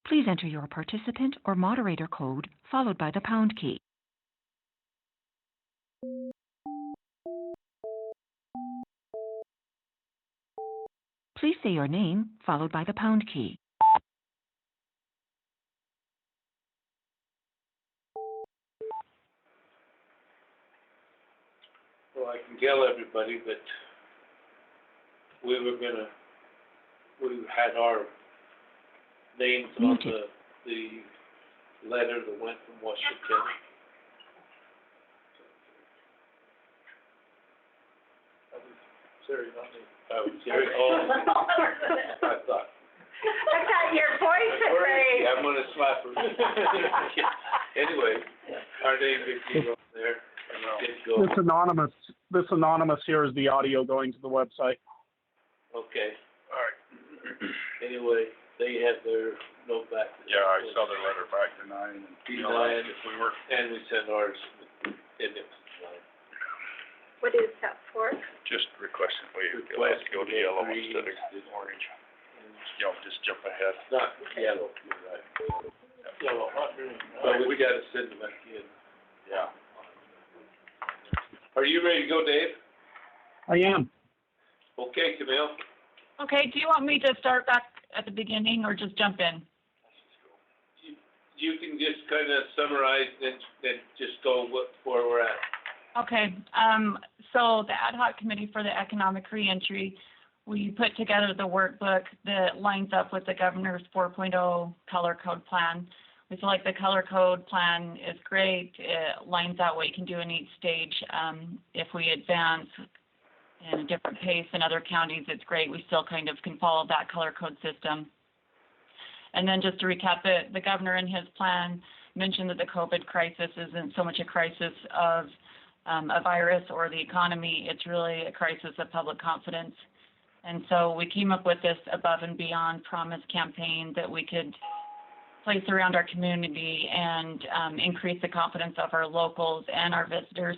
Please enter your participant or moderator code followed by the pound key. Please say your name followed by the pound key. Well, I can tell everybody that we had our names on the letter that went from Washington. Sorry, not me. I was serious. Oh, I thought. I got your voice at raised. I'm gonna slap her. Anyway, our name is on there. This anonymous here is the audio going to the website. Okay, all right. Anyway, they have their note back. Yeah, I saw their letter back denying. Denying if we were, and we sent ours, and it was denied. What is that for? Just requesting we allowed to go to yellow instead of orange. You know, just jump ahead. Not yellow, you're right. Yellow, not green. But we gotta send them back in. Yeah. Are you ready to go, Dave? I am. Okay, Camille. Okay, do you want me to start back at the beginning or just jump in? You can just kind of summarize and just go where we're at. Okay, so the ad hoc committee for the economic reentry, we put together the workbook that lines up with the governor's 4.0 color code plan. We feel like the color code plan is great. It lines out what you can do in each stage. If we advance in a different pace in other counties, it's great. We still kind of can follow that color code system. And then just to recap, the governor in his plan mentioned that the COVID crisis isn't so much a crisis of a virus or the economy. It's really a crisis of public confidence. And so we came up with this above and beyond promise campaign that we could place around our community and increase the confidence of our locals and our visitors.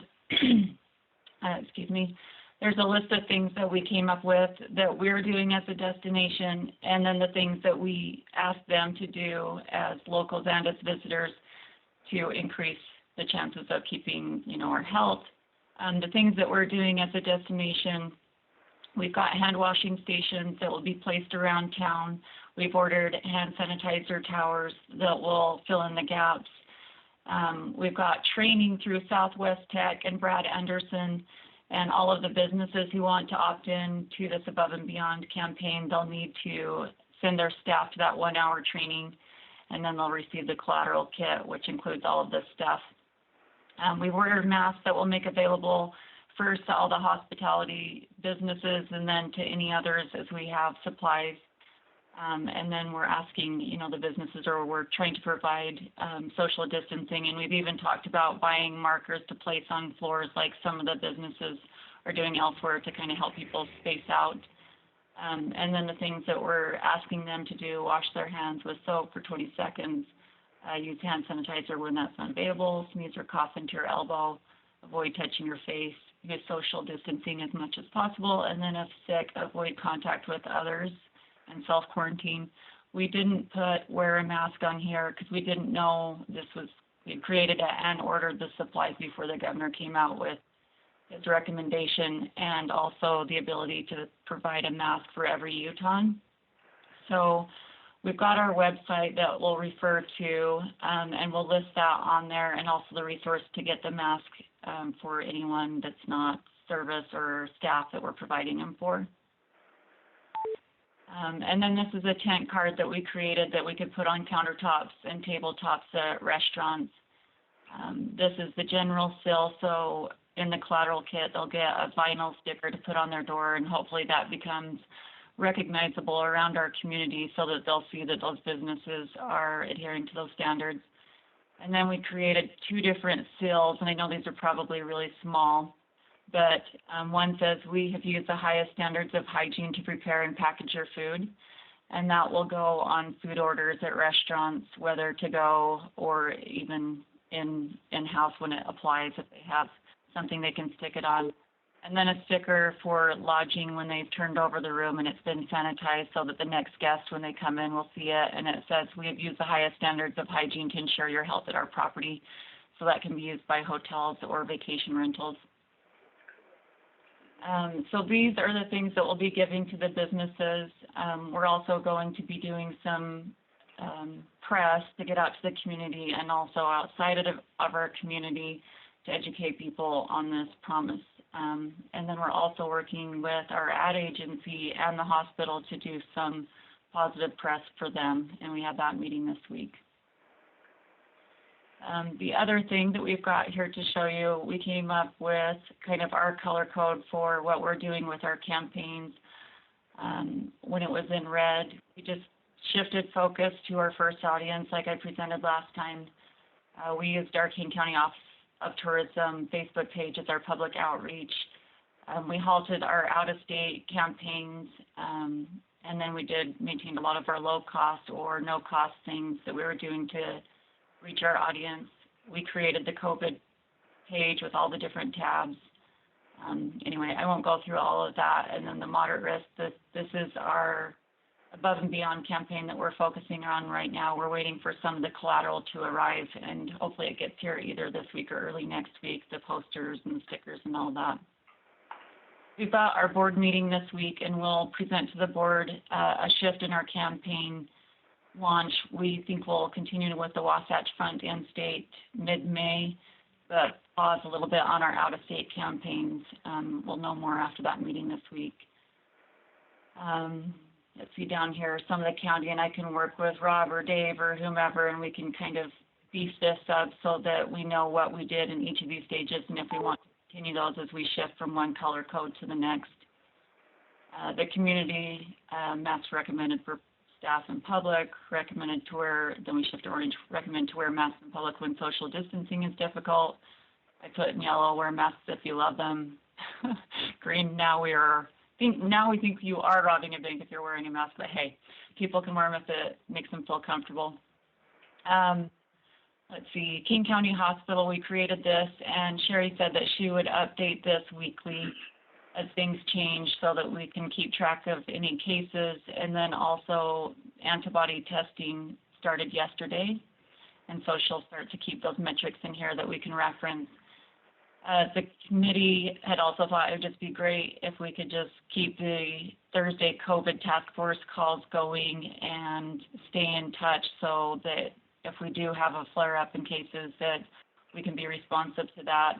Excuse me. There's a list of things that we came up with that we're doing as a destination, and then the things that we asked them to do as locals and as visitors to increase the chances of keeping, our health. The things that we're doing as a destination, we've got hand washing stations that will be placed around town. We've ordered hand sanitizer towers that will fill in the gaps. We've got training through Southwest Tech and Brad Anderson, and all of the businesses who want to opt in to this Above and Beyond campaign, they'll need to send their staff to that 1-hour training, and then they'll receive the collateral kit, which includes all of this stuff. We've ordered masks that we'll make available first to all the hospitality businesses and then to any others as we have supplies. And then we're asking, the businesses, or we're trying to provide social distancing. And we've even talked about buying markers to place on floors like some of the businesses are doing elsewhere to kind of help people space out. And then the things that we're asking them to do, wash their hands with soap for 20 seconds, use hand sanitizer when that's not available, sneeze or cough into your elbow, avoid touching your face, use social distancing as much as possible, and then if sick, avoid contact with others and self-quarantine. We didn't put wear a mask on here because we didn't know we created it and ordered the supplies before the governor came out with his recommendation, and also the ability to provide a mask for every Utahn. So we've got our website that we'll refer to, and we'll list that on there, and also the resource to get the mask for anyone that's not service or staff that we're providing them for. And then this is a tent card that we created that we could put on countertops and tabletops at restaurants. This is the general seal, so in the collateral kit, they'll get a vinyl sticker to put on their door, and hopefully that becomes recognizable around our community so that they'll see that those businesses are adhering to those standards. And then we created 2 different seals, and I know these are probably really small, but one says, we have used the highest standards of hygiene to prepare and package your food, and that will go on food orders at restaurants, whether to go or even in-house when it applies, if they have something they can stick it on. And then a sticker for lodging when they've turned over the room and it's been sanitized so that the next guest, when they come in, will see it. And it says, we have used the highest standards of hygiene to ensure your health at our property. So that can be used by hotels or vacation rentals. So these are the things that we'll be giving to the businesses. We're also going to be doing some press to get out to the community and also outside of our community to educate people on this promise. And then we're also working with our ad agency and the hospital to do some positive press for them, and we have that meeting this week. The other thing that we've got here to show you, we came up with kind of our color code for what we're doing with our campaigns. When it was in red, we just shifted focus to our first audience like I presented last time. We used our Kane County Office of Tourism Facebook page as our public outreach. We halted our out-of-state campaigns, and then we did maintain a lot of our low-cost or no-cost things that we were doing to reach our audience. We created the COVID page with all the different tabs. Anyway, I won't go through all of that. And then the moderate risk, this is our above and beyond campaign that we're focusing on right now. We're waiting for some of the collateral to arrive, and hopefully it gets here either this week or early next week, the posters and the stickers and all that. We've got our board meeting this week, and we'll present to the board a shift in our campaign launch. We think we'll continue with the Wasatch Front in state mid-May, but pause a little bit on our out-of-state campaigns. We'll know more after that meeting this week. Let's see down here, some of the county, and I can work with Rob or Dave or whomever, and we can kind of beef this up so that we know what we did in each of these stages, and if we want to continue those as we shift from one color code to the next. The community masks recommended for staff and public, recommended to wear, then we shift to orange, recommend to wear masks in public when social distancing is difficult. I put in yellow, wear masks if you love them. Green, now we think you are robbing a bank if you're wearing a mask, but hey, people can wear them if it makes them feel comfortable. Let's see, Kane County Hospital, we created this, and Sherry said that she would update this weekly as things change so that we can keep track of any cases. And then also antibody testing started yesterday, and so she'll start to keep those metrics in here that we can reference. The committee had also thought it would just be great if we could just keep the Thursday COVID task force calls going and stay in touch so that if we do have a flare-up in cases that we can be responsive to that.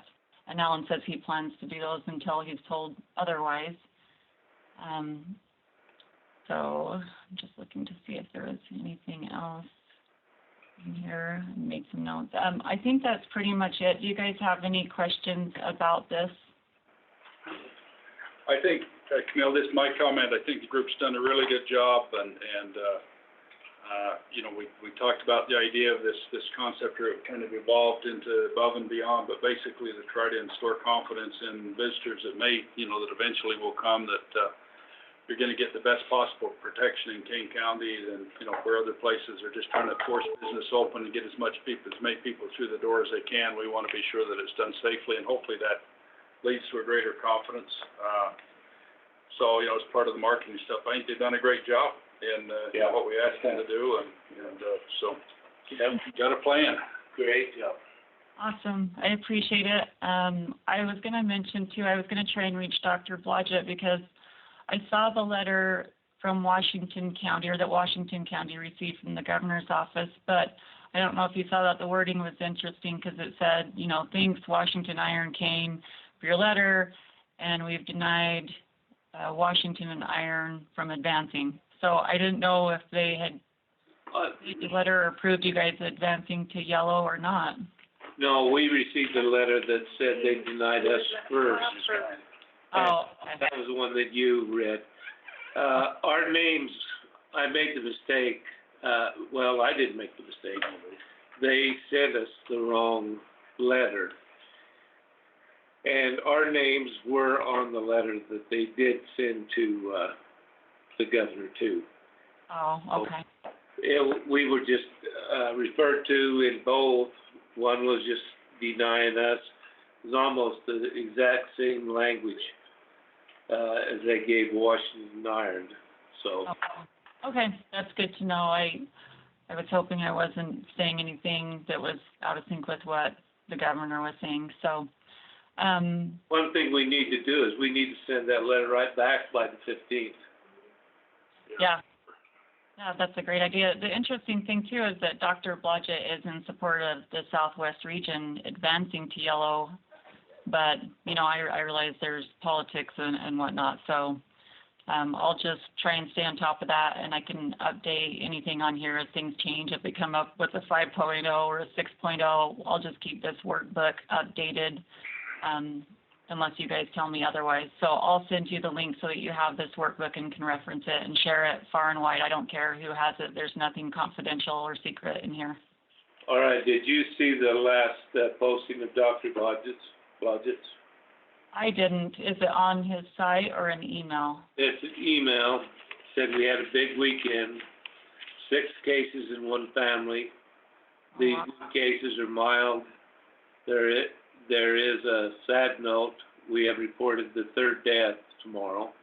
And Alan says he plans to do those until he's told otherwise. So I'm just looking to see if there is anything else in here. I made some notes. I think that's pretty much it. Do you guys have any questions about this? I think, Camille, this is my comment. I think the group's done a really good job, and you know, we talked about the idea of this concept here kind of evolved into above and beyond, but basically to try to instill confidence in visitors that may, you know, that eventually will come, that you're going to get the best possible protection in Kane County, and, you know, where other places are just trying to force business open and get as many people through the door as they can. We want to be sure that it's done safely, and hopefully that leads to a greater confidence. So, you know, as part of the marketing stuff, I think they've done a great job in you know, what we asked them to do, and so got a plan. Great job. Awesome. I appreciate it. I was going to mention, too, I was going to try and reach Dr. Blodgett because I saw the letter from Washington County, or that Washington County received from the governor's office, but I don't know if you saw that the wording was interesting because it said, you know, thanks Washington Iron Kane for your letter, and we've denied Washington and Iron from advancing. So I didn't know if they had the letter approved you guys advancing to yellow or not. No, we received a letter that said they denied us first. Oh, okay. That was the one that you read. Our names, I made the mistake, well, I didn't make the mistake. They sent us the wrong letter. And our names were on the letter that they did send to the governor too. Oh, okay. We were just referred to in both. One was just denying us. was almost the exact same language, as they gave Washington and Iron, so. Okay, that's good to know. I was hoping I wasn't saying anything that was out of sync with what the governor was saying, so, One thing we need to do is we need to send that letter right back by the 15th. yeah. Yeah, that's a great idea. The interesting thing too is that Dr. Blodgett is in support of the Southwest region advancing to yellow, but, you know, I realize there's politics and whatnot, so, I'll just try and stay on top of that, and I can update anything on here as things change. If we come up with a 5.0 or a 6.0, I'll just keep this workbook updated, unless you guys tell me otherwise. So I'll send you the link so that you have this workbook and can reference it and share it far and wide. I don't care who has it. There's nothing confidential or secret in here. All right, did you see the last posting of Dr. Blodgett's? I didn't. Is it on his site or an email? It's an email, said we had a big weekend, 6 cases in one family. These cases are mild. There is a sad note. We have reported the 3rd death tomorrow.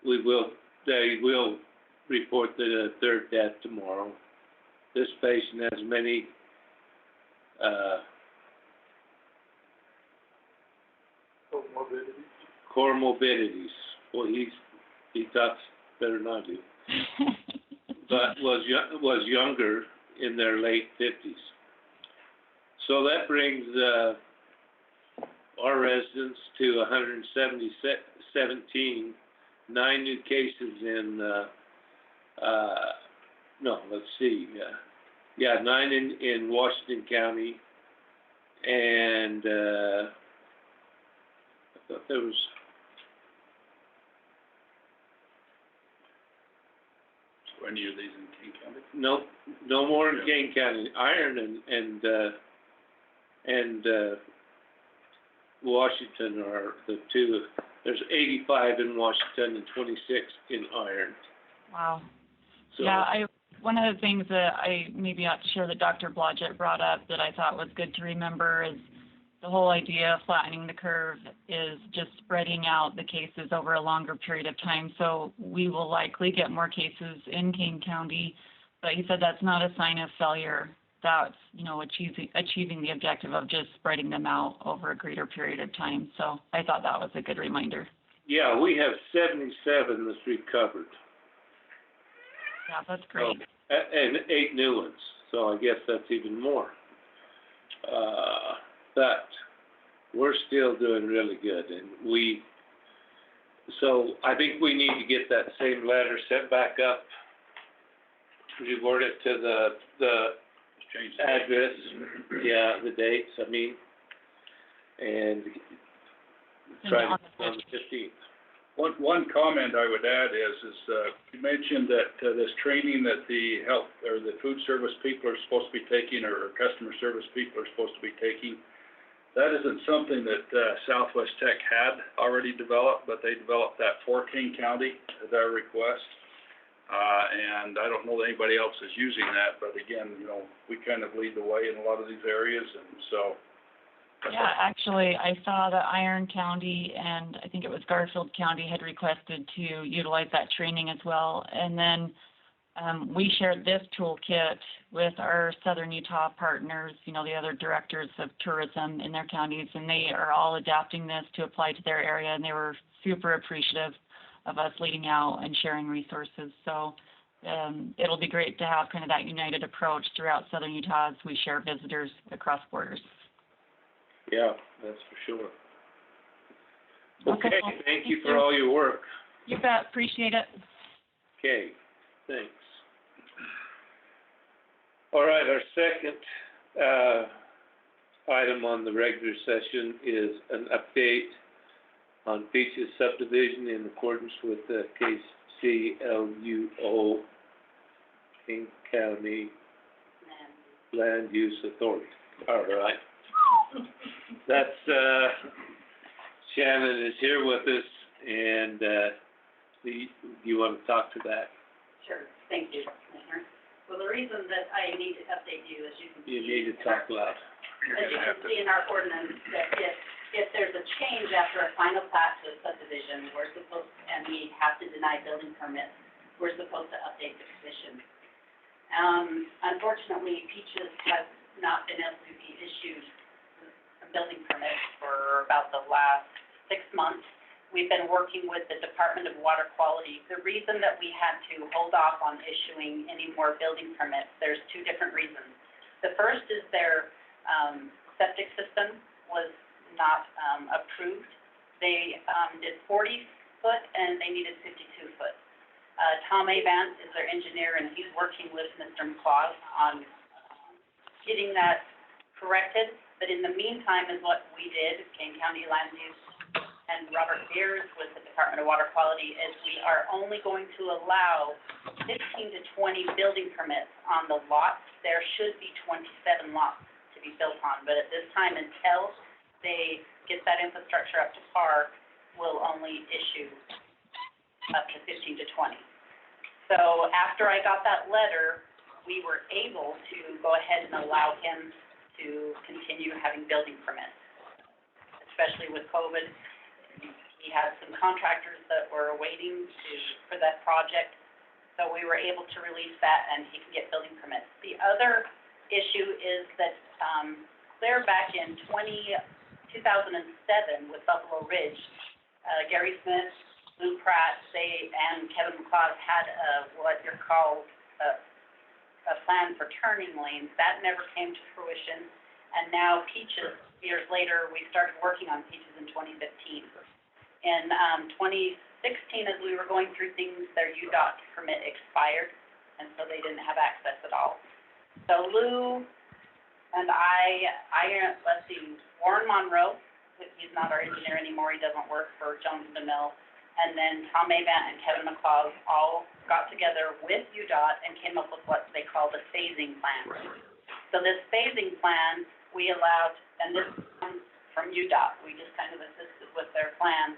They will report the 3rd death tomorrow. This patient has many, comorbidities. Well, he talks better than I do. But was younger, in their late 50s. So that brings our residents to 117, 9 new cases in, no, let's see, 9 in Washington County, and I thought there was, So any of these in Kane County? no more in Kane County. Iron and Washington are the two. There's 85 in Washington and 26 in Iron. Wow. So, Yeah, one of the things that I maybe ought to share that Dr. Blodgett brought up that I thought was good to remember is the whole idea of flattening the curve is just spreading out the cases over a longer period of time. So we will likely get more cases in Kane County, but he said that's not a sign of failure. That's, you know, achieving the objective of just spreading them out over a greater period of time. So I thought that was a good reminder. yeah, we have 77 that's recovered. Yeah, that's great. And 8 new ones, so I guess that's even more. But we're still doing really good, and so I think we need to get that same letter sent back up, reword it to the Change the address, the dates, and try on to on the 15th. One comment I would add is you mentioned that this training that the health or the food service people are supposed to be taking, or customer service people are supposed to be taking. That isn't something that Southwest Tech had already developed, but they developed that for Kane County at our request. And I don't know that anybody else is using that, but again, you know, we kind of lead the way in a lot of these areas, and so. Yeah, actually, I saw that Iron County and I think it was Garfield County had requested to utilize that training as well. And then we shared this toolkit with our Southern Utah partners, you know, the other directors of tourism in their counties, and they are all adapting this to apply to their area, and they were super appreciative of us leading out and sharing resources. So it'll be great to have kind of that united approach throughout Southern Utah as we share visitors across borders. Yeah, that's for sure. Okay, Okay, thank you for all your work. You bet, appreciate it. Okay, thanks. All right, our second item on the regular session is an update on Peaches subdivision in accordance with the KCLUO, King County Land Use Authority. All right. That's, Shannon is here with us, and do you want to talk to that? Sure, thank you, Commissioner. Well, the reason that I need to update you, as you can see. You need to talk loud. You're As you gonna can have to, see in our ordinance, that if there's a change after a final plat to a subdivision, and we have to deny building permits, we're supposed to update the commission. Unfortunately, Peaches has not been able to be issued a building permit for about the last 6 months. We've been working with the Department of Water Quality. The reason that we had to hold off on issuing any more building permits, there's 2 different reasons. The first is their septic system was not approved. They did 40-foot and they needed 52-foot. Tom Avance is their engineer, and he's working with Mr. McClaw on getting that corrected. But in the meantime, is what we did, Kane County Land Use and Robert Beers with the Department of Water Quality, is we are only going to allow 15 to 20 building permits on the lots. There should be 27 lots to be built on, but at this time, until they get that infrastructure up to par, we'll only issue up to 15 to 20. So after I got that letter, we were able to go ahead and allow him to continue having building permits, especially with COVID. He had some contractors that were waiting for that project, so we were able to release that and he can get building permits. The other issue is that clear back in 2007 with Buffalo Ridge, Gary Smith, Lou Pratt, and Kevin McClaw had what you're called a plan for turning lanes. That never came to fruition, and now Peaches, years later, we started working on Peaches in 2015. In 2016, as we were going through things, their UDOT permit expired, and so they didn't have access at all. So Lou and let's see, Warren Monroe, he's not our engineer anymore, he doesn't work for Jones and DeMille, and then Tom Avant and Kevin McClaw all got together with UDOT and came up with what they call the phasing plan. So this phasing plan, we allowed, and this comes from UDOT, we just kind of assisted with their plan,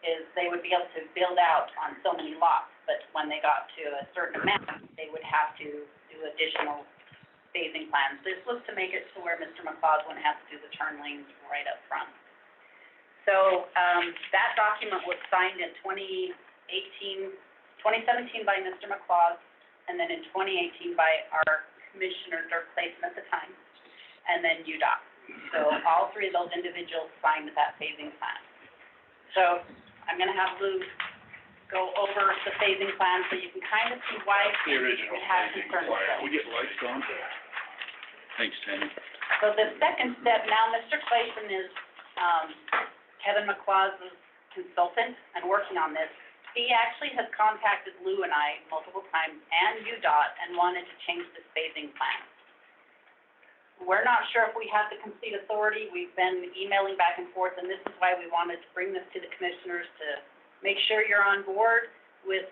is they would be able to build out on so many lots, but when they got to a certain amount, they would have to do additional phasing plans. This was to make it to where Mr. McClaw wouldn't have to do the turn lanes right up front. So that document was signed in 2017 by Mr. McClaw, and then in 2018 by our Commissioner Dirk Clayton at the time, and then UDOT. So all 3 of those individuals signed that phasing plan. So I'm going to have Lou go over the phasing plan so you can kind of see why the original we have phasing concerns. plan. We get lights on. Thanks, Tammy. So the second step, now Mr. Clayton is Kevin McClaw's consultant and working on this. He actually has contacted Lou and I multiple times and UDOT and wanted to change this phasing plan. We're not sure if we have the complete authority. We've been emailing back and forth, and this is why we wanted to bring this to the commissioners to make sure you're on board with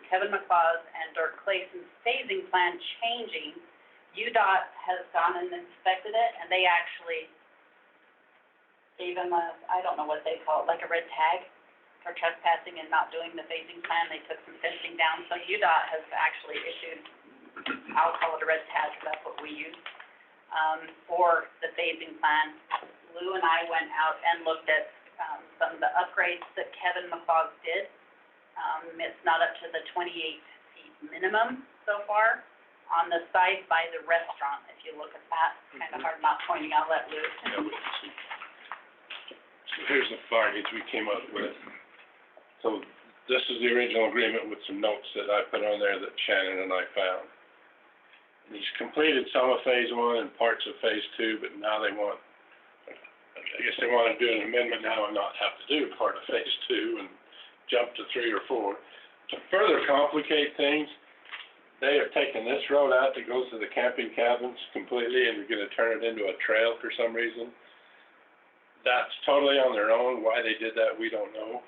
Kevin McClaw's and Dirk Clayton's phasing plan changing. UDOT has gone and inspected it, and they actually gave him I don't know what they call it, like a red tag for trespassing and not doing the phasing plan. They took some fencing down, so UDOT has actually issued, I'll call it a red tag, because that's what we use, for the phasing plan. Lou and I went out and looked at some of the upgrades that Kevin McClaw did. It's not up to the 28 feet minimum so far. On the side by the restaurant, if you look at that, kind of hard not pointing out that, Lou. So here's the findings we came up with. So this is the original agreement with some notes that I put on there that Shannon and I found. And he's completed some of phase 1 and parts of phase 2, but now they want, I guess they want to do an amendment now and not have to do part of phase 2 and jump to 3 or 4. To further complicate things, they have taken this road out that goes to the camping cabins completely and they're going to turn it into a trail for some reason. That's totally on their own. Why they did that, we don't know.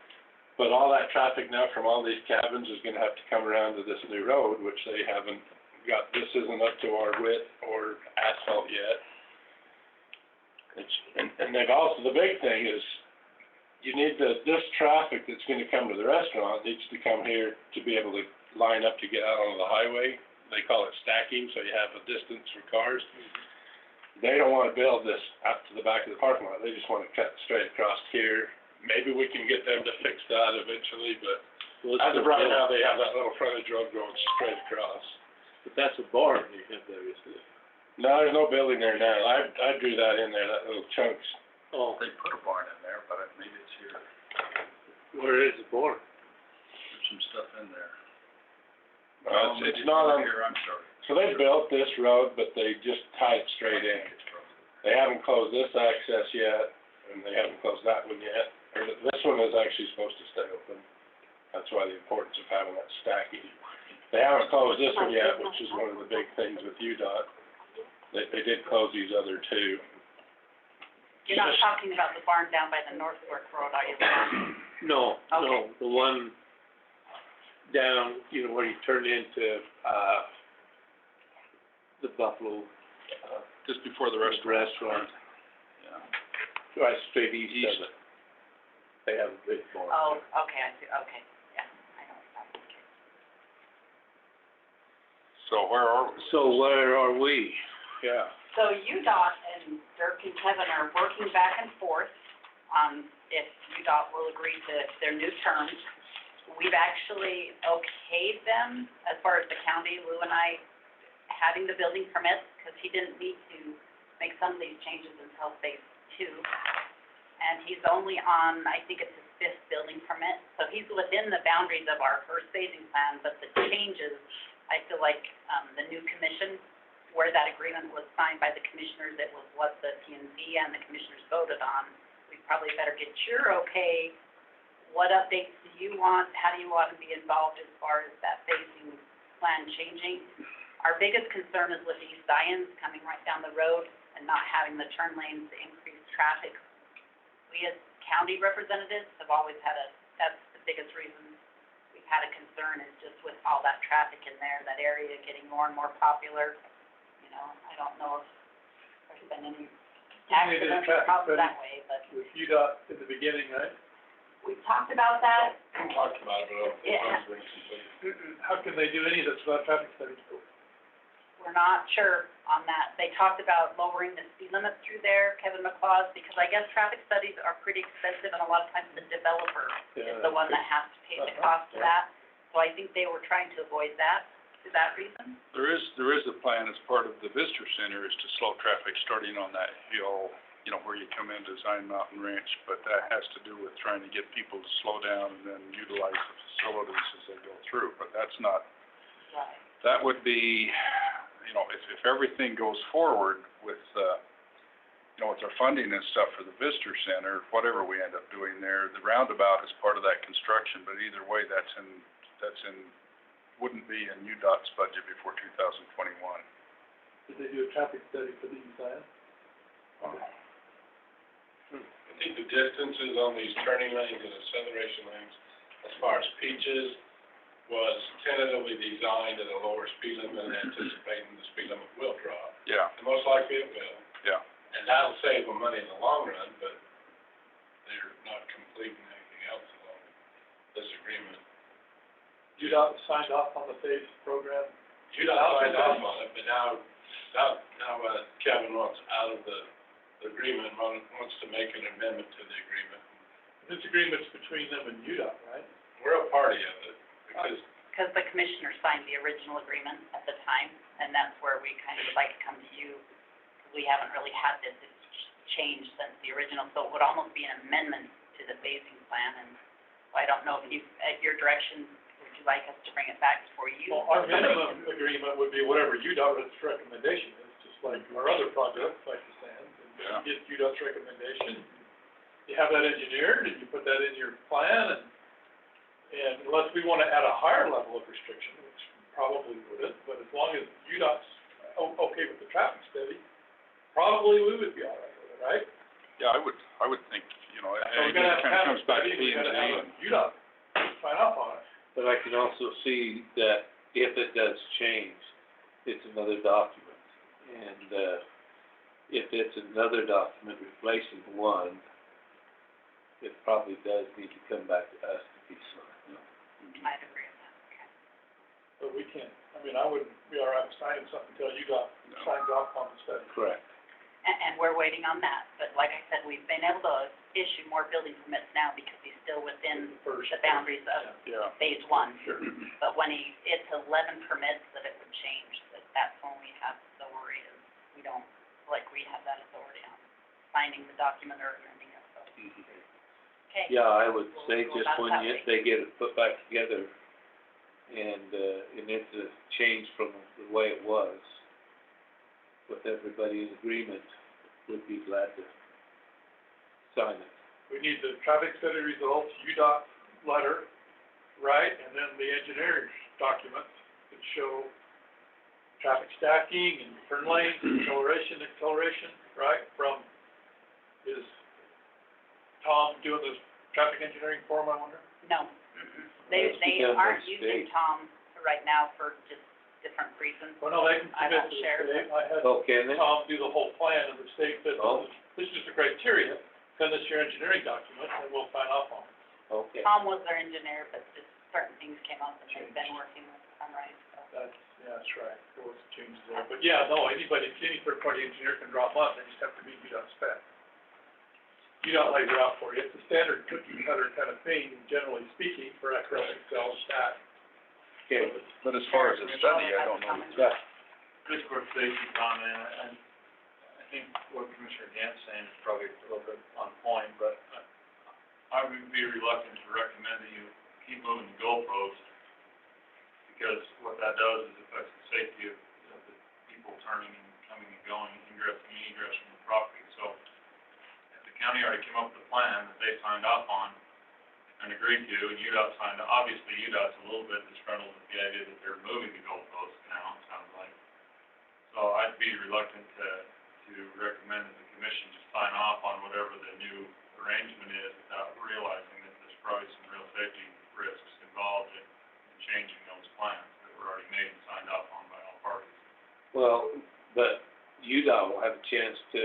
But all that traffic now from all these cabins is going to have to come around to this new road, which they haven't got. This isn't up to our width or asphalt yet. And they've also, the big thing is, you need this traffic that's going to come to the restaurant needs to come here to be able to line up to get out onto the highway. They call it stacking, so you have a distance for cars. they don't wanna build this out to the back of the parking lot, they just wanna cut straight across here. Maybe we can get them to fix that eventually, but as of right now, they have that little frontage road going straight across. But that's a barn you have there, isn't it? No, there's no building there now, I drew that in there, that little chunks. Oh, They put a barn in there, but maybe it's here, where is the barn? there's some stuff in there. It's not on, Here, I'm sorry. so they built this road, but they just tied it straight in. They haven't closed this access yet, and they haven't closed that one yet, or this one is actually supposed to stay open. That's why the importance of having that stacking. They haven't closed this one yet, which is one of the big things with UDOT. They did close these other two. You're not talking about the barn down by the North Fork Road, are you? No, no, Okay. the one down, you know, where you turn into, the Buffalo, Just before the restaurant. restaurant, Yeah. right straight east of it. They have a big barn. Oh, okay, I see, okay, yeah, I know what that is. So where are we? So where are we? Yeah. So UDOT and Dirk and Kevin are working back and forth on if UDOT will agree to their new terms. We've actually okayed them, as far as the county, Lou and I, having the building permits, because he didn't need to make some of these changes until phase 2. And he's only on, I think it's his 5th building permit, so he's within the boundaries of our first phasing plan, but the changes, I feel like, the new commission, where that agreement was signed by the commissioners, it was what the P&Z and the commissioners voted on. We probably better get your okay. What updates do you want? How do you want to be involved as far as that phasing plan changing? Our biggest concern is with East Zions coming right down the road and not having the turn lanes to increase traffic. We as county representatives have always had that's the biggest reason we've had a concern is just with all that traffic in there, that area getting more and more popular. You know, I don't know if there's been any accidents or problems that way, but With UDOT in the beginning, right? we've talked about that. We talked about it, but Yeah. it's been complete. How can they do any of this without traffic studies? We're not sure on that. They talked about lowering the speed limit through there, Kevin McLaws, because I guess traffic studies are pretty expensive, and a lot of times the developer is the one that has to pay the cost of that. So I think they were trying to avoid that, for that reason. There is a plan as part of the visitor center is to slow traffic starting on that hill, you know, where you come into Zion Mountain Ranch, but that has to do with trying to get people to slow down and then utilize the facilities as they go through, but that's not, Right. that would be, you know, if everything goes forward with, you know, with our funding and stuff for the visitor center, whatever we end up doing there, the roundabout is part of that construction, but either way, wouldn't be in UDOT's budget before 2021. Did they do a traffic study for the East Zion? I think the distances on these turning lanes and acceleration lanes, as far as Peaches, was tentatively designed at a lower speed limit, anticipating the speed limit will drop. Yeah, And most likely it will, yeah. and that'll save them money in the long run, but they're not completing anything else along this agreement. UDOT signed off on the phase program. UDOT signed off on it, but now Kevin wants out of the agreement, wants to make an amendment to the agreement. This agreement's between them and UDOT, right? We're a party of it, because Because the commissioner signed the original agreement at the time, and that's where we kind of would like to come to you. We haven't really had this change since the original, so it would almost be an amendment to the phasing plan, and I don't know if you, at your direction, would you like us to bring it back before you? Well, our minimum agreement would be whatever UDOT's recommendation is, just like our other projects, like the sand. Yeah. You get UDOT's recommendation, you have that engineered, and you put that in your plan, and unless we wanna add a higher level of restriction, which probably wouldn't, but as long as UDOT's okay with the traffic study, probably we would be all right with it, right? Yeah, I would think, you know, So we're again, gonna it have kind of traffic comes back to study, we gotta have P&Z. a UDOT sign off on it. But I can also see that if it does change, it's another document. And, if it's another document replacing one, it probably does need to come back to us to be signed. I'd agree with that, okay. But we can't, I mean, I wouldn't be all right signing something until UDOT signs off on the study. Correct. and we're waiting on that. But like I said, we've been able to issue more building permits now because he's still within the boundaries of Yeah. phase one. But when it's 11 permits that it would change, that's when we have the worry is we don't, like, we have that authority on signing the document or amending it, so. Okay. Yeah, I would say We'll go just about it when that way. they get it put back together and it's a change from the way it was, with everybody in agreement, would be glad to sign it. We need the traffic study results, UDOT letter, right, and then the engineer's documents that show traffic stacking and turn lanes, acceleration, right, from, is Tom doing the traffic engineering for him, I wonder? No. They That's because aren't of the using state. Tom right now for just different reasons. Well, no, they can I commit won't to the share, state, I had Oh, can they? Tom do the whole plan, and the state said, Oh. this is the criteria, send us your engineering documents, and we'll sign off on it. Okay. Tom was their engineer, but just certain things came up and they've been working with Sunrise, so. That's right, there was changes there, but yeah, no, any third-party engineer can draw them up, they just have to meet UDOT spec. UDOT lays it out for you, it's a standard cookie cutter kind of thing, generally speaking, for acrylic cell stack. Okay. But as far as the study, I don't know. Yeah. Just quick safety comment, and I think what Commissioner Gant's saying is probably a little bit on point, but I would be reluctant to recommend that you keep moving the goalposts, because what that does is affects the safety of the people turning and coming and going, ingress and egress from the property. So if the county already came up with a plan that they signed off on and agreed to, and UDOT signed, obviously UDOT's a little bit disgruntled with the idea that they're moving the goalposts now, it sounds like. So I'd be reluctant to recommend that the commission just sign off on whatever the new arrangement is without realizing that there's probably some real safety risks involved in changing those plans that were already made and signed off on by all parties. Well, but UDOT will have a chance to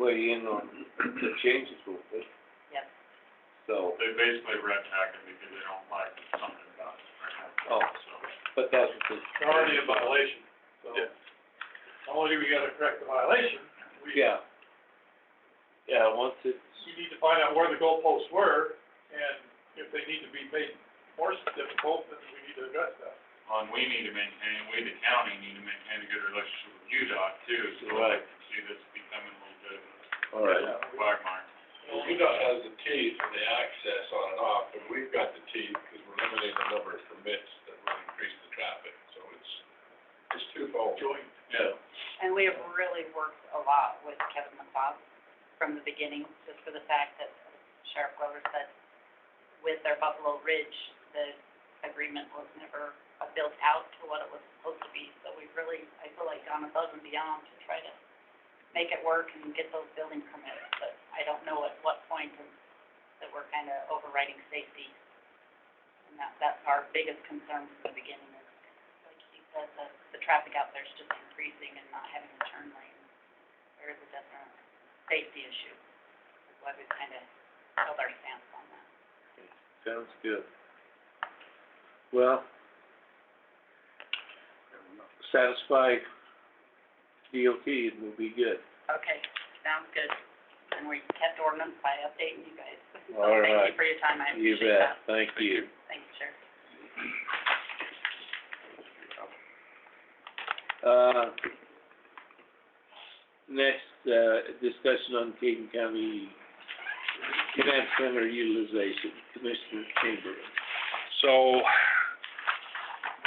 weigh in on the changes with it. Yep. So, They basically red tagged it because they don't like something about it right now. oh, So, but that's what the. It's already a violation, so, not only do we gotta correct the violation, Yeah. Yeah, once it's, we need to find out where the goalposts were, and if they need to be made more difficult, then we need to address that. and we need to maintain, we the county need to maintain a good relationship with UDOT too, so Right. I can see this becoming a little bit of all right. a quagmire. Well, UDOT has the teeth for the access on and off, but we've got the teeth because we're limiting the number of permits that will increase the traffic, so it's twofold. Joint. Yeah. And we have really worked a lot with Kevin McLeod from the beginning, just for the fact that Sheriff Glover said with their Buffalo Ridge, the agreement was never built out to what it was supposed to be. So we've really, I feel like, gone above and beyond to try to make it work and get those building permits. But I don't know at what point that we're kind of overriding safety. And that's our biggest concern from the beginning is, like he said, the traffic out there is just increasing and not having a turn lane. There is a definite safety issue. That's why we've kind of held our stance on that. Sounds good. Well, satisfy DOT, it will be good. Okay, sounds good. And we kept ordinance by updating you guys. So All thank right. you for your time, I You appreciate that. bet, thank you. Thank you, Sheriff. Next, discussion on Kane County Command Center utilization, Commissioner Chamberlain. So,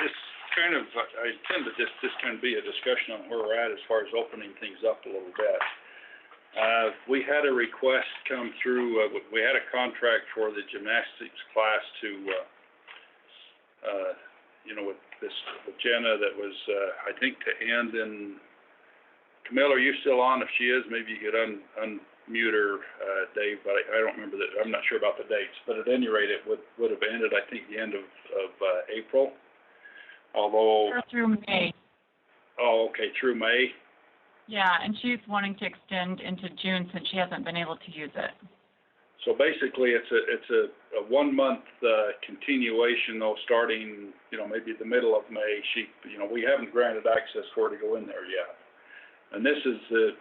this kind of, I intend to just kind of be a discussion on where we're at as far as opening things up a little bit. We had a request come through, we had a contract for the gymnastics class to, with this, with Jenna that was, I think to end in, Camille, are you still on? If she is, maybe you could unmute her, Dave, but I don't remember that, I'm not sure about the dates, but at any rate, it would have ended, I think, the end of April, although. Or through May. Oh, okay, through May. Yeah, and she's wanting to extend into June since she hasn't been able to use it. So basically, it's a 1 month, continuation, though, starting, maybe the middle of May. We haven't granted access for her to go in there yet. And this is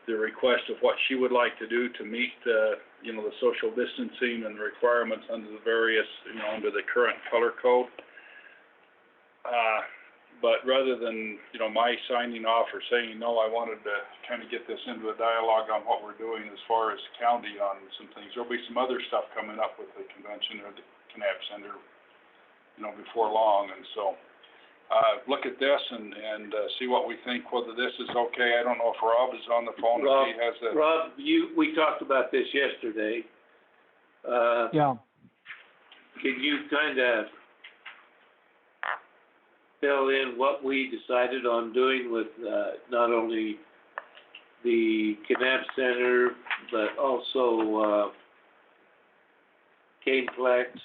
the request of what she would like to do to meet, you know, the social distancing and requirements under the various, you know, under the current color code. But rather than, you know, my signing off or saying no, I wanted to kind of get this into a dialogue on what we're doing as far as county on some things. There'll be some other stuff coming up with the convention or the Canab Center, you know, before long. And so, look at this and see what we think, whether this is okay. I don't know if Rob is on the phone, if he has a... Rob, we talked about this yesterday. Yeah. Can you kind of fill in what we decided on doing with, not only the Canab Center, but also, Caneplex,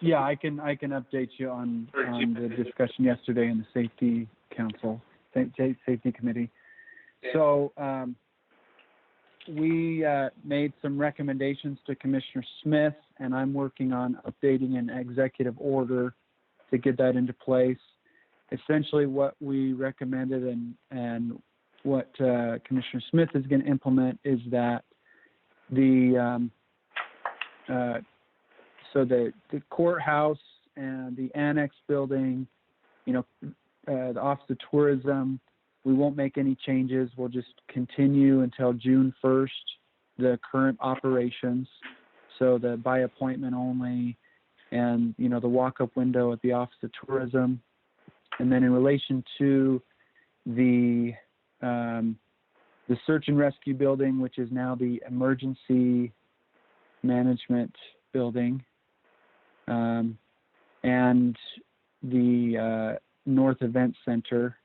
Yeah, I can update you on the discussion yesterday in the Safety Council, Safety Committee. So, we made some recommendations to Commissioner Smith, and I'm working on updating an executive order to get that into place. Essentially, what we recommended and what Commissioner Smith is going to implement is that the courthouse and the annex building, you know, the Office of Tourism, we won't make any changes. We'll just continue until June 1st, the current operations. So the by appointment only and, you know, the walk-up window at the Office of Tourism. And then in relation to the search and rescue building, which is now the emergency management building, and the North Event Center,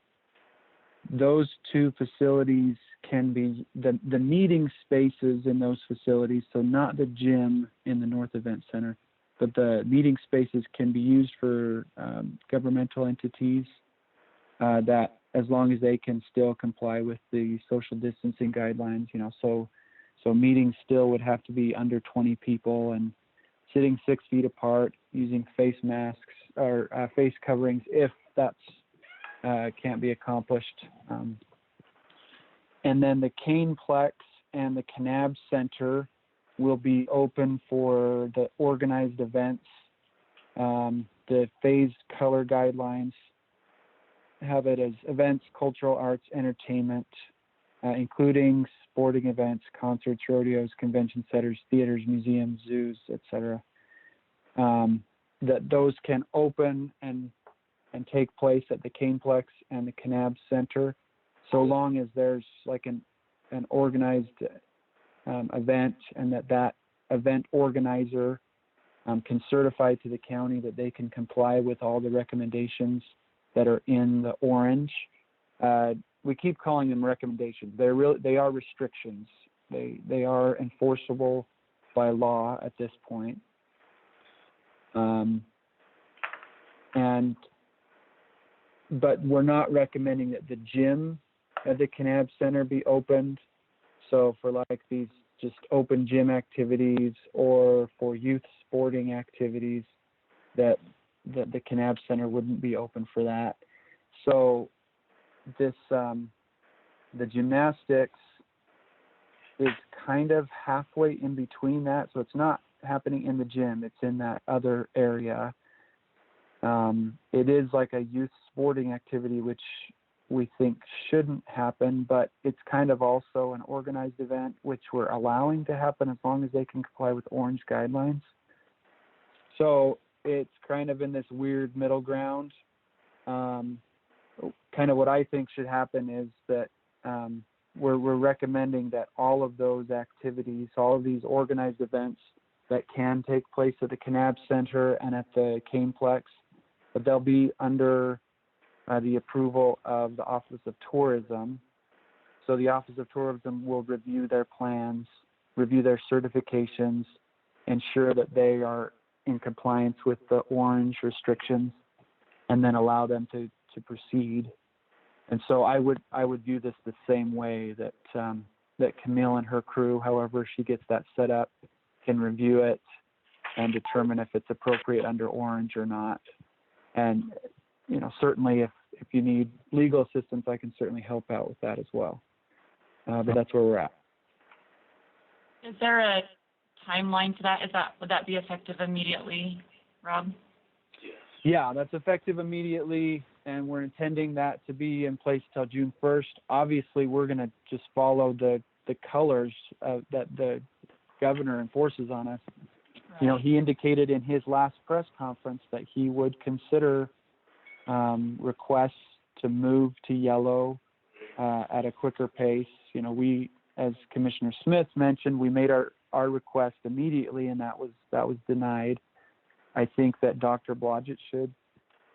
those two facilities can be the meeting spaces in those facilities, so not the gym in the North Event Center, but the meeting spaces can be used for governmental entities that, as long as they can still comply with the social distancing guidelines, you know, so meetings still would have to be under 20 people and sitting 6 feet apart, using face masks or face coverings if that's can't be accomplished. And then the Caneplex and the Canab Center will be open for the organized events. The phased color guidelines have it as events, cultural arts, entertainment, including sporting events, concerts, rodeos, convention centers, theaters, museums, zoos, etc. That those can open and take place at the Caneplex and the Canab Center, so long as there's like an organized event, and that event organizer can certify to the county that they can comply with all the recommendations that are in the orange. We keep calling them recommendations. They are restrictions. They are enforceable by law at this point. But we're not recommending that the gym at the Canab Center be opened. So for like these just open gym activities or for youth sporting activities, that the Canab Center wouldn't be open for that. So this the gymnastics is kind of halfway in between that. So it's not happening in the gym, it's in that other area. It is like a youth sporting activity, which we think shouldn't happen, but it's kind of also an organized event, which we're allowing to happen as long as they can comply with orange guidelines. So it's kind of in this weird middle ground. Kind of what I think should happen is that we're recommending that all of those activities, all of these organized events that can take place at the Canab Center and at the Caneplex, but they'll be under the approval of the Office of Tourism. So the Office of Tourism will review their plans, review their certifications, ensure that they are in compliance with the orange restrictions, and then allow them to proceed. And so I would view this the same way, that that Camille and her crew, however she gets that set up, can review it, and determine if it's appropriate under orange or not. And, you know, certainly if you need legal assistance, I can certainly help out with that as well. But that's where we're at. Is there a timeline to that? Would that be effective immediately, Rob? Yeah, that's effective immediately, and we're intending that to be in place till June 1st. Obviously, we're going to just follow the colors that the governor enforces on us. Right. You know, he indicated in his last press conference that he would consider requests to move to yellow at a quicker pace. You know, we, as Commissioner Smith mentioned, we made our request immediately, and that was denied. I think that Dr. Blodgett should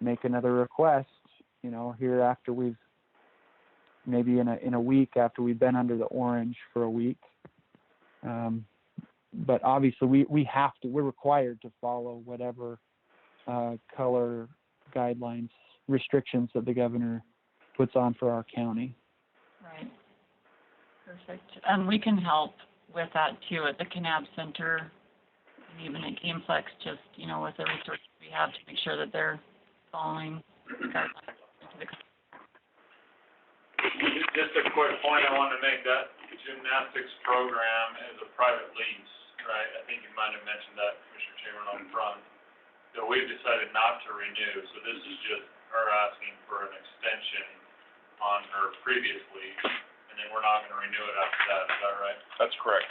make another request, you know, here after we've, maybe in a week after we've been under the orange for a week. But obviously we're required to follow whatever color guidelines, restrictions that the governor puts on for our county. Right. Perfect. And we can help with that too at the Kanab Center and even at GameFlex, just, you know, with the resources we have to make sure that they're following the guidelines. Just a quick point I wanted to make, that gymnastics program is a private lease, right? I think you might have mentioned that, Commissioner Chamberlain, on front. So we've decided not to renew, so this is just her asking for an extension on her previous lease, and then we're not gonna renew it after that, is that right? That's correct.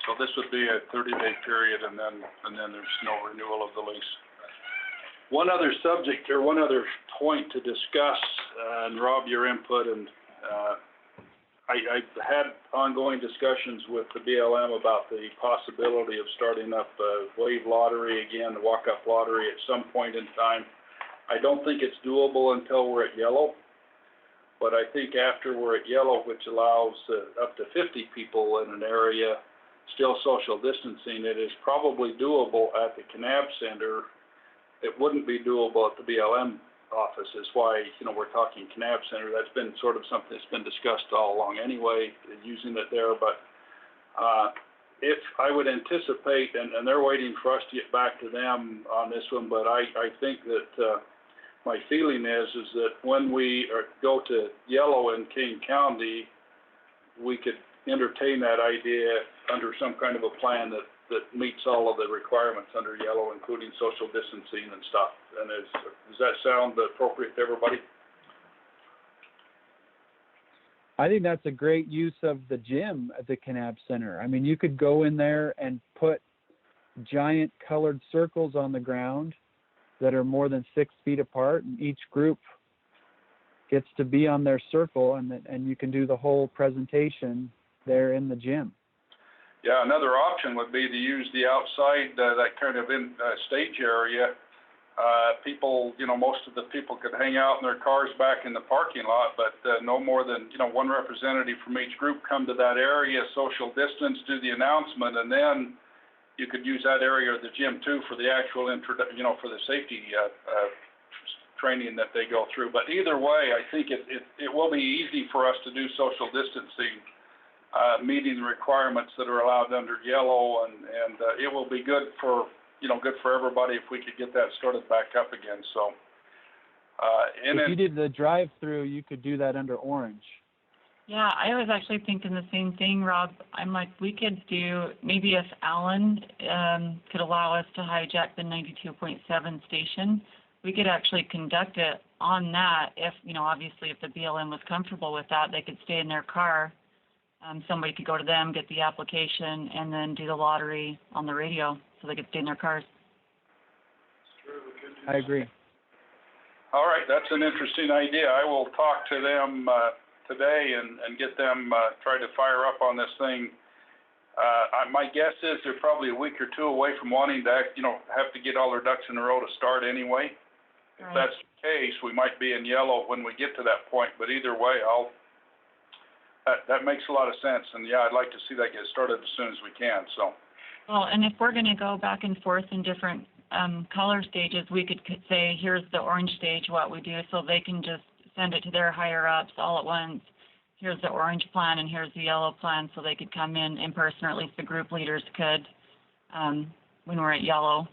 So this would be a 30-day period, and then there's no renewal of the lease. One other subject, or one other point to discuss, and Rob, your input, and I had ongoing discussions with the BLM about the possibility of starting up a wave lottery again, the walk-up lottery at some point in time. I don't think it's doable until we're at yellow, but I think after we're at yellow, which allows up to 50 people in an area, still social distancing, it is probably doable at the Kanab Center. It wouldn't be doable at the BLM office, is why, you know, we're talking Kanab Center. That's been sort of something that's been discussed all along anyway, using it there. But if I would anticipate, and they're waiting for us to get back to them on this one, but I think that my feeling is that when we go to yellow in Kane County, we could entertain that idea under some kind of a plan that meets all of the requirements under yellow, including social distancing and stuff. And does that sound appropriate to everybody? I think that's a great use of the gym at the Kanab Center. I mean, you could go in there and put giant colored circles on the ground that are more than 6 feet apart, and each group gets to be on their circle, and you can do the whole presentation there in the gym. Yeah, another option would be to use the outside, that kind of stage area. People, you know, most of the people could hang out in their cars back in the parking lot, but no more than, you know, one representative from each group come to that area, social distance, do the announcement, and then you could use that area of the gym too for the actual you know, for the safety training that they go through. But either way, I think it will be easy for us to do social distancing, meeting the requirements that are allowed under yellow, and it will be good for, you know, good for everybody if we could get that started back up again. So, if you did the drive-through, you could do that under orange. Yeah, I was actually thinking the same thing, Rob. I'm like, we could do, maybe if Alan could allow us to hijack the 92.7 station, we could actually conduct it on that. If, you know, obviously if the BLM was comfortable with that, they could stay in their car. Somebody could go to them, get the application, and then do the lottery on the radio, so they could stay in their cars. I agree. All right, that's an interesting idea. I will talk to them today and get them try to fire up on this thing. My guess is they're probably a week or two away from wanting to, you know, have to get all their ducks in a row to start anyway. Right. If that's the case, we might be in yellow when we get to that point. But either way, that makes a lot of sense. And yeah, I'd like to see that get started as soon as we can. So. Well, and if we're going to go back and forth in different color stages, we could say, here's the orange stage, what we do, so they can just send it to their higher ups all at once. Here's the orange plan and here's the yellow plan, so they could come in person, or at least the group leaders could. when we're at yellow,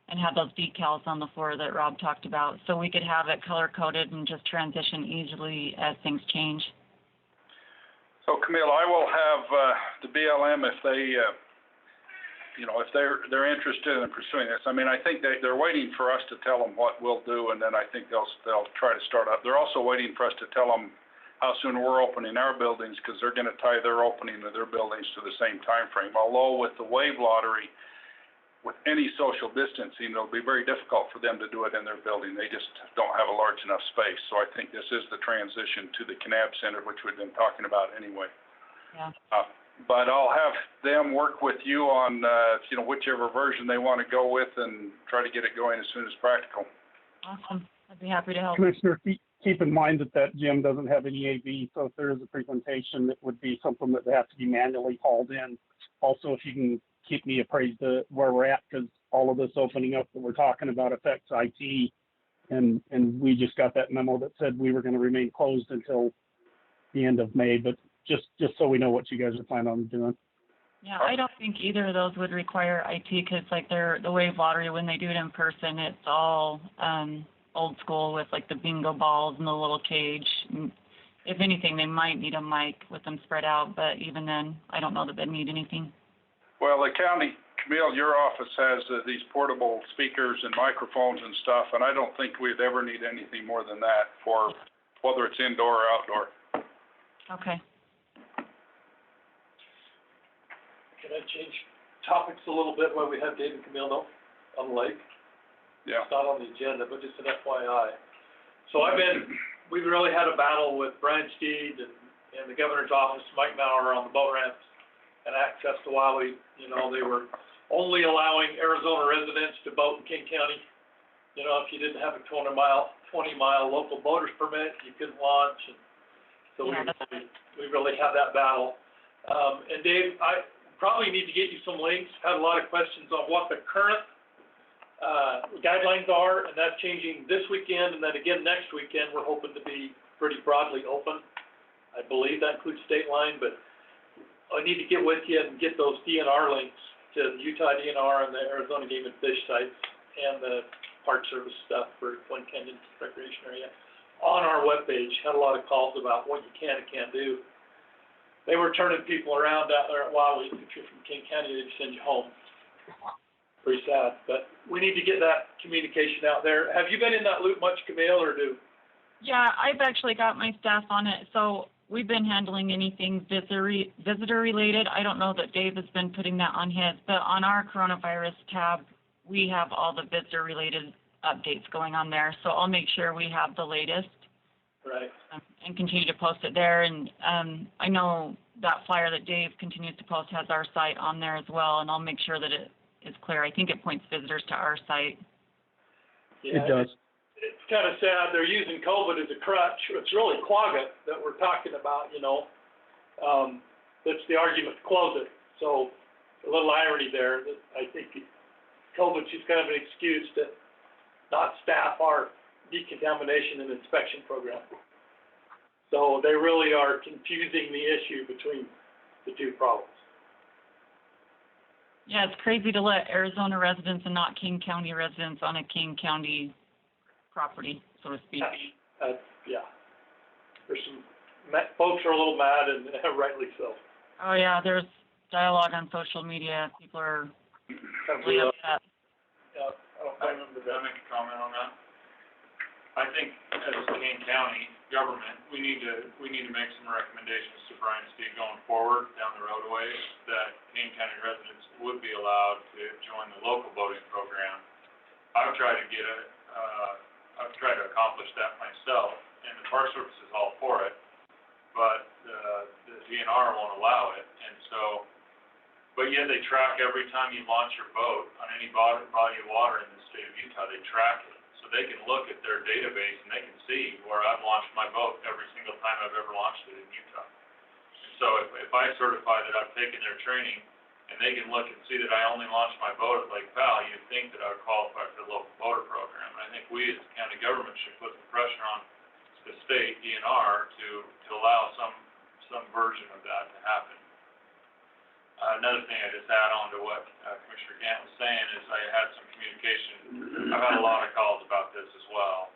and have those decals on the floor that Rob talked about, so we could have it color-coded and just transition easily as things change. So Camille, I will have, the BLM, if they, if they're interested in pursuing this. I mean, I think they're waiting for us to tell them what we'll do, and then I think they'll try to start up. They're also waiting for us to tell them how soon we're opening our buildings, because they're gonna tie their opening of their buildings to the same time frame. Although with the wave lottery, with any social distancing, it'll be very difficult for them to do it in their building. They just don't have a large enough space. So I think this is the transition to the Kanab Center, which we've been talking about anyway. Yeah. But I'll have them work with you on, whichever version they want to go with, and try to get it going as soon as practical. Awesome. I'd be happy to help. Commissioner, keep in mind that gym doesn't have any AV, so if there is a presentation, it would be something that they have to be manually hauled in. Also, if you can keep me appraised of where we're at, because all of this opening up that we're talking about affects IT, and we just got that memo that said we were going to remain closed until the end of May, but just so we know what you guys are planning on doing. Yeah, I don't think either of those would require IT, because like the wave lottery, when they do it in person, it's all old school with like the bingo balls and the little cage. And if anything, they might need a mic with them spread out, but even then, I don't know that they'd need anything. Well, the county, Camille, your office has these portable speakers and microphones and stuff, and I don't think we'd ever need anything more than that for whether it's indoor or outdoor. Okay. Can I change topics a little bit while we have Dave and Camille on the lake? Yeah. It's not on the agenda, but just an FYI. So we've really had a battle with Brian Steed and the governor's office, Mike Maurer, on the boat ramps and access to Wally. They were only allowing Arizona residents to boat in King County. If you didn't have a 20-mile local boaters permit, you couldn't launch. And so we really had that battle. And Dave, I probably need to get you some links. Had a lot of questions on what the current guidelines are, and that's changing this weekend, and then again next weekend. We're hoping to be pretty broadly open. I believe that includes state line, but I need to get with you and get those DNR links to the Utah DNR and the Arizona Game and Fish sites and the Park Service stuff for Glen Canyon Recreation Area on our webpage. Had a lot of calls about what you can and can't do. They were turning people around out there at Wally. If you're from King County, they'd send you home. Pretty sad, but we need to get that communication out there. Have you been in that loop much, Camille, or do? Yeah, I've actually got my staff on it, so we've been handling anything visitor related. I don't know that Dave has been putting that on his, but on our coronavirus tab, we have all the visitor related updates going on there. So I'll make sure we have the latest. Right. And continue to post it there. And I know that flyer that Dave continues to post has our site on there as well, and I'll make sure that it is clear. I think it points visitors to our site. Yeah, It does. It's kind of sad. They're using COVID as a crutch. It's really Quagga that we're talking about, That's the argument to close it. So a little irony there that I think COVID's just kind of an excuse to not staff our decontamination and inspection program. So they really are confusing the issue between the two problems. Yeah, it's crazy to let Arizona residents and not King County residents on a King County property, so to speak. Yeah. There's some folks are a little mad, and rightly so. Oh yeah, there's dialogue on social media. People are really upset. Yeah, I remember Can I that. make a comment on that? I think as Kane County government, we need to make some recommendations to Brian Steed going forward down the roadways that Kane County residents would be allowed to join the local boating program. I've tried to accomplish that myself, and the Park Service is all for it, but the DNR won't allow it, and so, but yet they track every time you launch your boat on any body of water in the state of Utah, they track it. So they can look at their database and they can see where I've launched my boat every single time I've ever launched it in Utah. And so if I certify that I've taken their training and they can look and see that I only launched my boat at Lake Powell, you'd think that I would qualify for the local boater program. And I think we as the county government should put some pressure on the state DNR to allow some version of that to happen. Another thing I just add on to what Commissioner Commissioner Gant was saying is I had some communication, I've had a lot of calls about this as well.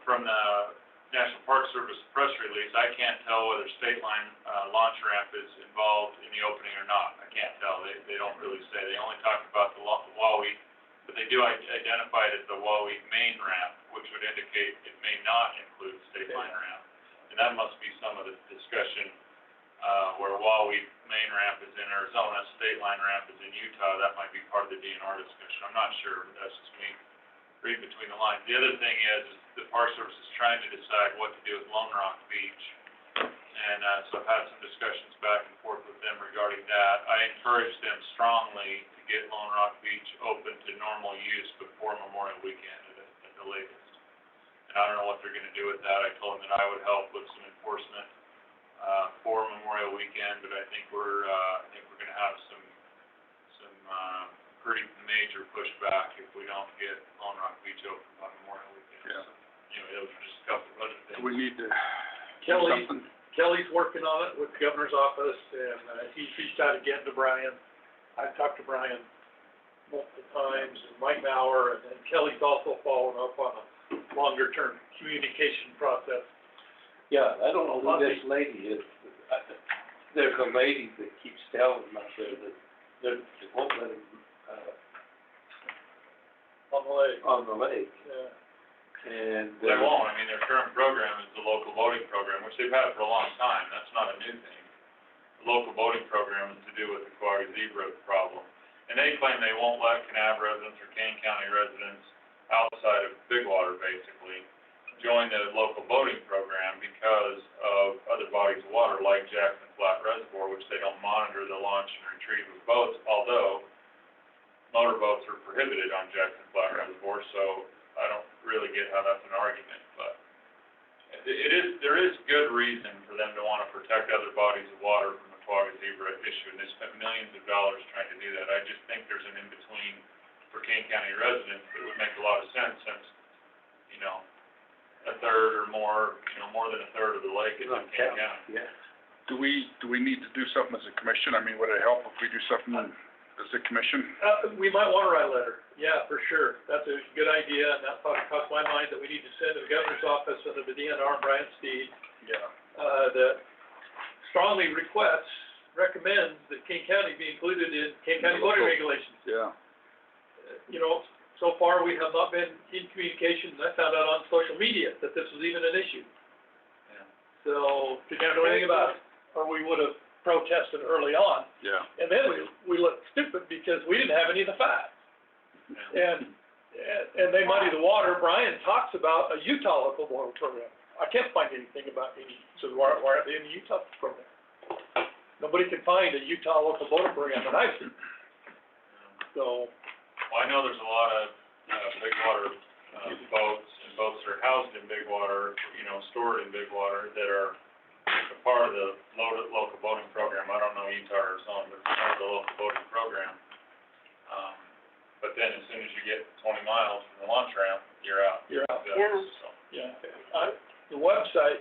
From the National Park Service press release, I can't tell whether State Line, launch ramp is involved in the opening or not. I can't tell. They don't really say. They only talk about the Wauwee, but they do identify it as the Wauwee main ramp, which would indicate it may not include State Line ramp. And that must be some of the discussion, where Wauwee main ramp is in Arizona, State Line ramp is in Utah. That might be part of the DNR discussion. I'm not sure, but that's just me reading between the lines. The other thing is the Park Service is trying to decide what to do with Lone Rock Beach. And, so I've had some discussions back and forth with them regarding that. I encourage them strongly to get Lone Rock Beach open to normal use before Memorial Weekend at the latest. And I don't know what they're gonna do with that. I told them that I would help with some enforcement, for Memorial Weekend, but I think we're gonna have some pretty major pushback if we don't get Lone Rock Beach open by Memorial Weekend. Yeah. So, anyway, those are just a couple of other things. Do we need to do Kelly, something? Kelly's working on it with the governor's office, and, he's reached out again to Brian. I've talked to Brian multiple times, and Mike Mauer, and then Kelly's also following up on a longer-term communication process. Yeah, I don't know who this lady is. There's a lady that keeps telling them up there that they won't let them, On the lake. on the lake. Yeah. And, They won't. I mean, their current program is the local boating program, which they've had for a long time. That's not a new thing. The local boating program is to do with the Quagga zebra problem. And they claim they won't let Kanab residents or Kane County residents outside of Big Water, basically, join the local boating program because of other bodies of water like Jackson Flat Reservoir, which they don't monitor the launch and retrieve of boats, although motorboats are prohibited on Jackson Flat Reservoir, so I don't really get how that's an argument, but there is good reason for them to want to protect other bodies of water from the Quagga zebra issue, and they spent millions of dollars trying to do that. I just think there's an in-between for Kane County residents that would make a lot of sense since, a third or more, more than a third of the lake is in Kane County. Yeah. Do we need to do something as a commission? I mean, would it help if we do something as a commission? We might want to write a letter, yeah, for sure. That's a good idea, and that thought crossed my mind that we need to send to the governor's office and to the DNR, Brian Steed, Yeah. that strongly recommends that Kane County be included in Kane County voting regulations. Yeah. So far, we have not been in communication, and I found out on social media that this was even an issue. Yeah. So, didn't know anything about it, or we would have protested early on. Yeah. And then we looked stupid because we didn't have any of the facts. Yeah. And they muddy the water. Brian talks about a Utah local boating program. I can't find anything about any, so why aren't they in the Utah program? Nobody can find a Utah local boating program that I've seen. So, Well, I know there's a lot of, big water, boats, and boats that are housed in big water, stored in big water that are a part of the local boating program. I don't know Utah or Arizona, but it's part of the local boating program. But then as soon as you get 20 miles from the launch ramp, you're out. you're out. Yeah. So, Yeah. The website,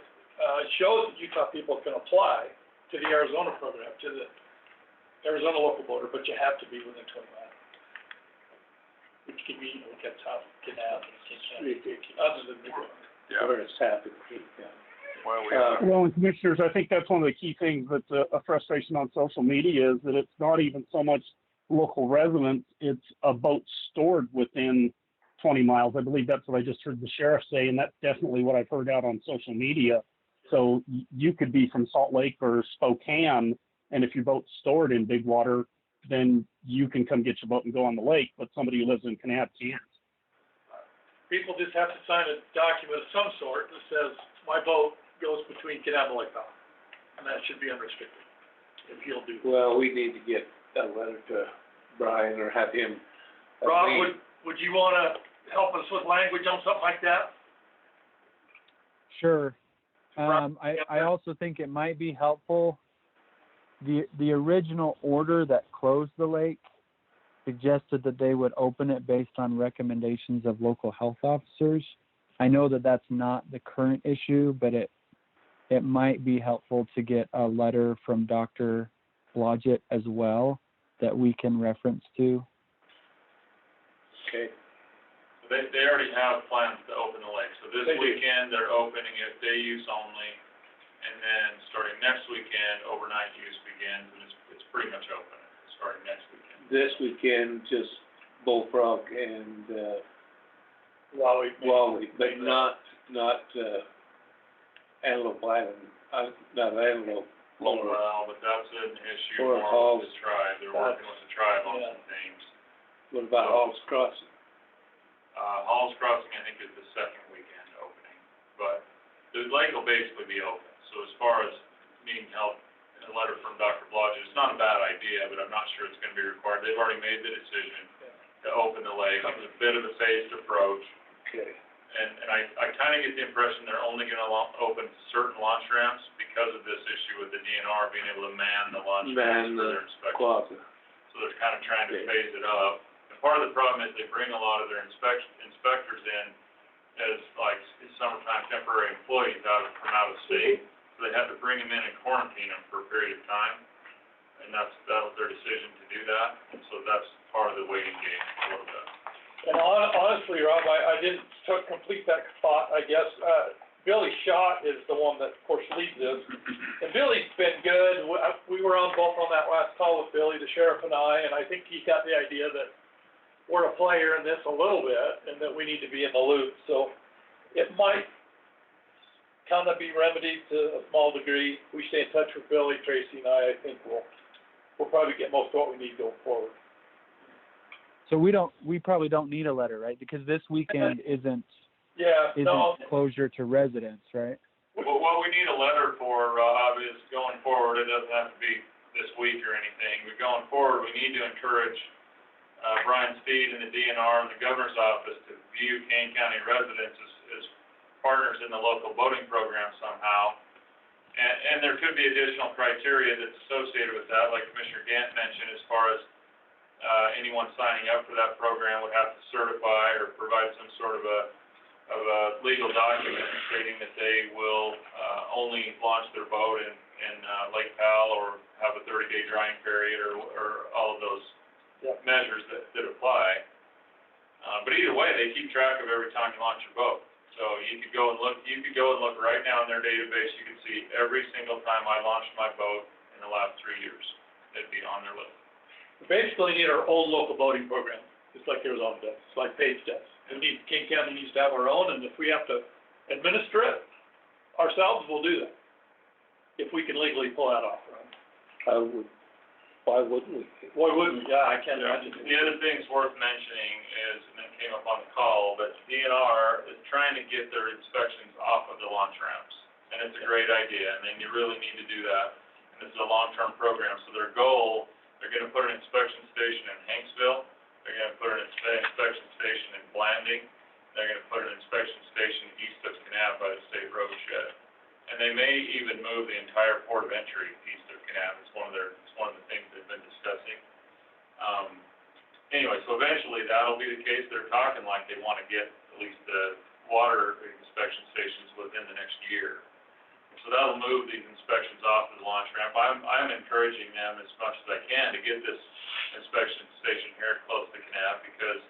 shows that Utah people can apply to the Arizona program, to the Arizona local boater, but you have to be within 20 miles. Which can be, look at South Canal, other than Big Water. Yeah. Where it's happened, yeah. Well, we have, Well, and commissioners, I think that's one of the key things that's a frustration on social media is that it's not even so much local residents, it's a boat stored within 20 miles. I believe that's what I just heard the sheriff say, and that's definitely what I've heard out on social media. So you could be from Salt Lake or Spokane, and if your boat's stored in Big Water, then you can come get your boat and go on the lake, but somebody who lives in Kanab can't. People just have to sign a document of some sort that says, my boat goes between Kanab and Lake Powell. And that should be unrestricted, if he'll do. Well, we need to get a letter to Brian or have him. Rob, would you wanna help us with language on something like that? Sure. I also think it might be helpful. The original order that closed the lake suggested that they would open it based on recommendations of local health officers. I know that that's not the current issue, but it might be helpful to get a letter from Dr. Blodgett as well, that we can reference to. Okay. They already have plans to open the lake, so this They do. weekend, they're opening it day use only, and then starting next weekend, overnight use begins, and it's pretty much open, starting next weekend. This weekend, just Bullfrog and, Wally. Wally, but not, Antelope Island, not Antelope, Lower. Well, but that's an issue Or more with Halls. the tribe, they're working with the tribe on some things. What about Halls Crossing? Halls Crossing, I think, is the second weekend opening, but the lake will basically be open. So as far as needing help, a letter from Dr. Blodgett, it's not a bad idea, but I'm not sure it's gonna be required. They've already made the decision to open the lake. It was a bit of a phased approach. Okay. And I kinda get the impression they're only gonna open certain launch ramps because of this issue with the DNR being able to man the launch ramps for their inspection. Plaza. So they're kind of trying to Okay. phase it up. And part of the problem is they bring a lot of their inspectors in as like summertime temporary employees from out of state. So they have to bring them in and quarantine them for a period of time. And that was their decision to do that. And so that's part of the waiting game a little bit. And honestly, Rob, I didn't complete that thought, I guess. Billy Schott is the one that, of course, leads this. And Billy's been good. We were both on that last call with Billy, the sheriff and I think he got the idea that we're a player in this a little bit and that we need to be in the loop. So it might kind of be remedied to a small degree. We stay in touch with Billy, Tracy, and I think we'll probably get most of what we need going forward. So we probably don't need a letter, right? Because this weekend isn't closure to residents, right? Well, what we need a letter for, Rob, is going forward, it doesn't have to be this week or anything, but going forward, we need to encourage Brian Speed and the DNR and the governor's office to view Kane County residents as partners in the local boating program somehow. And there could be additional criteria that's associated with that, like Commissioner Gant mentioned, as far as anyone signing up for that program would have to certify or provide some sort of a legal document stating that they will only launch their boat in Lake Powell or have a 30-day drying period or all of those measures that apply. But either way, they keep track of every time you launch your boat. So you could go and look right now in their database. You can see every single time I launched my boat in the last 3 years. It'd be on their list. We basically need our own local voting program, just like Arizona does, just like Page does. King County needs to have our own, and if we have to administer it ourselves, we'll do that. If we can legally pull that off, right? Why wouldn't we? Why wouldn't we? Yeah, I can't imagine. The other thing that's worth mentioning is, and it came up on the call, but DNR is trying to get their inspections off of the launch ramps. And it's a great idea, and then you really need to do that. And this is a long-term program, so their goal, they're gonna put an inspection station in Hanksville, they're gonna put an inspection station in Blanding, they're gonna put an inspection station east of Kanab by the state road shed. And they may even move the entire port of entry east of Kanab. It's one of the things they've been discussing. Anyway, so eventually that'll be the case. They're talking like they wanna get at least the water inspection stations within the next year. So that'll move these inspections off of the launch ramp. I'm encouraging them as much as I can to get this inspection station here close to Kanab, because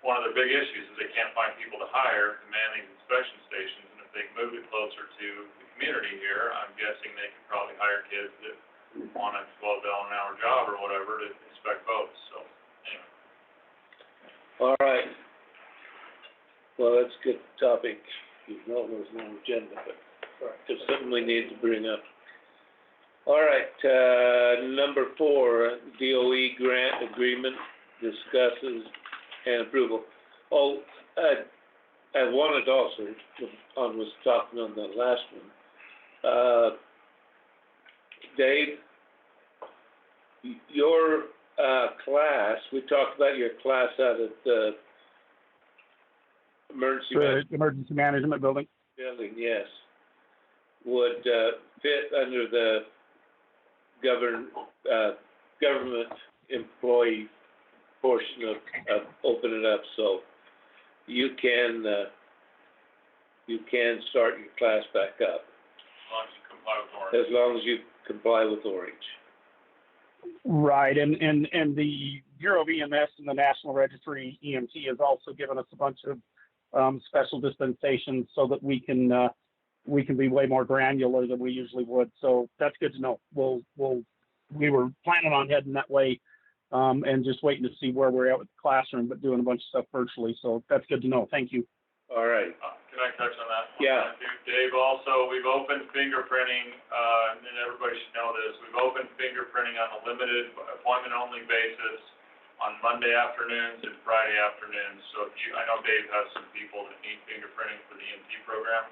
one of their big issues is they can't find people to hire to man these inspection stations, and if they move it closer to the community here, I'm guessing they could probably hire kids that want a $12 an hour job or whatever to inspect boats, so, anyway. All right. Well, that's a good topic. You know, there's no agenda, but it's something we need to bring up. All right, number 4, DOE grant agreement discusses and approval. Oh, I wanted also, Tom was talking on the last one. Dave, your class, we talked about your class out at the Emergency Management Building. building, yes, would fit under the government employee portion of open it up, so you can start your class back up As long as you comply with Orange. as long as you comply with Orange. Right, and the Bureau of EMS and the National Registry EMT has also given us a bunch of special dispensations so that we can be way more granular than we usually would. So that's good to know. We were planning on heading that way and just waiting to see where we're at with the classroom, but doing a bunch of stuff virtually. So that's good to know. Thank you. All right. Can I touch on that? Yeah. Dave, also, we've opened fingerprinting, and everybody should know this, we've opened fingerprinting on a limited appointment-only basis on Monday afternoons and Friday afternoons. So I know Dave has some people that need fingerprinting for the EMT program,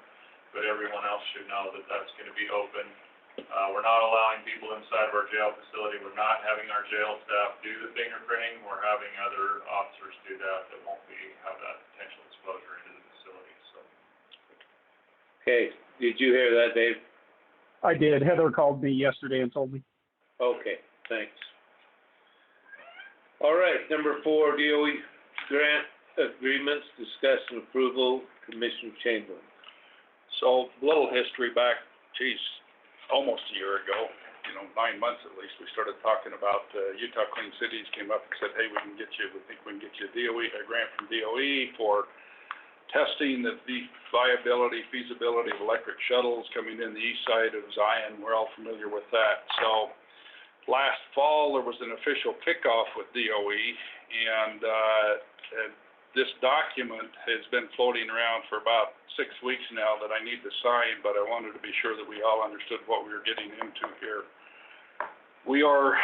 but everyone else should know that that's gonna be open. We're not allowing people inside of our jail facility, we're not having our jail staff do the fingerprinting, we're having other officers do that won't have that potential exposure into the facility, so. Okay, did you hear that, Dave? I did. Heather called me yesterday and told me. Okay, thanks. All right, number 4, DOE grant agreements, discussion approval, Commissioner Chamberlain. So, little history back, almost a year ago, 9 months at least, we started talking about, Utah Clean Cities came up and said, hey, we think we can get you a grant from DOE for testing the viability, feasibility of electric shuttles coming in the east side of Zion. We're all familiar with that. So last fall, there was an official kickoff with DOE, and this document has been floating around for about 6 weeks now that I need to sign, but I wanted to be sure that we all understood what we were getting into here. We are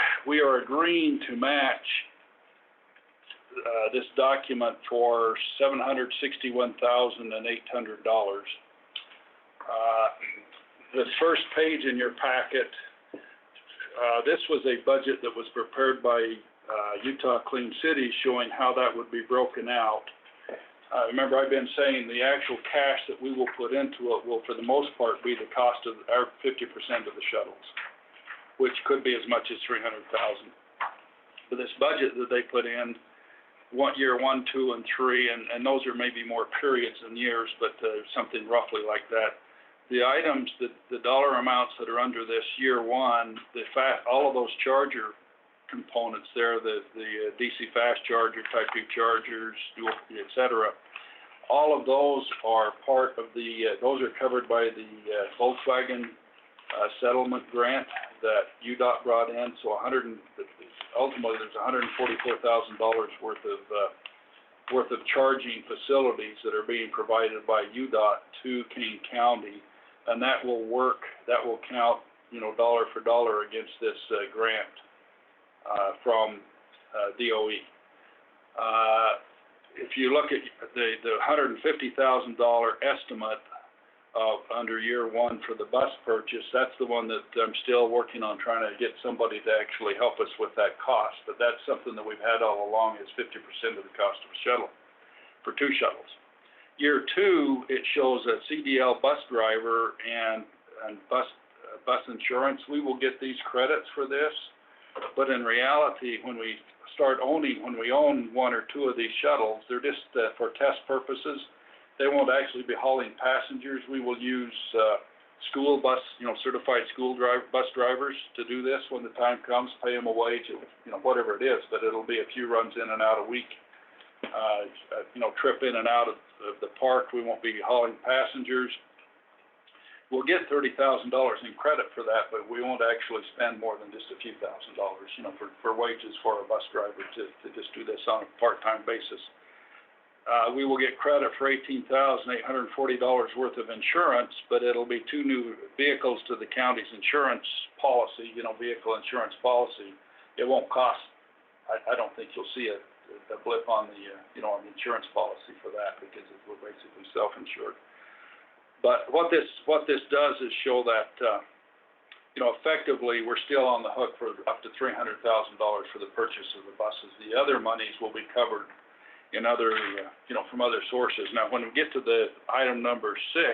agreeing to match this document for $761,800. The first page in your packet, this was a budget that was prepared by Utah Clean Cities showing how that would be broken out. Remember, I've been saying the actual cash that we will put into it will, for the most part, be the cost of our 50% of the shuttles, which could be as much as $300,000. But this budget that they put in, year 1, 2, and 3, and those are maybe more periods than years, but something roughly like that. The items, the dollar amounts that are under this year 1, all of those charger components there, the DC fast charger, Type 2 chargers, dual, et cetera, all of those are part of those are covered by the Volkswagen settlement grant that UDOT brought in. So ultimately there's $144,000 worth of charging facilities that are being provided by UDOT to Kane County, and that will count, dollar for dollar against this grant from DOE. If you look at the $150,000 estimate under year 1 for the bus purchase, that's the one that I'm still working on trying to get somebody to actually help us with that cost. But that's something that we've had all along is 50% of the cost of a shuttle for 2 shuttles. Year 2, it shows a CDL bus driver and bus insurance. We will get these credits for this, but in reality, when we own 1 or 2 of these shuttles, they're just for test purposes. They won't actually be hauling passengers. We will use school bus, certified bus drivers to do this when the time comes, pay them a wage, whatever it is, but it'll be a few runs in and out a week. Trip in and out of the park. We won't be hauling passengers. We'll get $30,000 in credit for that, but we won't actually spend more than just a few $1,000s, for wages for a bus driver to just do this on a part-time basis. We will get credit for $18,840 worth of insurance, but it'll be 2 new vehicles to the county's insurance policy, vehicle insurance policy. It won't cost, I don't think you'll see a blip on the, on the insurance policy for that because we're basically self-insured. But what this does is show that, effectively we're still on the hook for up to $300,000 for the purchase of the buses. The other monies will be covered in other, from other sources. Now, when we get to the item number 6,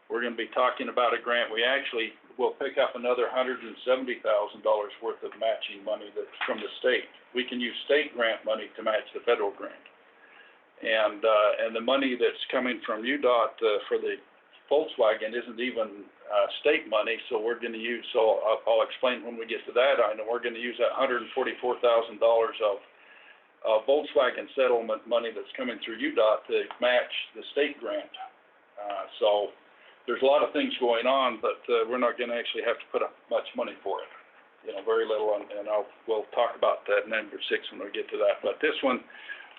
we're going to be talking about a grant. We actually will pick up another $170,000 worth of matching money that's from the state. We can use state grant money to match the federal grant. And the money that's coming from UDOT for the Volkswagen isn't even, state money, so we're gonna use, so I'll explain when we get to that item, we're gonna use that $144,000 of Volkswagen settlement money that's coming through UDOT to match the state grant. So there's a lot of things going on, but, we're not gonna actually have to put up much money for it. You know, very little, and we'll talk about that number 6 when we get to that. But this one,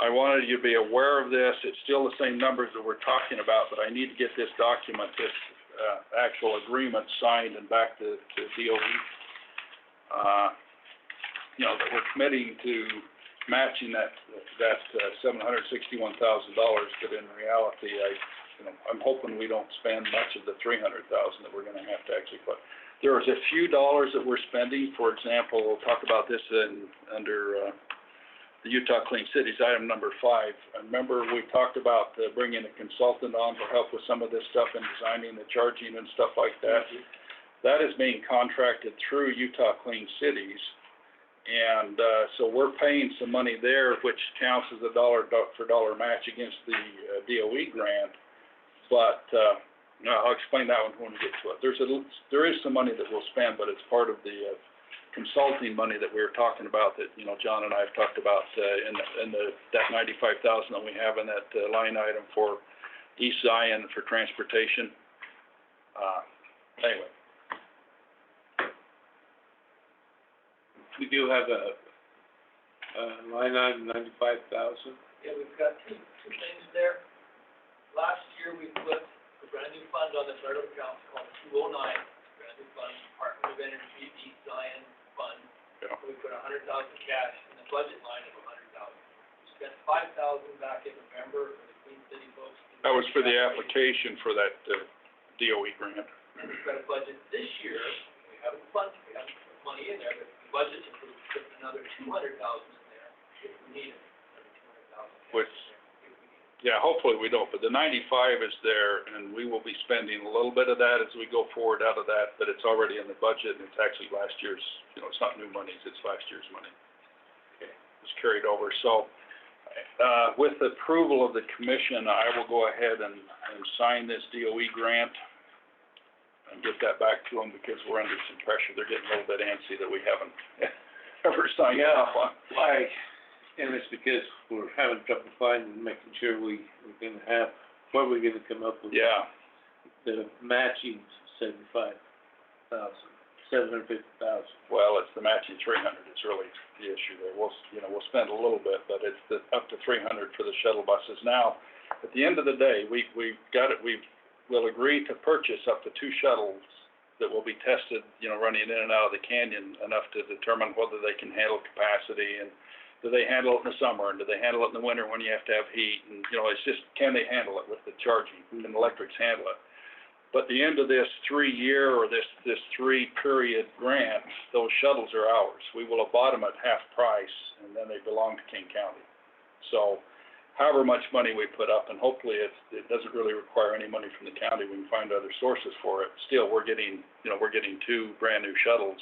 I wanted you to be aware of this. It's still the same numbers that we're talking about, but I need to get this document, this, actual agreement signed and back to DOE. You know, that we're committing to matching that $761,000, but in reality, I'm hoping we don't spend much of the $300,000 that we're gonna have to actually put. There was a few dollars that we're spending. For example, we'll talk about this under the Utah Clean Cities, item number 5. I remember we talked about bringing a consultant on to help with some of this stuff and designing the charging and stuff like that. That is being contracted through Utah Clean Cities. And so we're paying some money there, which counts as a dollar for dollar match against the DOE grant. But I'll explain that one when we get to it. There is some money that we'll spend, but it's part of the consulting money that we were talking about that, you know, John and I have talked about in that $95,000 that we have in that line item for East Zion for transportation. Anyway. We do have a line item, 95,000. Yeah, we've got two things there. Last year, we put a brand new fund on the federal account called 209, brand new fund, Department of Energy, East Zion Fund. Yeah. We put 100,000 cash in the budget line of 100,000. We spent 5,000 back in November for the Clean City folks. That was for the application for that DOE grant. And we've got a budget this year, we haven't put money in there, but the budget includes putting another 200,000 in there if we need it, another 200,000. Which, yeah, hopefully we don't, but the 95 is there, and we will be spending a little bit of that as we go forward out of that, but it's already in the budget, and it's actually last year's, you know, it's not new monies, it's last year's money. Okay, it's carried over. So, with approval of the commission, I will go ahead and sign this DOE grant and get that back to them, because we're under some pressure. They're getting a little bit antsy that we haven't ever signed off on. Why? And it's because we're having trouble finding, making sure we're gonna have, what we're gonna come up with. Yeah. The matching 750,000. Well, it's the matching 300, it's really the issue there. We'll spend a little bit, but it's up to 300 for the shuttle buses. Now, at the end of the day, we'll agree to purchase up to 2 shuttles that will be tested, you know, running in and out of the canyon enough to determine whether they can handle capacity, and do they handle it in the summer, and do they handle it in the winter when you have to have heat, and, you know, it's just, can they handle it with the charging, can electrics handle it? But the end of this 3-year or this 3-period grant, those shuttles are ours. We will have bought them at half price, and then they belong to King County. So however much money we put up, and hopefully it doesn't really require any money from the county, we can find other sources for it. Still, we're getting 2 brand new shuttles,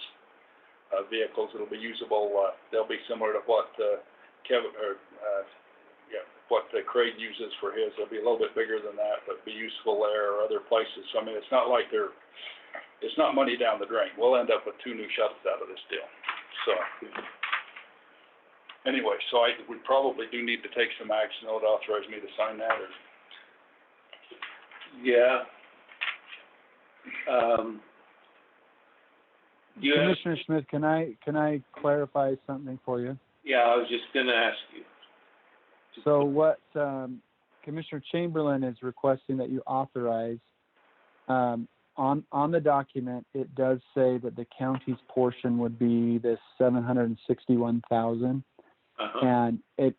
vehicles that'll be usable. They'll be similar to what Craig uses for his. They'll be a little bit bigger than that, but be useful there or other places. So I mean, it's not like it's not money down the drain. We'll end up with 2 new shuttles out of this deal. So anyway, we probably do need to take some action. Would authorize me to sign that, or? Yeah. Commissioner Smith, can I clarify something for you? Yeah, I was just gonna ask you. So what Commissioner Chamberlain is requesting that you authorize, on the document, it does say that the county's portion would be this $761,000, and it's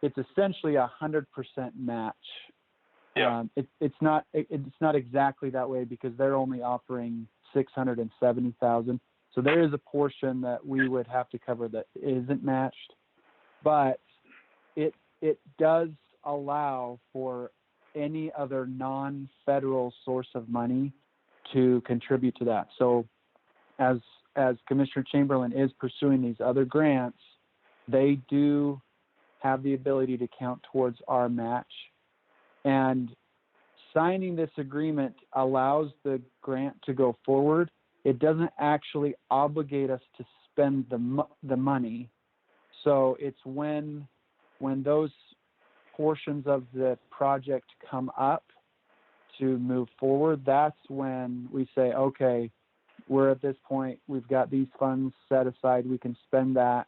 essentially 100% match. Yeah. It's not exactly that way, because they're only offering $670,000. So there is a portion that we would have to cover that isn't matched, but it does allow for any other non-federal source of money to contribute to that. So as Commissioner Chamberlain is pursuing these other grants, they do have the ability to count towards our match. And signing this agreement allows the grant to go forward. It doesn't actually obligate us to spend the money. So it's when those portions of the project come up to move forward, that's when we say, okay, we're at this point, we've got these funds set aside, we can spend that,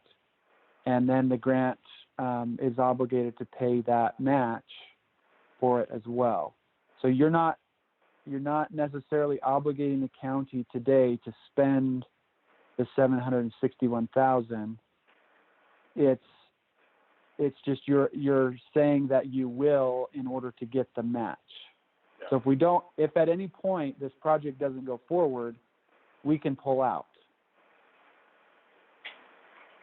and then the grant is obligated to pay that match for it as well. So you're not necessarily obligating the county today to spend the $761,000. It's just you're saying that you will in order to get the match. Yeah. So if at any point this project doesn't go forward, we can pull out.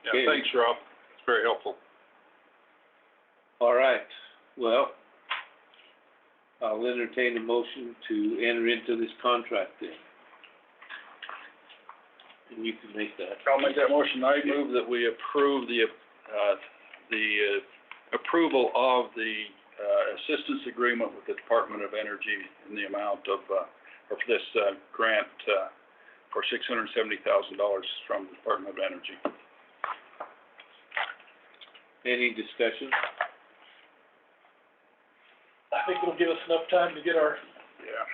Yeah, thanks, Rob. It's very helpful. All right, well, I'll entertain a motion to enter into this contract then. And you can make that. I'll make that motion. I move that we approve the approval of the assistance agreement with the Department of Energy in the amount of, or for this grant for $670,000 from the Department of Energy. Any discussion? I think it'll give us enough time to get our Yeah.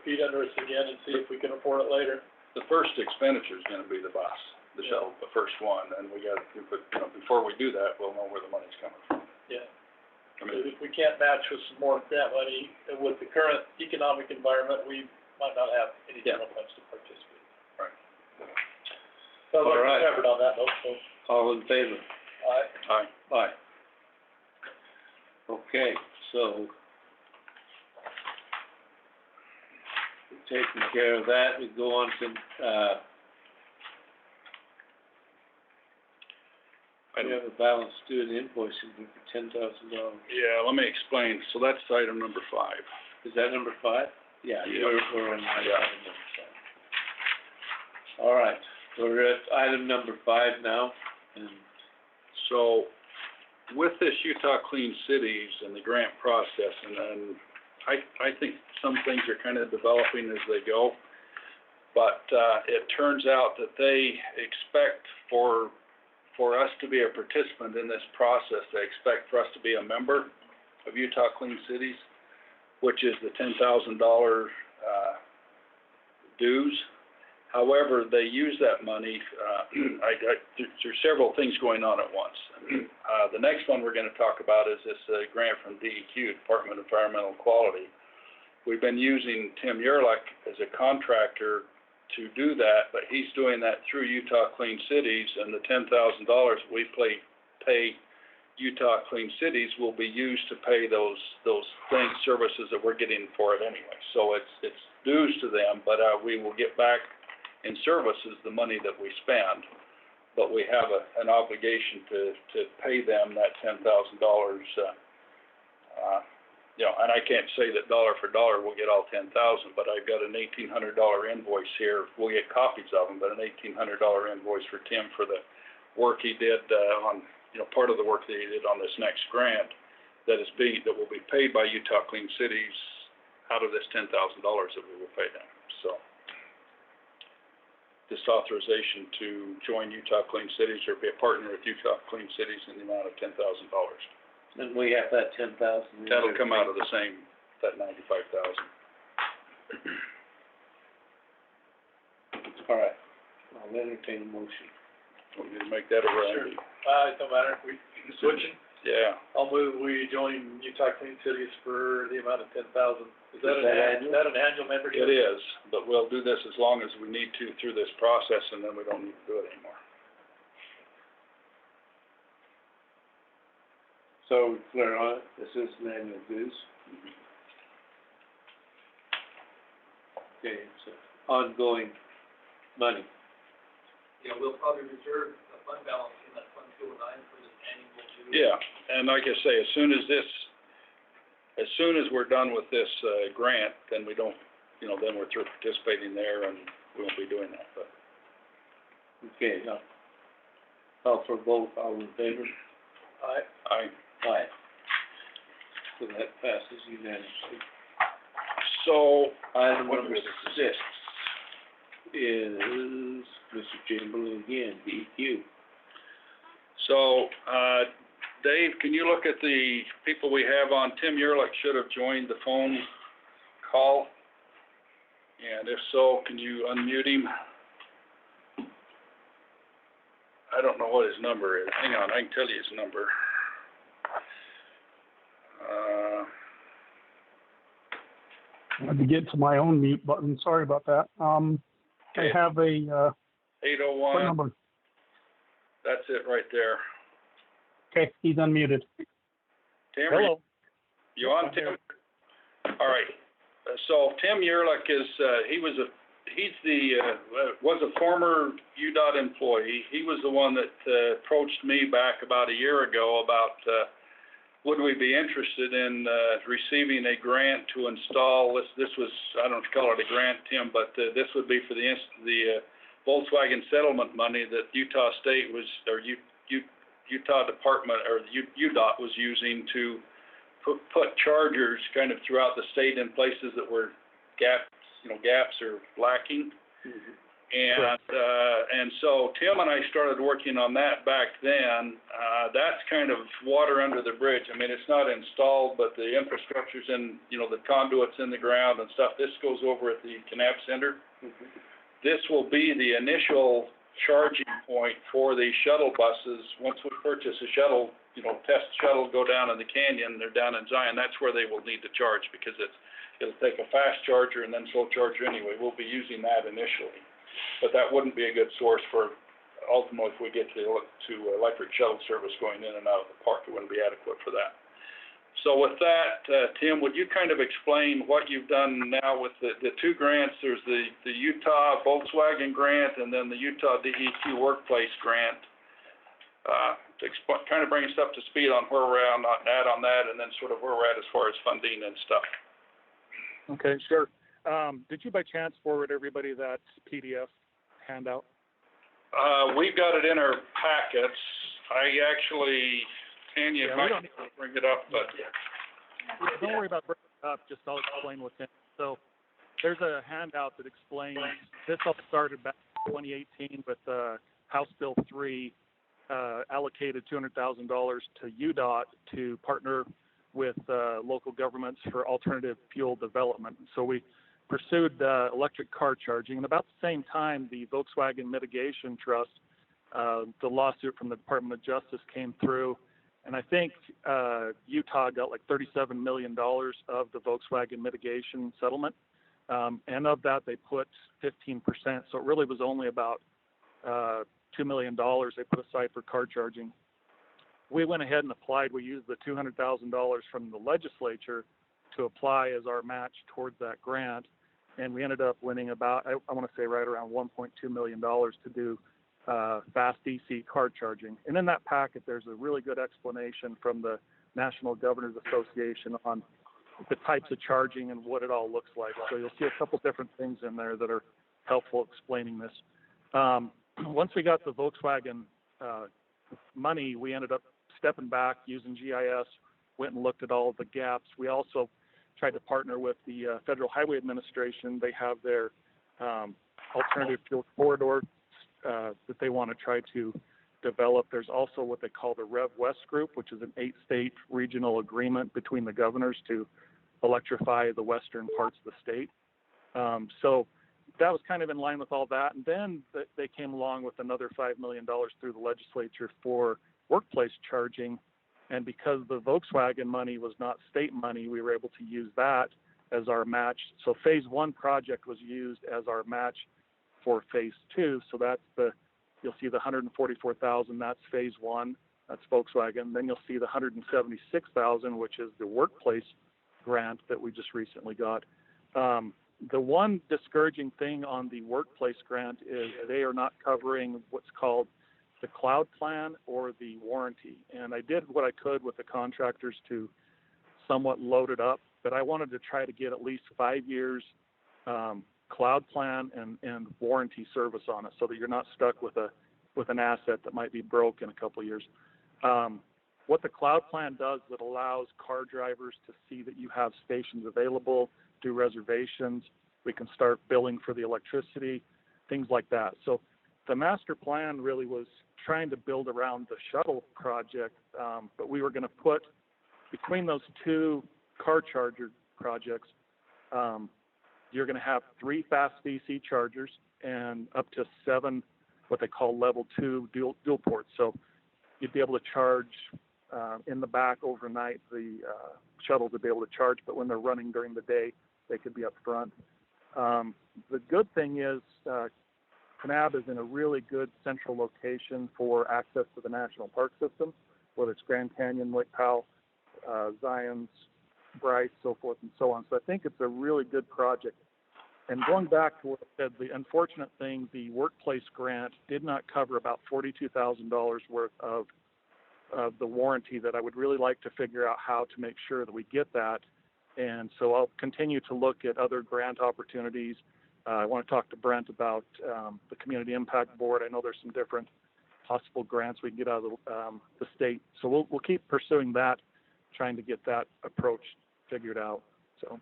feet under us again and see if we can afford it later. The first expenditure is gonna be the bus, the first one, and we got, before we do that, we'll know where the money's coming from. Yeah. I mean, If we can't match with some more grant money, with the current economic environment, we might not have any general funds to participate. Right. Sounds like All right. we're covered on that note, so, All in favor? aye. Aye. Aye. Okay, so taking care of that, we go on to, we have a balance due and invoicing for $10,000. Yeah, let me explain. So that's item number 5. Is that number 5? Yeah, Yeah. we're on item number 5. All right, we're at item number 5 now, and So with this Utah Clean Cities and the grant process, and I think some things are kind of developing as they go, but it turns out that they expect for us to be a participant in this process, they expect for us to be a member of Utah Clean Cities, which is the $10,000 dues. However, they use that money, there's several things going on at once. The next one we're gonna talk about is this grant from DEQ, Department of Environmental Quality. We've been using Tim Yerlich as a contractor to do that, but he's doing that through Utah Clean Cities, and the $10,000 we pay Utah Clean Cities will be used to pay those services that we're getting for it anyway. So it's dues to them, but we will get back in services the money that we spend, but we have an obligation to pay them that $10,000. And I can't say that dollar for dollar we'll get all 10,000, but I've got an $1,800 invoice here. We'll get copies of them, but an $1,800 invoice for Tim for the work he did on, part of the work that he did on this next grant that will be paid by Utah Clean Cities out of this $10,000 that we will pay them. So this authorization to join Utah Clean Cities or be a partner with Utah Clean Cities in the amount of $10,000. and we have that 10,000. That'll come out of the same, that 95,000. All right, I'll entertain a motion. Want me to make that over? Sure. It don't matter, we switching. Yeah. I'll move, we join Utah Clean Cities for the amount of 10,000. Is that annual? Is that an annual membership? It is, but we'll do this as long as we need to through this process, and then we don't need to do it anymore. So, clear on it, this is an annual dues. Okay, so ongoing money. Yeah, we'll probably reserve a fund balance in that Fund 209 for this annual due. Yeah, and like I say, as soon as we're done with this grant, then we don't, then we're through participating there, and we won't be doing that, but. Okay, now, call for a vote, all in favor? Aye. Aye. Aye. So that passes unanimously. So, Item number 6 is Mr. Chamberlain again, DEQ. so, Dave, can you look at the people we have on? Tim Yerlich should have joined the phone call. And if so, can you unmute him? I don't know what his number is. Hang on, I can tell you his number. I had to get to my own mute button. Sorry about that. I have a, what 801, number? that's it right there. Okay, he's unmuted. Tim, Hello. you on, Tim? All right. So Tim Yerlich is, was a former UDOT employee. He was the one that approached me back about a year ago about would we be interested in receiving a grant to install, this was, I don't know if you call it a grant, Tim, but this would be for the Volkswagen settlement money that Utah State was, or Utah Department, or UDOT was using to put chargers kind of throughout the state in places that were gaps or lacking. Mm-hmm. And so Tim and I started working on that back then. That's kind of water under the bridge. I mean, it's not installed, but the infrastructure's in, the conduit's in the ground and stuff. This goes over at the Canab Center. Mm-hmm. This will be the initial charging point for the shuttle buses. Once we purchase a shuttle, test shuttle, go down in the canyon, they're down in Zion, that's where they will need to charge because it'll take a fast charger and then slow charger anyway. We'll be using that initially. But that wouldn't be a good source for, ultimately, if we get to electric shuttle service going in and out of the park, it wouldn't be adequate for that. So with that, Tim, would you kind of explain what you've done now with the two grants? There's the Utah Volkswagen grant and then the Utah DEQ Workplace grant. To kind of bring us up to speed on where we're at on that, and then sort of where we're at as far as funding and stuff. Okay, sure. Did you by chance forward everybody that PDF handout? We've got it in our packets. I actually, Tanya, Yeah, might bring it up, but. Don't worry about bringing it up, just I'll explain what's in it. So there's a handout that explains, this all started back in 2018 with House Bill 3, allocated $200,000 to UDOT to partner with local governments for alternative fuel development. So we pursued electric car charging, and about the same time, the Volkswagen Mitigation Trust, the lawsuit from the Department of Justice came through, and I think Utah got like $37 million of the Volkswagen mitigation settlement, and of that they put 15%, so it really was only about $2 million they put aside for car charging. We went ahead and applied. We used the $200,000 from the legislature to apply as our match towards that grant, and we ended up winning about, I want to say right around $1.2 million to do fast DC car charging. And in that packet, there's a really good explanation from the National Governors Association on the types of charging and what it all looks like. So you'll see a couple different things in there that are helpful explaining this. Once we got the Volkswagen money, we ended up stepping back using GIS, went and looked at all of the gaps. We also tried to partner with the Federal Highway Administration. They have their alternative fuel corridor that they want to try to develop. There's also what they call the Rev West Group, which is an 8-state regional agreement between the governors to electrify the western parts of the state. So that was kind of in line with all that. And then they came along with another $5 million through the legislature for workplace charging. And because the Volkswagen money was not state money, we were able to use that as our match. So phase 1 project was used as our match for phase 2. So that's you'll see the $144,000, that's phase 1, that's Volkswagen. Then you'll see the $176,000, which is the workplace grant that we just recently got. The one discouraging thing on the workplace grant is they are not covering what's called the cloud plan or the warranty. And I did what I could with the contractors to somewhat load it up, but I wanted to try to get at least 5 years cloud plan and warranty service on it so that you're not stuck with an asset that might be broke in a couple of years. What the cloud plan does, it allows car drivers to see that you have stations available do reservations. We can start billing for the electricity, things like that. So the master plan really was trying to build around the shuttle project, but we were going to put between those two car charger projects, you're going to have 3 fast DC chargers and up to 7 what they call level 2 dual ports. So you'd be able to charge in the back overnight. The shuttles would be able to charge, but when they're running during the day, they could be up front. The good thing is Kanab is in a really good central location for access to the national park system, whether it's Grand Canyon, Lake Powell, Zions, Bryce, so forth and so on. So I think it's a really good project. And going back to what I said, the unfortunate thing, the workplace grant did not cover about $42,000 worth of the warranty that I would really like to figure out how to make sure that we get that. And so I'll continue to look at other grant opportunities. I want to talk to Brent about the Community Impact Board. I know there's some different possible grants we can get out of the state. So we'll keep pursuing that, trying to get that approach figured out. So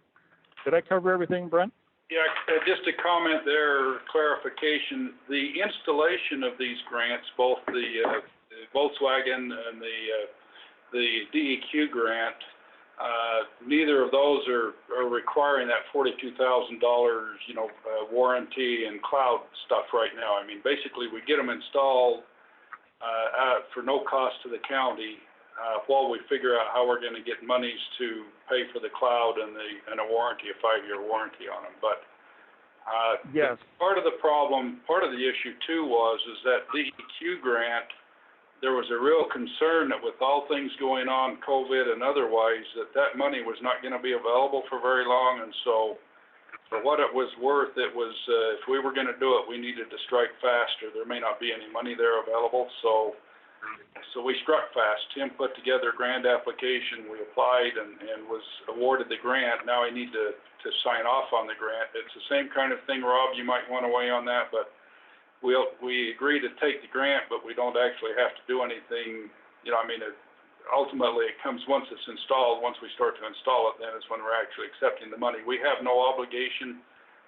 did I cover everything, Brent? Yeah, just a comment there, clarification. The installation of these grants, both the Volkswagen and the DEQ grant, neither of those are requiring that $42,000, warranty and cloud stuff right now. I mean, basically, we get them installed for no cost to the county while we figure out how we're going to get monies to pay for the cloud and a warranty, a 5-year warranty on them. But yes, part of the problem, part of the issue too is that DEQ grant, there was a real concern that with all things going on, COVID and otherwise, that money was not going to be available for very long. And so for what it was worth, it was, if we were going to do it, we needed to strike fast or there may not be any money there available. So we struck fast. Tim put together a grant application. We applied and was awarded the grant. Now I need to sign off on the grant. It's the same kind of thing, Rob, you might want to weigh on that, but we agree to take the grant, but we don't actually have to do anything. Ultimately it comes once it's installed. Once we start to install it, then is when we're actually accepting the money. We have no obligation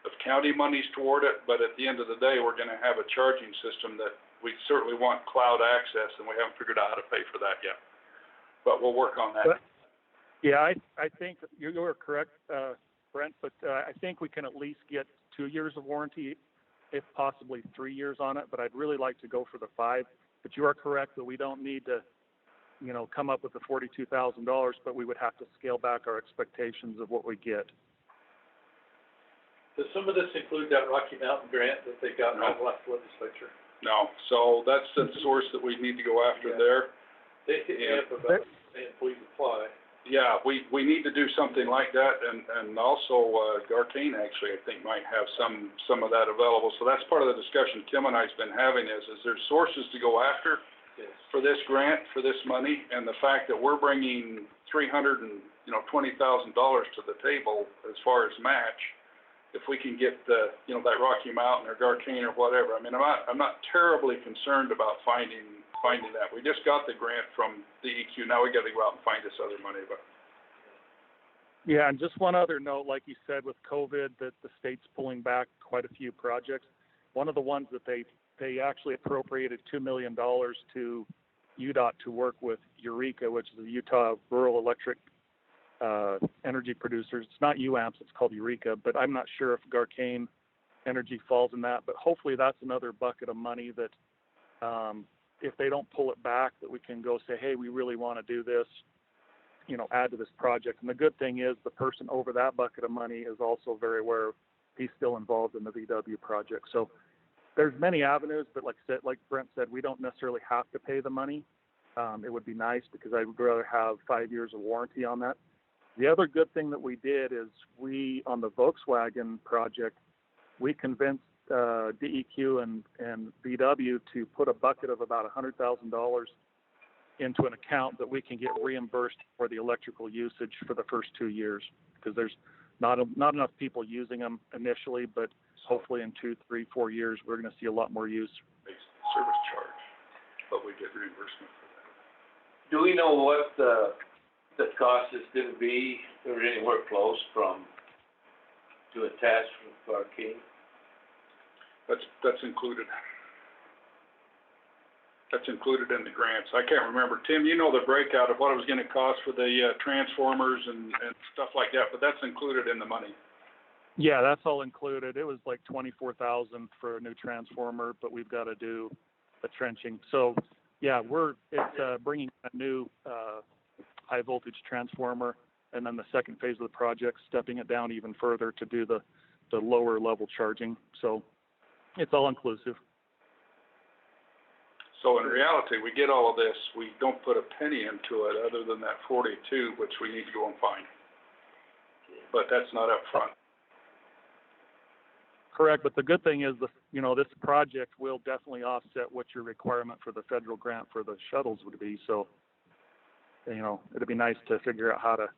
of county monies toward it, but at the end of the day, we're going to have a charging system that we certainly want cloud access, and we haven't figured out how to pay for that yet. But we'll work on that. Yeah, I think you're correct, Brent, but I think we can at least get 2 years of warranty, if possibly 3 years on it, but I'd really like to go for the 5. But you are correct that we don't need to, come up with the $42,000, but we would have to scale back our expectations of what we get. Does some of this include that Rocky Mountain grant that they got in the last legislature? No, so that's the source that we need to go after there. They hit me up about saying, please apply. Yeah, we need to do something like that, and also Kane actually I think might have some of that available. So that's part of the discussion Tim and I's been having is there sources to go after for this grant, for this money, and the fact that we're bringing $320,000 to the table as far as match. If we can get that Rocky Mountain or Kane or whatever, I mean, I'm not terribly concerned about finding that. We just got the grant from DEQ. Now we got to go out and find this other money. But yeah, and just one other note, like you said, with COVID, that the state's pulling back quite a few projects. One of the ones that they actually appropriated $2 million to UDOT to work with Eureka, which is the Utah Rural Electric Energy Producers. It's not UAMPS, it's called Eureka, but I'm not sure if Kane Energy falls in that. But hopefully that's another bucket of money that if they don't pull it back, that we can go say, hey, we really want to do this, add to this project. And the good thing is the person over that bucket of money is also very aware he's still involved in the VW project. So there's many avenues, but like Brent said, we don't necessarily have to pay the money. It would be nice because I would rather have 5 years of warranty on that. The other good thing that we did is on the Volkswagen project, we convinced DEQ and VW to put a bucket of about $100,000 into an account that we can get reimbursed for the electrical usage for the first 2 years, because there's not enough people using them initially, but hopefully in 2, 3, 4 years we're going to see a lot more use. Service charge, but we get reimbursement for that. Do we know what the cost is going to be, or anywhere close from to attach for Kane? That's included. That's included in the grants. I can't remember. Tim, you know the breakout of what it was gonna cost for the, transformers and stuff like that, but that's included in the money. Yeah, that's all included. It was like 24,000 for a new transformer, but we've got to do the trenching. So, yeah, it's bringing a new high voltage transformer, and then the second phase of the project, stepping it down even further to do the lower level charging. So, it's all inclusive. So in reality, we get all of this, we don't put a penny into it other than that 42, which we need to go and find. But that's not up front. Correct, but the good thing is this project will definitely offset what your requirement for the federal grant for the shuttles would be. So, it'd be nice to figure out how to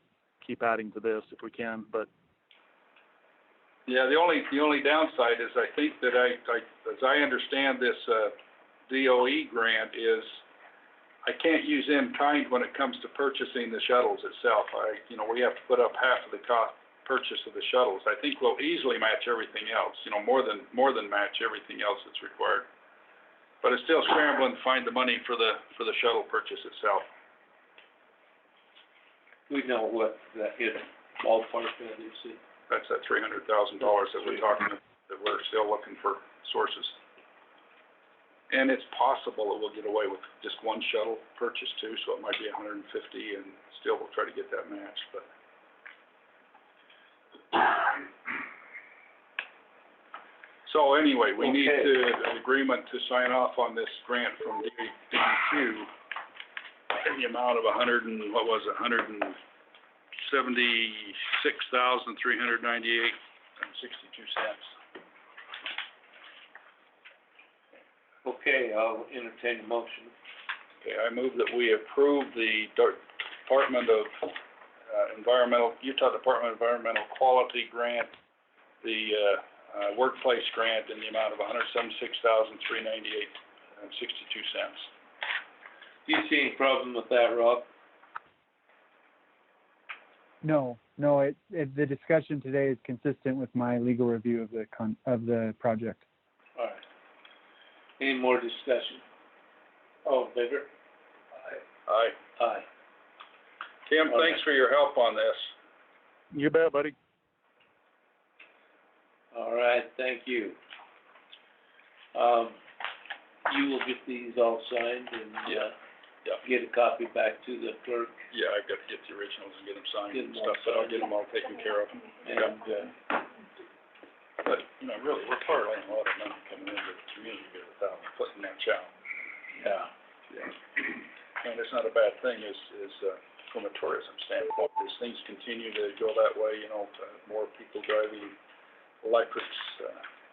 keep adding to this if we can, but. Yeah, the only downside is I think that as I understand this, DOE grant is, I can't use in kind when it comes to purchasing the shuttles itself. We have to put up half of the cost purchase of the shuttles. I think we'll easily match everything else, more than match everything else that's required. But it's still scrambling to find the money for the shuttle purchase itself. We know what that is, ballpark that is. That's that $300,000 that we're talking, that we're still looking for sources. And it's possible that we'll get away with just one shuttle purchase too, so it might be 150, and still we'll try to get that matched, but. So anyway, we need an agreement to sign off on this grant from DEQ in the amount of $176,398.62. Okay, I'll entertain a motion. Okay, I move that we approve the Department of Utah Department of Environmental Quality grant, the workplace grant in the amount of $176,398.62. Do you see any problem with that, Rob? No, the discussion today is consistent with my legal review of the project. All right. Any more discussion? All in favor? Aye. Aye. Tim, thanks for your help on this. You bet, buddy. All right, thank you. You will get these all signed and, Yeah. get a copy back to the clerk. Yeah, I've got to get the originals and get them signed Get and them all stuff, but I'll signed. get them all taken care of. And, But, really, we're parlaying a lot of money coming into the community here without putting much out. yeah. And it's not a bad thing, from a tourism standpoint, as things continue to go that way, more people driving electrics,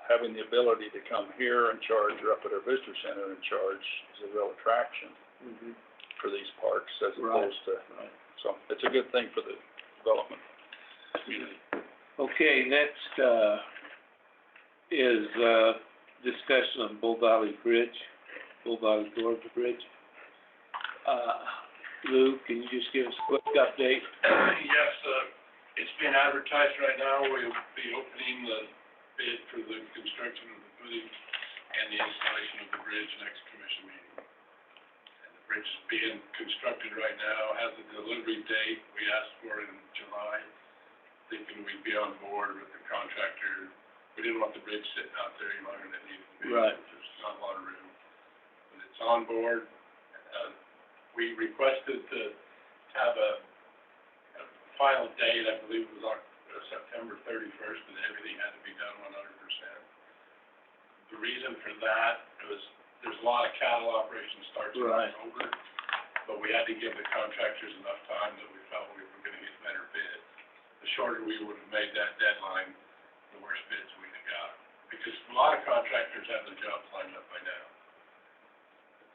having the ability to come here and charge, or up at our visitor center and charge is a real attraction for these parks as opposed to, so it's a good thing for the development community. Okay, next, is, discussion on Bull Valley Bridge, Bull Valley Gorge Bridge. Lou, can you just give us a quick update? Yes, it's being advertised right now. We'll be opening the bid for the construction of the footing and the installation of the bridge next commission meeting. And the bridge is being constructed right now, has a delivery date we asked for in July, thinking we'd be on board with the contractor. We didn't want the bridge sitting out there any longer than it needed to be. Right. There's not a lot of room. But it's on board. We requested to have a final date, I believe it was September 31st, and everything had to be done 100%. The reason for that was there's a lot of cattle operations starts in October, but we had to give the contractors enough time that we felt we were gonna get better bids. The shorter we would have made that deadline, the worse bids we'd have got. Because a lot of contractors have their jobs lined up by now.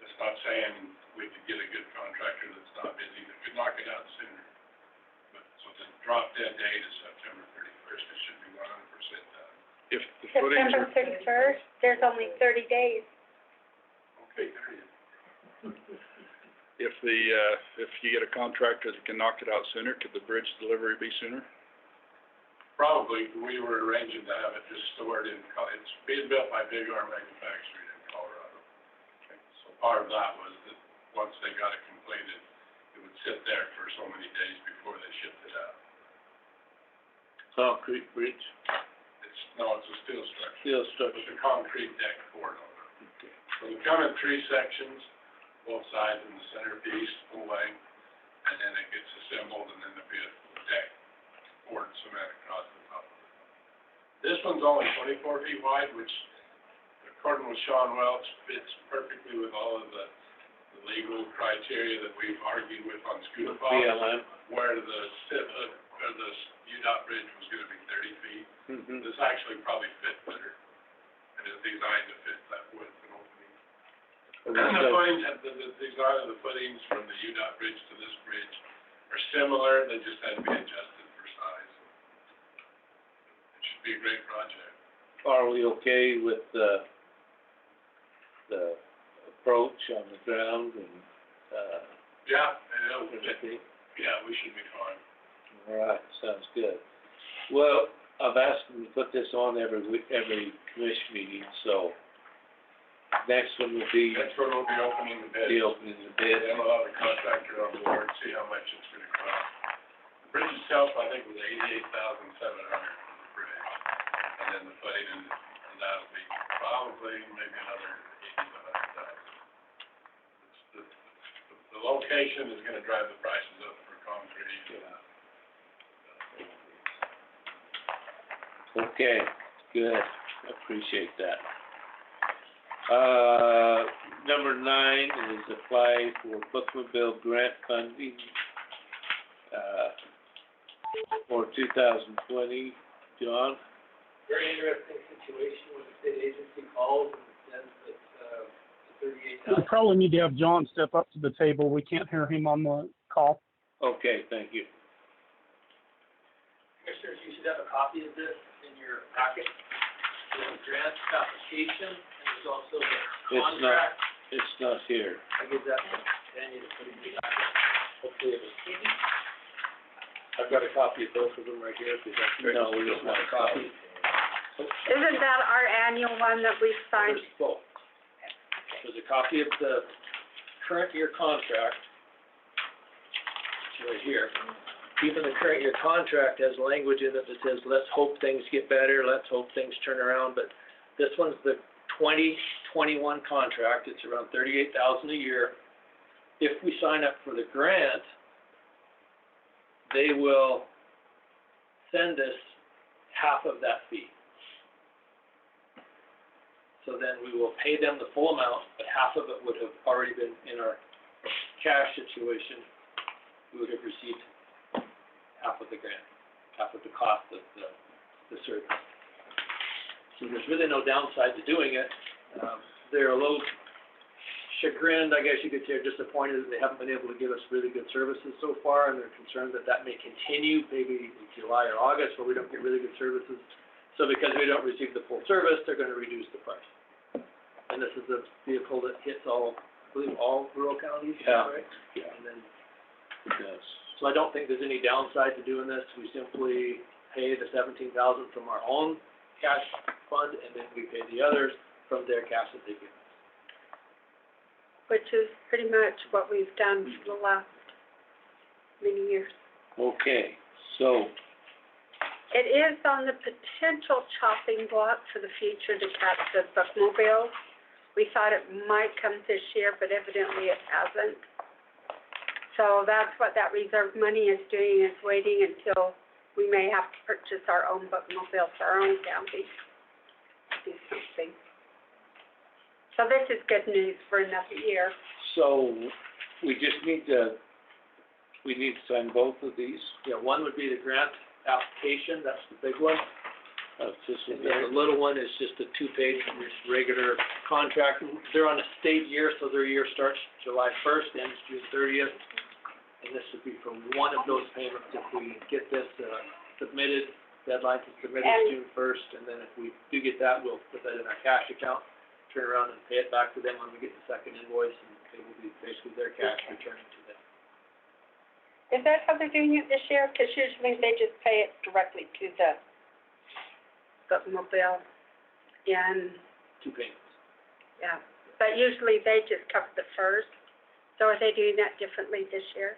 That's not saying we could get a good contractor that's not busy, that could knock it out sooner. But, so the drop dead date is September 31st, it should be 100% done. If the footings September are, 31st, there's only 30 days. Okay, great. if you get a contractor that can knock it out sooner, could the bridge delivery be sooner? probably, we were arranging to have it just stored in, it's being built by Big Arm Manufacturing in Colorado. So part of that was that once they got it completed, it would sit there for so many days before they shipped it out. Concrete bridge, No, it's a steel structure. steel structure. With a concrete deck poured on it. So they come in 3 sections, both sides and the centerpiece, full length, and then it gets assembled, and then there'll be a deck poured cement across the top of it. This one's only 24 feet wide, which, according with Sean Welch, fits perfectly with all of the legal criteria that we've argued with on Scudapaw, BLM. where the UDOT bridge was gonna be 30 feet. Mm-hmm. This actually probably fit better, and is designed to fit that width and opening. And the footings, the design of the footings from the UDOT bridge to this bridge are similar, they just had to be adjusted for size. It should be a great project. Are we okay with the approach on the ground and, Yeah, we should be fine. all right, sounds good. Well, I've asked them to put this on every commission meeting, so next one will be That's where we'll be opening the bid. opening the bid. Then we'll have a contractor on board, see how much it's gonna cost. The bridge itself, I think, was $88,700 for the bridge. And then the footing and that'll be probably maybe another $80,000 to $100,000. The location is gonna drive the prices up for concrete. Okay, good, appreciate that. Number 9 is apply for bookmobile grant funding, for 2020. John? Very interesting situation when the state agency calls and says that, the We 38,000. probably need to have John step up to the table. We can't hear him on the call. Okay, thank you. Commissioners, you should have a copy of this in your packet. There's a grant application, and there's also the contract. It's not here. I give that to Daniel to put in your packet. Hopefully it was. I've got a copy of both of them right here, if you'd like to. No, we don't have a copy. Isn't that our annual one that we've signed? There's both. There's a copy of the current year contract, right here. Even the current year contract has language in it that says, let's hope things get better, let's hope things turn around, but this one's the 2021 contract, it's around $38,000 a year. If we sign up for the grant, they will send us half of that fee. So then we will pay them the full amount, but half of it would have already been in our cash situation. We would have received half of the grant, half of the cost of the service. So there's really no downside to doing it. They're a little chagrined, I guess you could say, or disappointed that they haven't been able to give us really good services so far, and they're concerned that that may continue maybe in July or August, where we don't get really good services. So because we don't receive the full service, they're gonna reduce the price. And this is a vehicle that hits all, I believe, all rural counties, is that right? Yeah. And then, Yes. so I don't think there's any downside to doing this. We simply pay the $17,000 from our own cash fund, and then we pay the others from their cash that they give us. Which is pretty much what we've done for the last many years. Okay, so, It is on the potential chopping block for the future to catch the bookmobile. We thought it might come this year, but evidently it hasn't. So that's what that reserve money is doing, is waiting until we may have to purchase our own bookmobile for our own county. Do something. So this is good news for another year. so we just need to sign both of these. Yeah, one would be the grant application, that's the big one. Just And then the little one is just a 2-page, just regular contract. They're on a state year, so their year starts July 1st, ends June 30th. And this would be for one of those payments if we get this submitted, deadline to submit is June 1st. And then if we do get that, we'll put that in our cash account, turn around and pay it back to them when we get the second invoice, and it will be basically their cash returning to them. Is that how they're doing it this year? Because usually they just pay it directly to the bookmobile in, 2 payments. yeah. But usually they just cover the first. So are they doing that differently this year?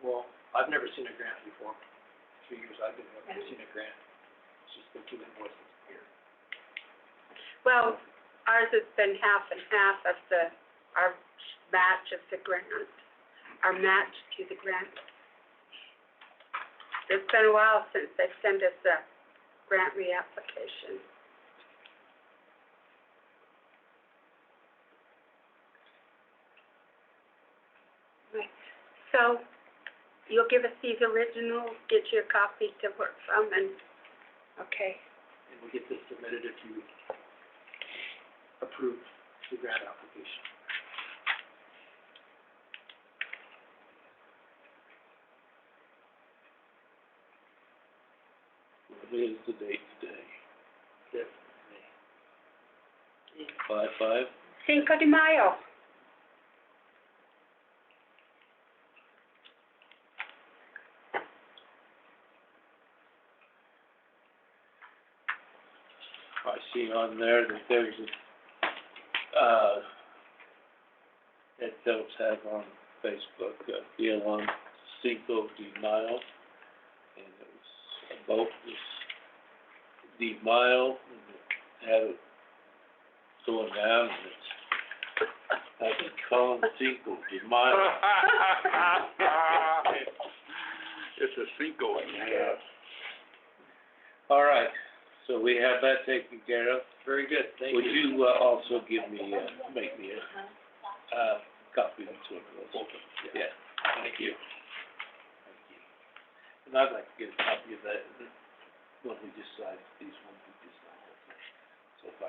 Well, I've never seen a grant before. 3 years I've been here, I've never seen a grant. It's just been 2 invoices here. Well, ours has been half and half of our match of the grant, our match to the grant. It's been a while since they've sent us a grant reapplication. Right. So, you'll give us these originals, get you a copy to work from, and, okay. And we'll get this submitted if you approve the grant application. What is the date today? Yes. 5/5? Cinco de Mayo. I see on there that there's Ed Phelps have on Facebook, deal on Cinco de Mayo, and it was a boat was de Mayo, and it had it going down, and I can call them Cinco de Mayo. It's a Cinco, yeah. All right, so we have that taken care of. Very good, thank you. Would you also give me, make me a copy of two of those? Yeah, thank you. Thank you. And I'd like to get a copy of that, what we just signed, these ones we just signed. So if I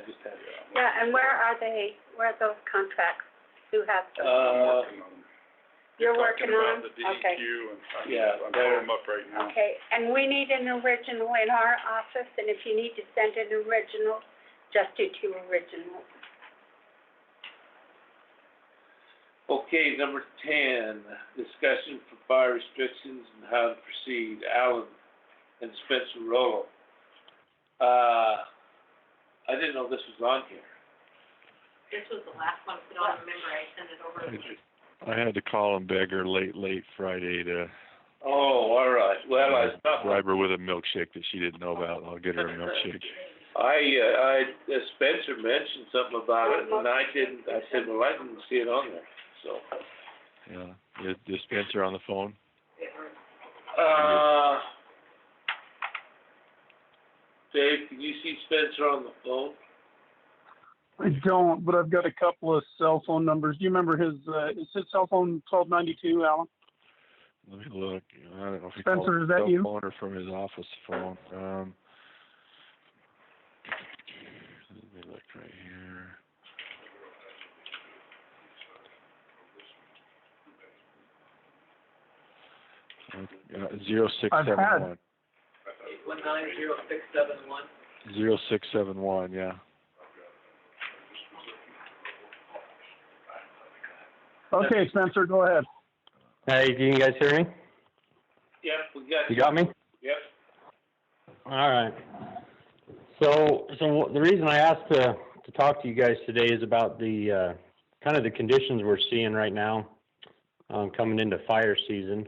just had it on. Yeah, and where are those contracts? Who has them? You're working on? Talking about the DEQ Okay. and, Yeah, I'm pulling them up right now. Okay, and we need an original in our office, and if you need to send an original, just do 2 originals. Okay, number 10, discussion for fire restrictions and how to proceed. Alan and Spencer Rollo. I didn't know this was on here. This was the last one put on, remember, I sent it over. I had to call and beg her late Friday to Oh, all right. Well, I thought. bribe her with a milkshake that she didn't know about. I'll get her a milkshake. Spencer mentioned something about it, and I didn't, I said, well, I didn't see it on there, so. Yeah. Is Spencer on the phone? Dave, can you see Spencer on the phone? I don't, but I've got a couple of cell phone numbers. Do you remember is his cell phone 1292, Alan? Let me look. I don't know if he Spencer, called is that cell you? phone or from his office phone. Let me look right here. I've had 0671. 819-0671. 0671, yeah. Okay, Spencer, go ahead. Hey, can you guys hear me? Yep, we got you. You got me? Yep. All right. So the reason I asked to talk to you guys today is about the kind of the conditions we're seeing right now, coming into fire season,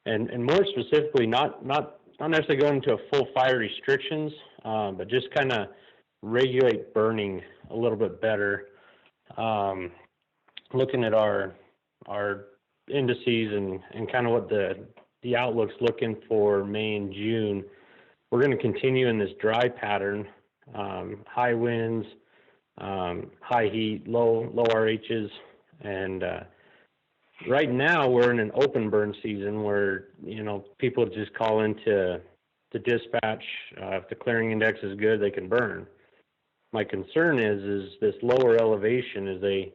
and more specifically, not necessarily going into a full fire restrictions, but just kind of regulate burning a little bit better. Looking at our indices and kind of what the outlook's looking for May and June, we're going to continue in this dry pattern, high winds, high heat, low RHs, and right now we're in an open burn season where, you know, people just call into dispatch. If the clearing index is good, they can burn. My concern is this lower elevation as they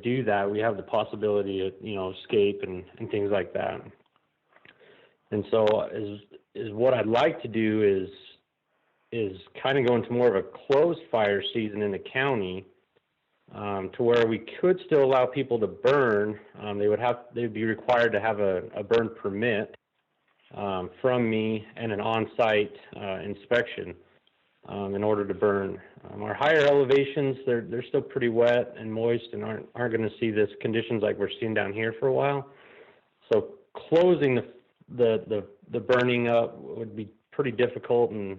do that, we have the possibility of, you know, escape and things like that. And so is what I'd like to do is kind of go into more of a closed fire season in the county, to where we could still allow people to burn. They'd be required to have a burn permit from me and an on-site inspection. in order to burn. Our higher elevations, they're still pretty wet and moist and aren't going to see this conditions like we're seeing down here for a while. So closing the burning up would be pretty difficult and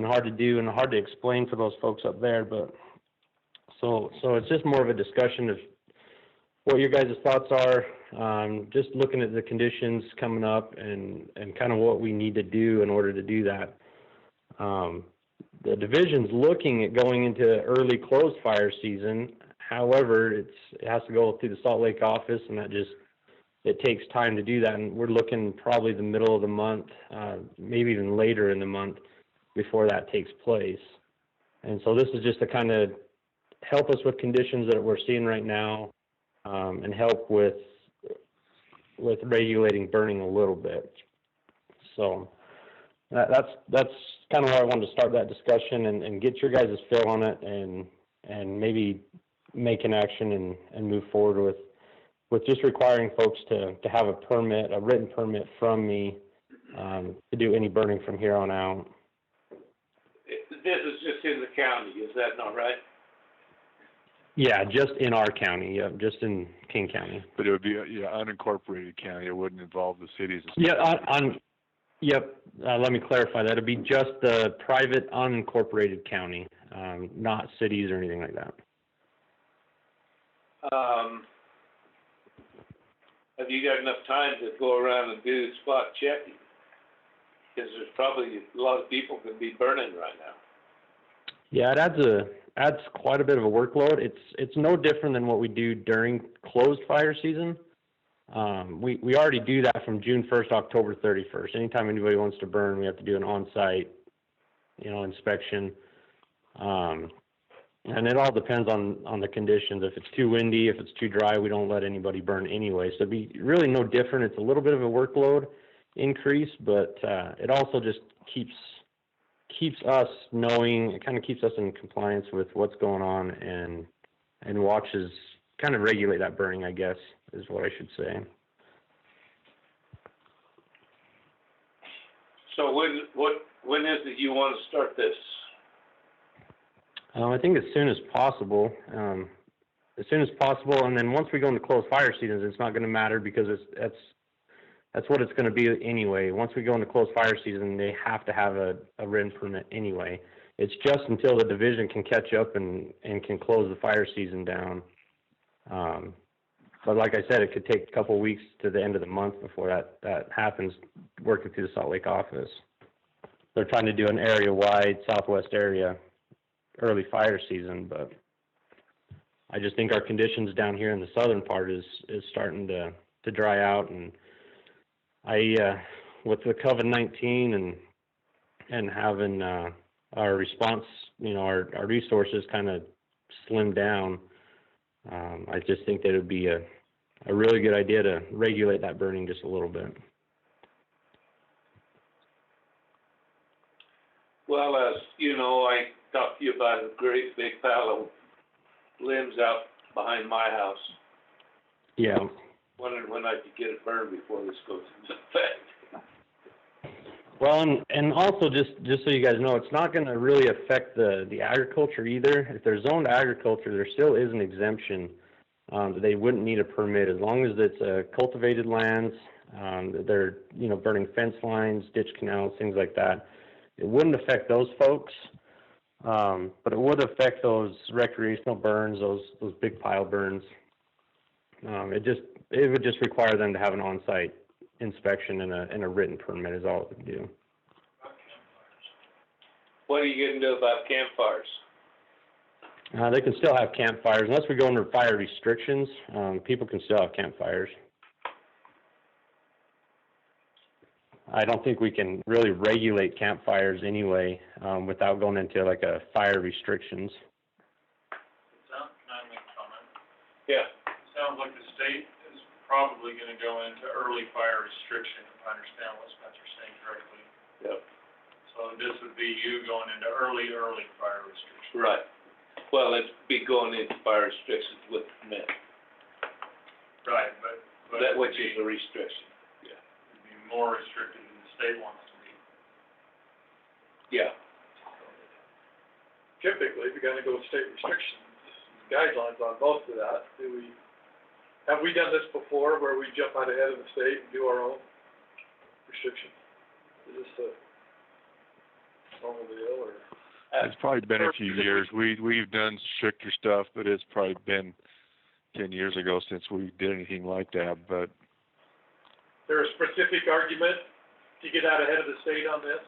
hard to do and hard to explain for those folks up there. But so it's just more of a discussion of what your guys' thoughts are, just looking at the conditions coming up and kind of what we need to do in order to do that. The division's looking at going into early closed fire season. However, it has to go through the Salt Lake office, and it takes time to do that. And we're looking probably the middle of the month, maybe even later in the month before that takes place. And so this is just to kind of help us with conditions that we're seeing right now, and help with regulating burning a little bit. So that's kind of where I wanted to start that discussion and get your guys' feel on it and maybe make an action and move forward with just requiring folks to have a written permit from me to do any burning from here on out. This is just in the county, is that not right? Yeah, just in our county, yeah, just in Kane County. But it would be unincorporated county. It wouldn't involve the cities. Yep. Let me clarify that. It'd be just the private unincorporated county, not cities or anything like that. Have you got enough time to go around and do spot checking? Because there's probably a lot of people could be burning right now. Yeah, it adds quite a bit of a workload. It's no different than what we do during closed fire season. We already do that from June 1st to October 31st. Anytime anybody wants to burn, we have to do an on-site, inspection. And it all depends on the conditions. If it's too windy, if it's too dry, we don't let anybody burn anyway. So it'd be really no different. It's a little bit of a workload increase, but it also just keeps us knowing, it kind of keeps us in compliance with what's going on and watches, kind of regulate that burning, I guess, is what I should say. So when is it you want to start this? I think as soon as possible. And then once we go into closed fire seasons, it's not going to matter because that's what it's going to be anyway. Once we go into closed fire season, they have to have a written permit anyway. It's just until the division can catch up and can close the fire season down. But like I said, it could take a couple of weeks to the end of the month before that happens, working through the Salt Lake office. They're trying to do an area-wide southwest area early fire season, but I just think our conditions down here in the southern part is starting to dry out, and with the COVID-19 and having our response, our resources kind of slimmed down, I just think that it would be a really good idea to regulate that burning just a little bit. Well, as you know, I talked to you about a great big pile of limbs out behind my house. Yeah. Wondering when I could get it burned before this goes into effect. Well, and also just so you guys know, it's not going to really affect the agriculture either. If they're zoned agriculture, there still is an exemption. They wouldn't need a permit as long as it's cultivated lands. They're burning fence lines, ditch canals, things like that. It wouldn't affect those folks, but it would affect those recreational burns, those big pile burns. It would just require them to have an on-site inspection and a written permit is all it would do. What are you going to do about campfires? They can still have campfires. Unless we go under fire restrictions, people can still have campfires. I don't think we can really regulate campfires anyway, without going into like a fire restrictions. Can I make a comment? Yeah. Sounds like the state is probably gonna go into early fire restriction, if I understand what Spencer's saying correctly. Yep. So this would be you going into early fire restriction. Right. Well, it'd be going into fire restrictions with permit. Right, but. That which is a restriction. Yeah. It'd be more restricted than the state wants to be. Yeah. typically, if you're gonna go with state restrictions, guidelines on most of that, have we done this before, where we jump out ahead of the state and do our own restrictions? Is this a normal deal, or? It's probably been a few years. We've done stricter stuff, but it's probably been 10 years ago since we did anything like that, but. There a specific argument to get out ahead of the state on this?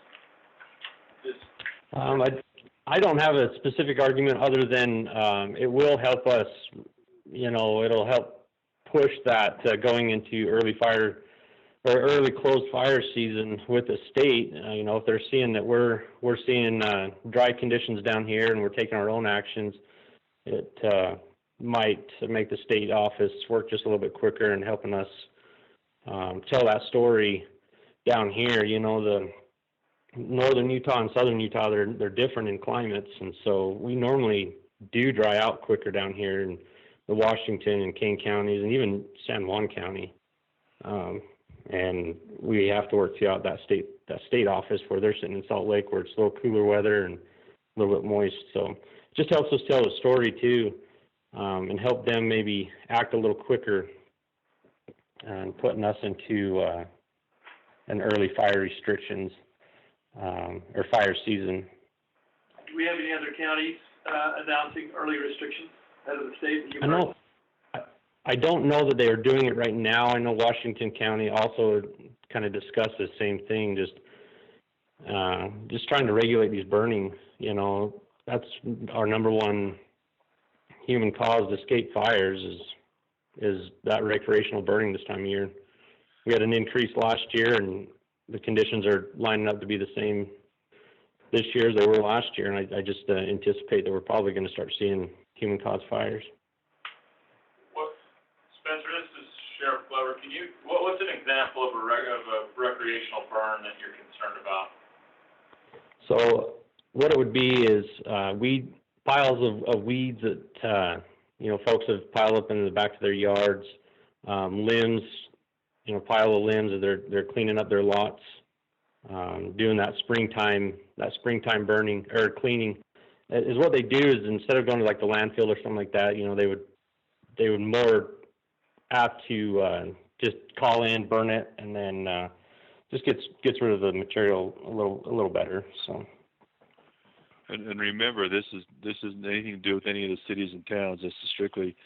I don't have a specific argument other than, it will help us, it'll help push that, going into early closed fire season with the state. If they're seeing that we're seeing, dry conditions down here and we're taking our own actions, it, might make the state office work just a little bit quicker and helping us, tell that story down here. The northern Utah and southern Utah, they're different in climates, and so we normally do dry out quicker down here in the Washington and Kane counties and even San Juan County. And we have to work throughout that state office where they're sitting in Salt Lake, where it's a little cooler weather and a little bit moist. So it just helps us tell the story too, and help them maybe act a little quicker and putting us into an early fire restrictions or fire season. Do we have any other counties announcing early restrictions ahead of the state? I don't know that they are doing it right now. I know Washington County also kind of discussed the same thing, just trying to regulate these burning. That's our number one human cause to escape fires is that recreational burning this time of year. We had an increase last year, and the conditions are lining up to be the same this year as they were last year, and I just anticipate that we're probably going to start seeing human-caused fires. Spencer, this is Sheriff Glover. What's an example of a recreational burn that you're concerned about? So what it would be is piles of weeds that folks have piled up in the back of their yards, limbs, pile of limbs that they're cleaning up their lots, doing that springtime burning or cleaning. Is what they do is instead of going to like the landfill or something like that, they would more apt to just call in, burn it, and then just gets rid of the material a little better. So. And remember, this isn't anything to do with any of the cities and towns. This is strictly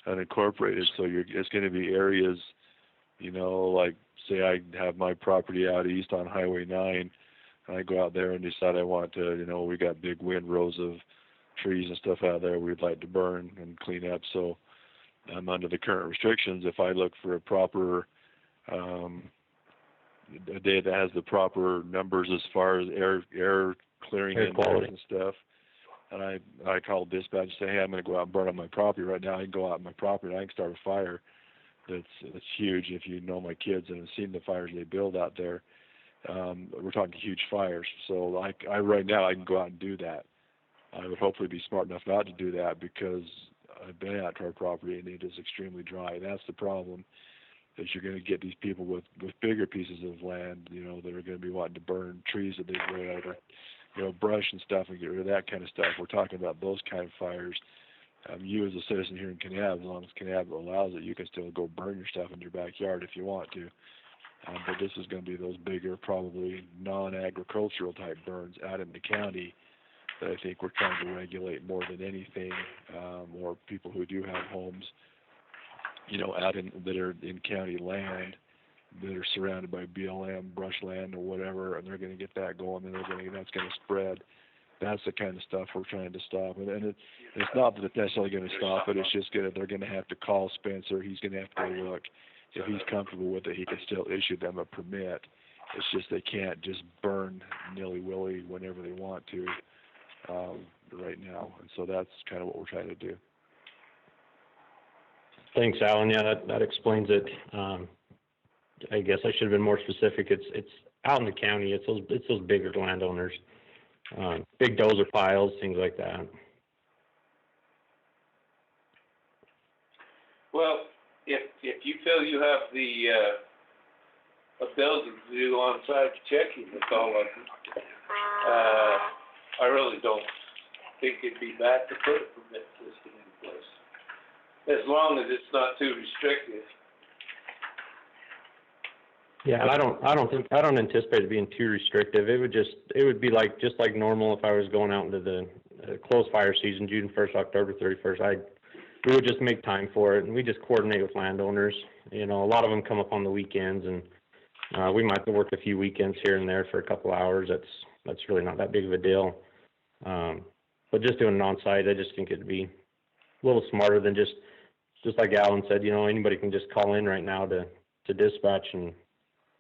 unincorporated. So it's going to be areas, like say I have my property out east on Highway 9, and I go out there and decide I want to, we got big windrows of trees and stuff out there we'd like to burn and clean up. So I'm under the current restrictions. If I look for a proper, a day that has the proper numbers as far as air clearing in there and stuff, and I call dispatch and say, hey, I'm going to go out and burn on my property right now. I can go out on my property and I can start a fire. That's huge. If you know my kids and have seen the fires they build out there, we're talking huge fires. So I right now I can go out and do that. I would hopefully be smart enough not to do that because I've been out to our property and it is extremely dry. That's the problem. Is you're going to get these people with bigger pieces of land, that are going to be wanting to burn trees that they've grown out, or brush and stuff, and get rid of that kind of stuff. We're talking about those kind of fires. You as a citizen here in Kanab, as long as Kanab allows it, you can still go burn your stuff in your backyard if you want to. But this is going to be those bigger, probably non-agricultural type burns out in the county that I think we're trying to regulate more than anything, or people who do have homes, out that are in county land that are surrounded by BLM, brushland, or whatever, and they're going to get that going, and that's going to spread. That's the kind of stuff we're trying to stop. And it's not that it's necessarily going to stop it. It's just they're going to have to call Spencer. He's going to have to go look. If he's comfortable with it, he can still issue them a permit. It's just they can't just burn nilly-willy whenever they want to right now. And so that's kind of what we're trying to do. Thanks, Alan. Yeah, that explains it. I guess I should have been more specific. It's out in the county. It's those bigger landowners, big dozer piles, things like that. Well, if you feel you have the ability to do on-site checking, that's all I really don't think it'd be bad to put a permit system in place, as long as it's not too restrictive. Yeah, and I don't anticipate it being too restrictive. It would be like, just like normal if I was going out into the close fire season, June 1st, October 31st. We would just make time for it, and we just coordinate with landowners. You know, a lot of them come up on the weekends, and we might have to work a few weekends here and there for a couple hours. That's really not that big of a deal. But just doing it on site, I just think it'd be a little smarter than just like Alan said, you know, anybody can just call in right now to dispatch and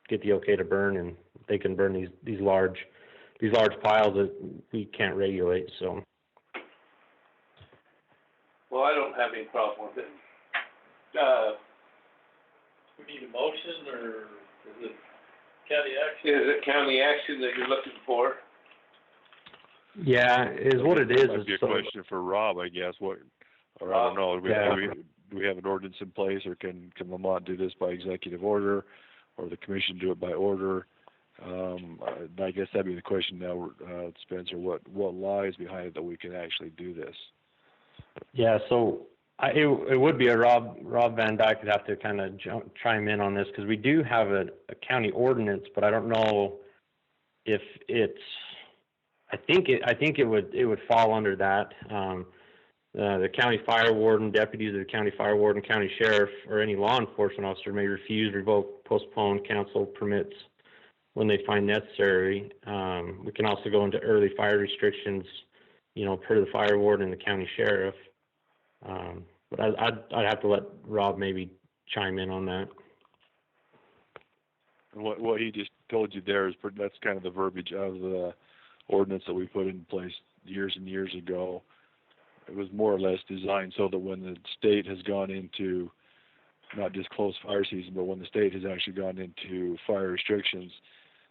get the okay to burn, and they can burn these large piles that we can't regulate. So. Well, I don't have any problem with it. We need a motion, or is it county action? Is it county action that you're looking for? Yeah, is what it is. That might be a question for Rob, I guess. I don't know. Do we have an ordinance in place, or can Lamont do this by executive order, or the commission do it by order? I guess that'd be the question now, Spencer. What lies behind it that we can actually do this? Yeah, so it would be a Rob Van Dyke would have to kind of chime in on this, because we do have a county ordinance, but I don't know if it's. I think it would fall under that. The county fire warden, deputies of the county fire warden, county sheriff, or any law enforcement officer may refuse, revoke, postpone, cancel permits when they find necessary. We can also go into early fire restrictions, you know, per the fire warden and the county sheriff. But I'd have to let Rob maybe chime in on that. And what he just told you there is that's kind of the verbiage of the ordinance that we put in place years and years ago. It was more or less designed so that when the state has gone into not just closed fire season, but when the state has actually gone into fire restrictions,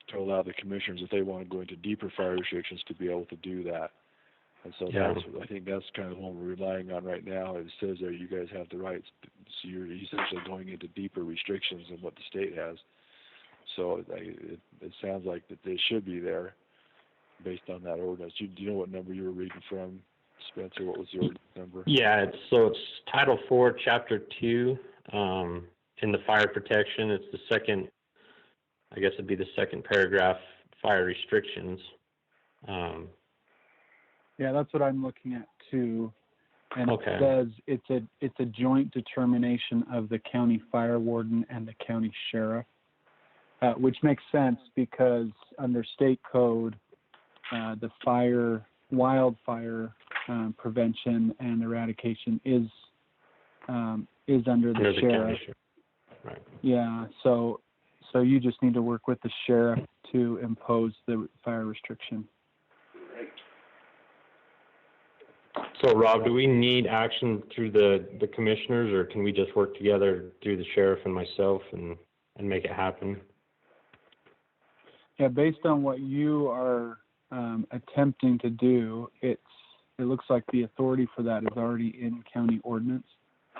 to allow the commissioners, if they want to go into deeper fire restrictions, to be able to do that. And so I think that's kind of what we're relying on right now. It says there you guys have the rights, so you're essentially going into deeper restrictions than what the state has. So it sounds like that they should be there based on that ordinance. Do you know what number you were reading from, Spencer? What was the ordinance number? Yeah, it's Title 4, Chapter 2, in the fire protection. It's the second, I guess it'd be the second paragraph, fire restrictions. Yeah, that's what I'm looking at too. And okay. It says it's a joint determination of the county fire warden and the county sheriff, which makes sense because under state code, the wildfire prevention and eradication is under the sheriff. Right. Yeah, so you just need to work with the sheriff to impose the fire restriction. So Rob, do we need action through the commissioners, or can we just work together through the sheriff and myself and make it happen? Yeah, based on what you are attempting to do, it looks like the authority for that is already in county ordinance.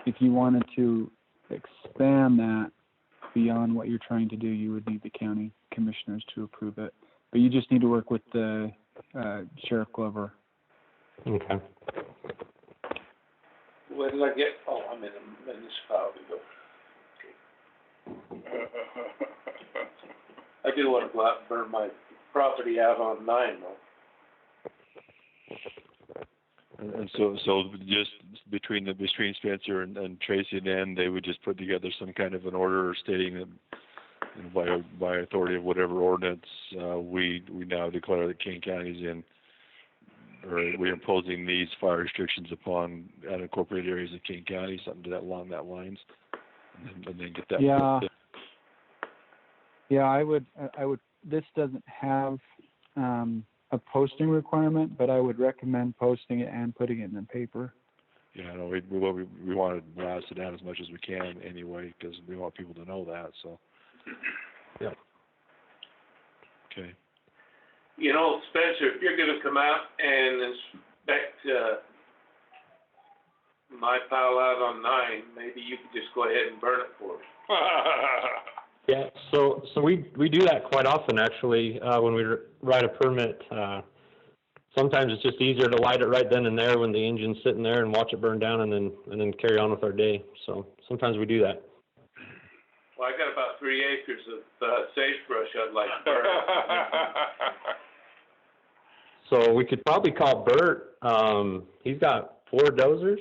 If you wanted to expand that beyond what you're trying to do, you would need the county commissioners to approve it. But you just need to work with the Sheriff Glover. Okay. Where did I get? Oh, I'm in a municipality. I do want to go out and burn my property out on 9 though. And so just between Spencer and Tracy and Ann, they would just put together some kind of an order stating that, you know, by authority of whatever ordinance, we now declare that Kane County is in, or we're imposing these fire restrictions upon unincorporated areas of Kane County, something along that lines, and then get that. Yeah, I would. This doesn't have a posting requirement, but I would recommend posting it and putting it in the paper. Yeah, no, we want to blast it out as much as we can anyway, because we want people to know that. So. Yeah. Okay. You know, Spencer, if you're going to come out and inspect my pile out on 9, maybe you could just go ahead and burn it for me. Yeah, so we do that quite often actually when we write a permit. sometimes it's just easier to light it right then and there when the engine's sitting there and watch it burn down and then carry on with our day. So sometimes we do that. Well, I got about 3 acres of sagebrush I'd like to burn. So we could probably call Bert. He's got 4 dozers.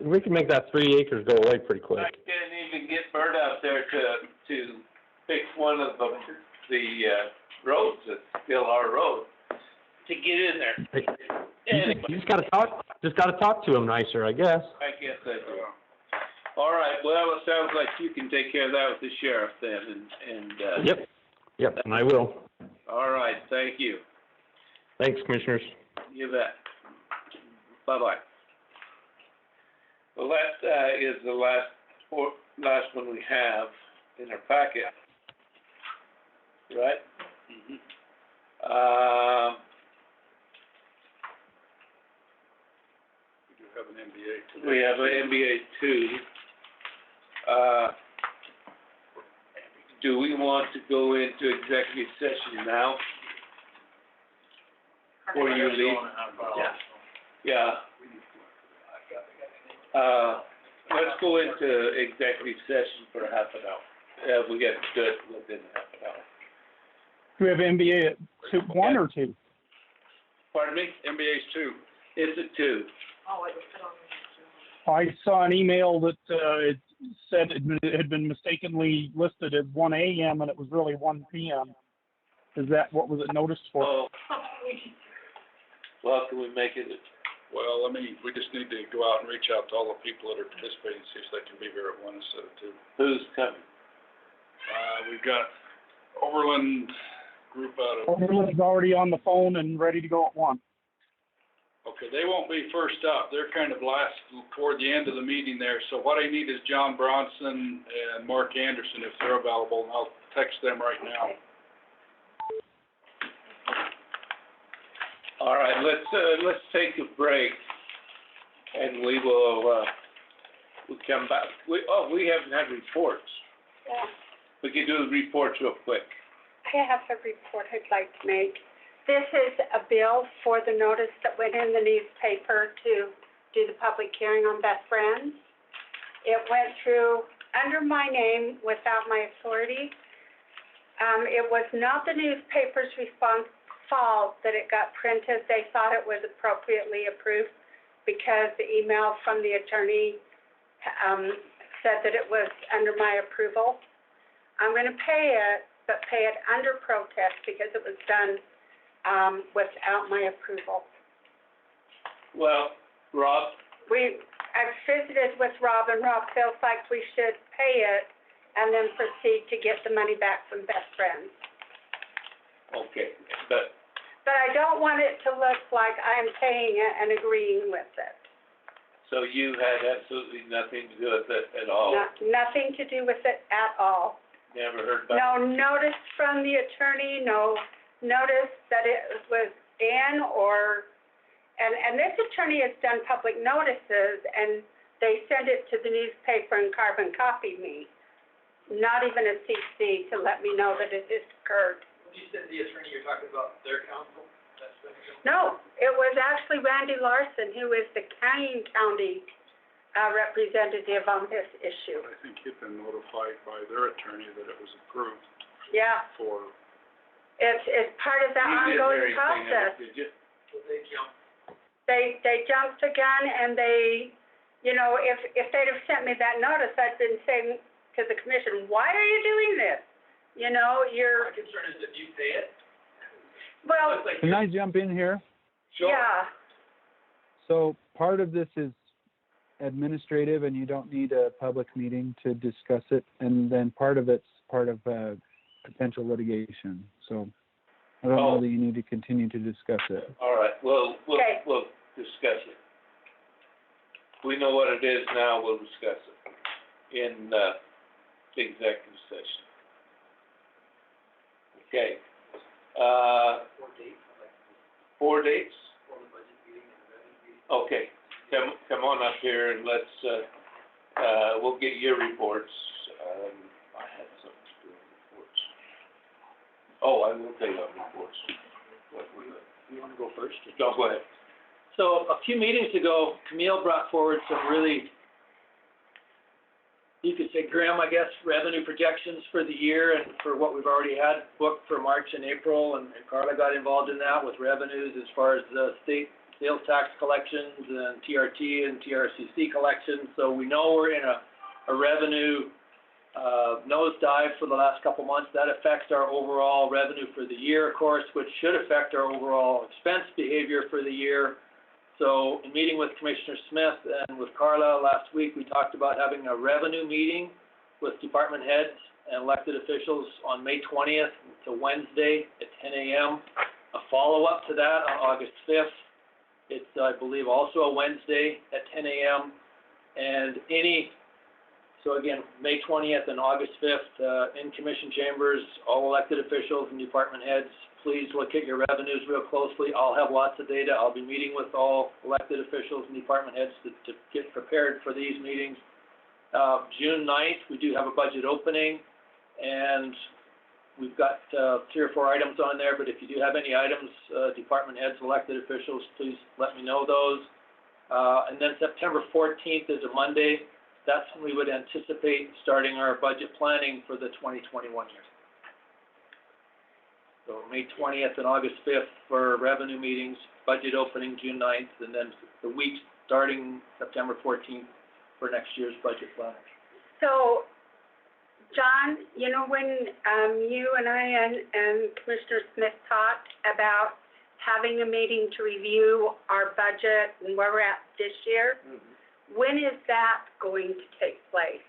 We can make that 3 acres go away pretty quick. I can't even get Bert out there to fix one of the roads that's still our road to get in there. Anyway. You just gotta talk to him nicer, I guess. I guess I do. All right, well, it sounds like you can take care of that with the sheriff then, and Yep, and I will. all right, thank you. Thanks, Commissioners. You bet. Bye-bye. Well, that is the last one we have in our packet, right? We do have an MBA today. We have an MBA 2. Do we want to go into executive session now? Or you leave? Yeah. Let's go into executive session for half an hour. We get to it within half an hour. Do we have MBA at 1 or 2? Pardon me? MBA's 2. It's a 2. I saw an email that it said it had been mistakenly listed as 1 a.m. and it was really 1 p.m. Is that what was it noticed for? Oh. Well, can we make it? Well, we just need to go out and reach out to all the people that are participating, see if they can be here at 1 instead of 2. Who's coming? We've got Overland group out of... Overland's already on the phone and ready to go at 1. Okay, they won't be first up. They're kind of last, toward the end of the meeting there. So what I need is John Bronson and Mark Anderson if they're available, and I'll text them right now. All right, let's take a break, and we will we'll come back. We haven't had reports. Yeah, We can do the reports real quick. I have a report I'd like to make. This is a bill for the notice that went in the newspaper to do the public hearing on Best Friends. It went through under my name without my authority. It was not the newspaper's fault that it got printed. They thought it was appropriately approved because the email from the attorney said that it was under my approval. I'm going to pay it, but pay it under protest because it was done without my approval. Well, Rob? I've visited with Rob, and Rob feels like we should pay it and then proceed to get the money back from Best Friends. Okay, but I don't want it to look like I'm paying it and agreeing with it. so you had absolutely nothing to do with it at all? Nothing to do with it at all. Never heard about it? No notice from the attorney, no notice that it was in and this attorney has done public notices and they send it to the newspaper and carbon copy me. Not even a CC to let me know that it has occurred. When you said the attorney, you're talking about their counsel? No, it was actually Randy Larson, who is the Kane County representative on this issue. I think he'd been notified by their attorney that it was approved Yeah, for... it's part of the ongoing process. Did you? They jumped. They jumped the gun and they, if they'd have sent me that notice, I'd been saying to the commission, why are you doing this? My concern is if you pay it. Well, Can I jump in here? Sure. yeah, So part of this is administrative and you don't need a public meeting to discuss it. And then part of it's part of potential litigation. So I don't know that you need to continue to discuss it. All right, we'll Okay. discuss it. We know what it is now, we'll discuss it in the executive session. Okay. 4 dates? Okay, come on up here and let's, we'll get your reports. I had something to do with reports. Oh, I will tell you about reports. What we You wanna go first? Go ahead. So a few meetings ago, Camille brought forward some really, you could say grim, I guess, revenue projections for the year and for what we've already had booked for March and April, and Carla got involved in that with revenues as far as the state sales tax collections and TRT and TRCC collections. So we know we're in a revenue nosedive for the last couple months. That affects our overall revenue for the year, of course, which should affect our overall expense behavior for the year. So in meeting with Commissioner Smith and with Carla last week, we talked about having a revenue meeting with department heads and elected officials on May 20th to Wednesday at 10 a.m. A follow-up to that on August 5th. It's, I believe, also a Wednesday at 10 a.m. And so again, May 20th and August 5th, in commission chambers, all elected officials and department heads, please look at your revenues real closely. I'll have lots of data. I'll be meeting with all elected officials and department heads to get prepared for these meetings. June 9th, we do have a budget opening, and we've got 3 or 4 items on there, but if you do have any items, department heads, elected officials, please let me know those. And then September 14th is a Monday. That's when we would anticipate starting our budget planning for the 2021 year. So May 20th and August 5th for revenue meetings, budget opening June 9th, and then the week starting September 14th for next year's budget planning. So, John, you know, when you and I and Commissioner Smith talked about having a meeting to review our budget and where we're at this year, when is that going to take place?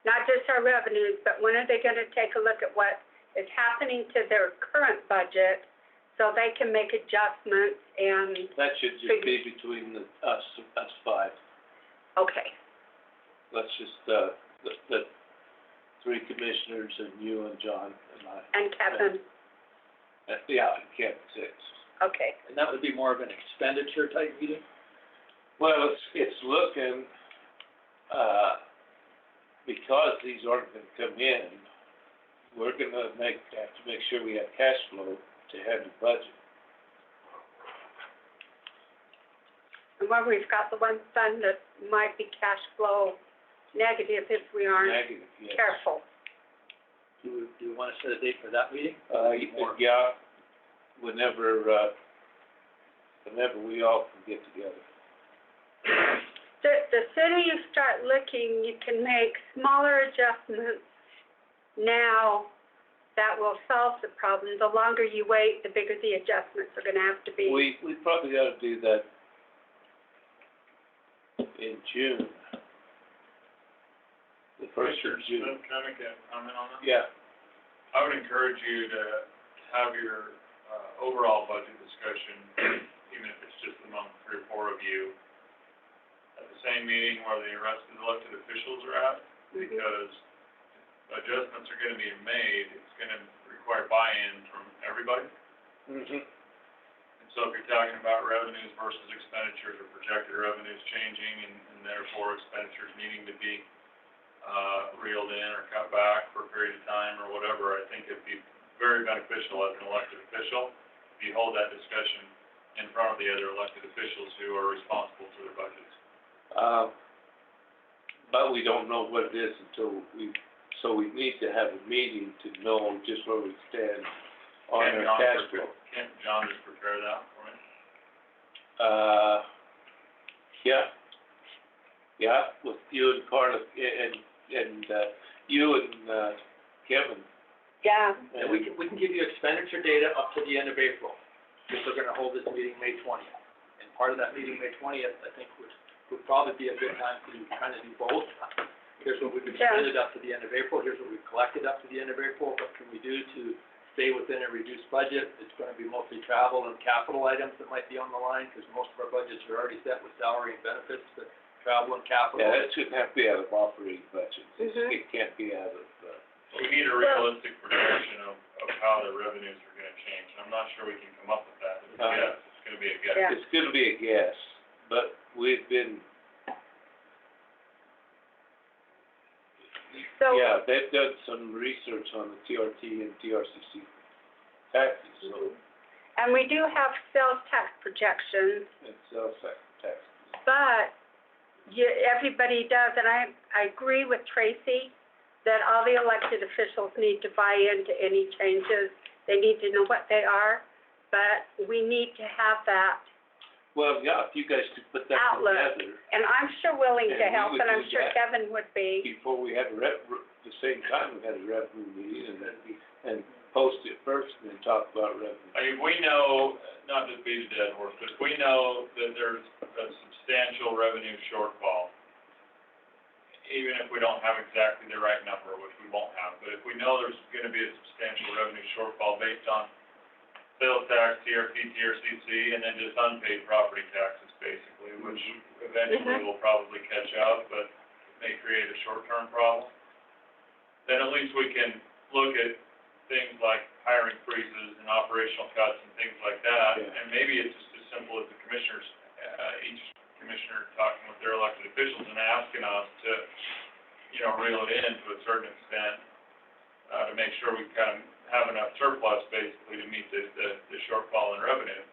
Not just our revenues, but when are they gonna take a look at what is happening to their current budget so they can make adjustments and? That should just be between us 5. Okay. Let's just, the 3 commissioners and you and John and I. And Kevin? Yeah, and Kevin 6. Okay. And that would be more of an expenditure type meeting? Well, it's looking, because these aren't gonna come in, we're gonna have to make sure we have cash flow to handle budget. And when we've got the one fund that might be cash flow negative if we aren't Negative, yes. careful. Do you wanna set a date for that meeting? Yeah, whenever we all can get together. The sooner you start looking, you can make smaller adjustments now that will solve the problem. The longer you wait, the bigger the adjustments are gonna have to be. We probably ought to do that in June. The first of June. Can I make a comment on that? Yeah. I would encourage you to have your, overall budget discussion, even if it's just among 3 or 4 of you, at the same meeting where the rest of the elected officials are at, because adjustments are gonna be made, it's gonna require buy-in from everybody. And so if you're talking about revenues versus expenditures or projected revenues changing and therefore expenditures needing to be, reeled in or cut back for a period of time or whatever, I think it'd be very beneficial as an elected official if you hold that discussion in front of the other elected officials who are responsible for their budgets. But we don't know what it is until so we need to have a meeting to know just where we stand on our cash flow. Can't John just prepare that for me? Yeah, with you and Carla, and you and Kevin. Yeah. And we can give you expenditure data up to the end of April, because we're gonna hold this meeting May 20th. And part of that meeting, May 20th, I think would probably be a good time to kind of do both. Here's what we've expended up to the end of April, here's what we've collected up to the end of April, what can we do to stay within a reduced budget? It's gonna be mostly travel and capital items that might be on the line, because most of our budgets are already set with salary and benefits, but travel and capital. Yeah, it shouldn't have to be out of operating budget. It can't be out of, We need a realistic projection of how the revenues are gonna change. I'm not sure we can come up with that. It's a guess. It's gonna be a guess. Yeah. it's gonna be a guess, but we've been, they've done some research on the TRT and TRCC taxes, so. And we do have sales tax projections, And sales tax. but everybody does, and I agree with Tracy that all the elected officials need to buy into any changes. They need to know what they are, but we need to have that Well, yeah, if you guys could put that outlook. together, And I'm sure willing to And we help, would and I'm do sure that. Kevin would be. before we had the same time we had a revenue meeting, and post it first, and then talk about revenue. I mean, we know, not to beat a dead horse, but if we know that there's a substantial revenue shortfall, even if we don't have exactly the right number, which we won't have, but if we know there's gonna be a substantial revenue shortfall based on sales tax, TRC, TRCC, and then just unpaid property taxes, basically, which eventually will probably catch up, but may create a short-term problem, then at least we can look at things like hiring freezes and operational cuts and things like that. Yeah. And maybe it's just as simple as the commissioners, each commissioner talking with their elected officials and asking us to, reel it in to a certain extent, to make sure we kind of have enough surplus basically to meet the shortfall in revenue.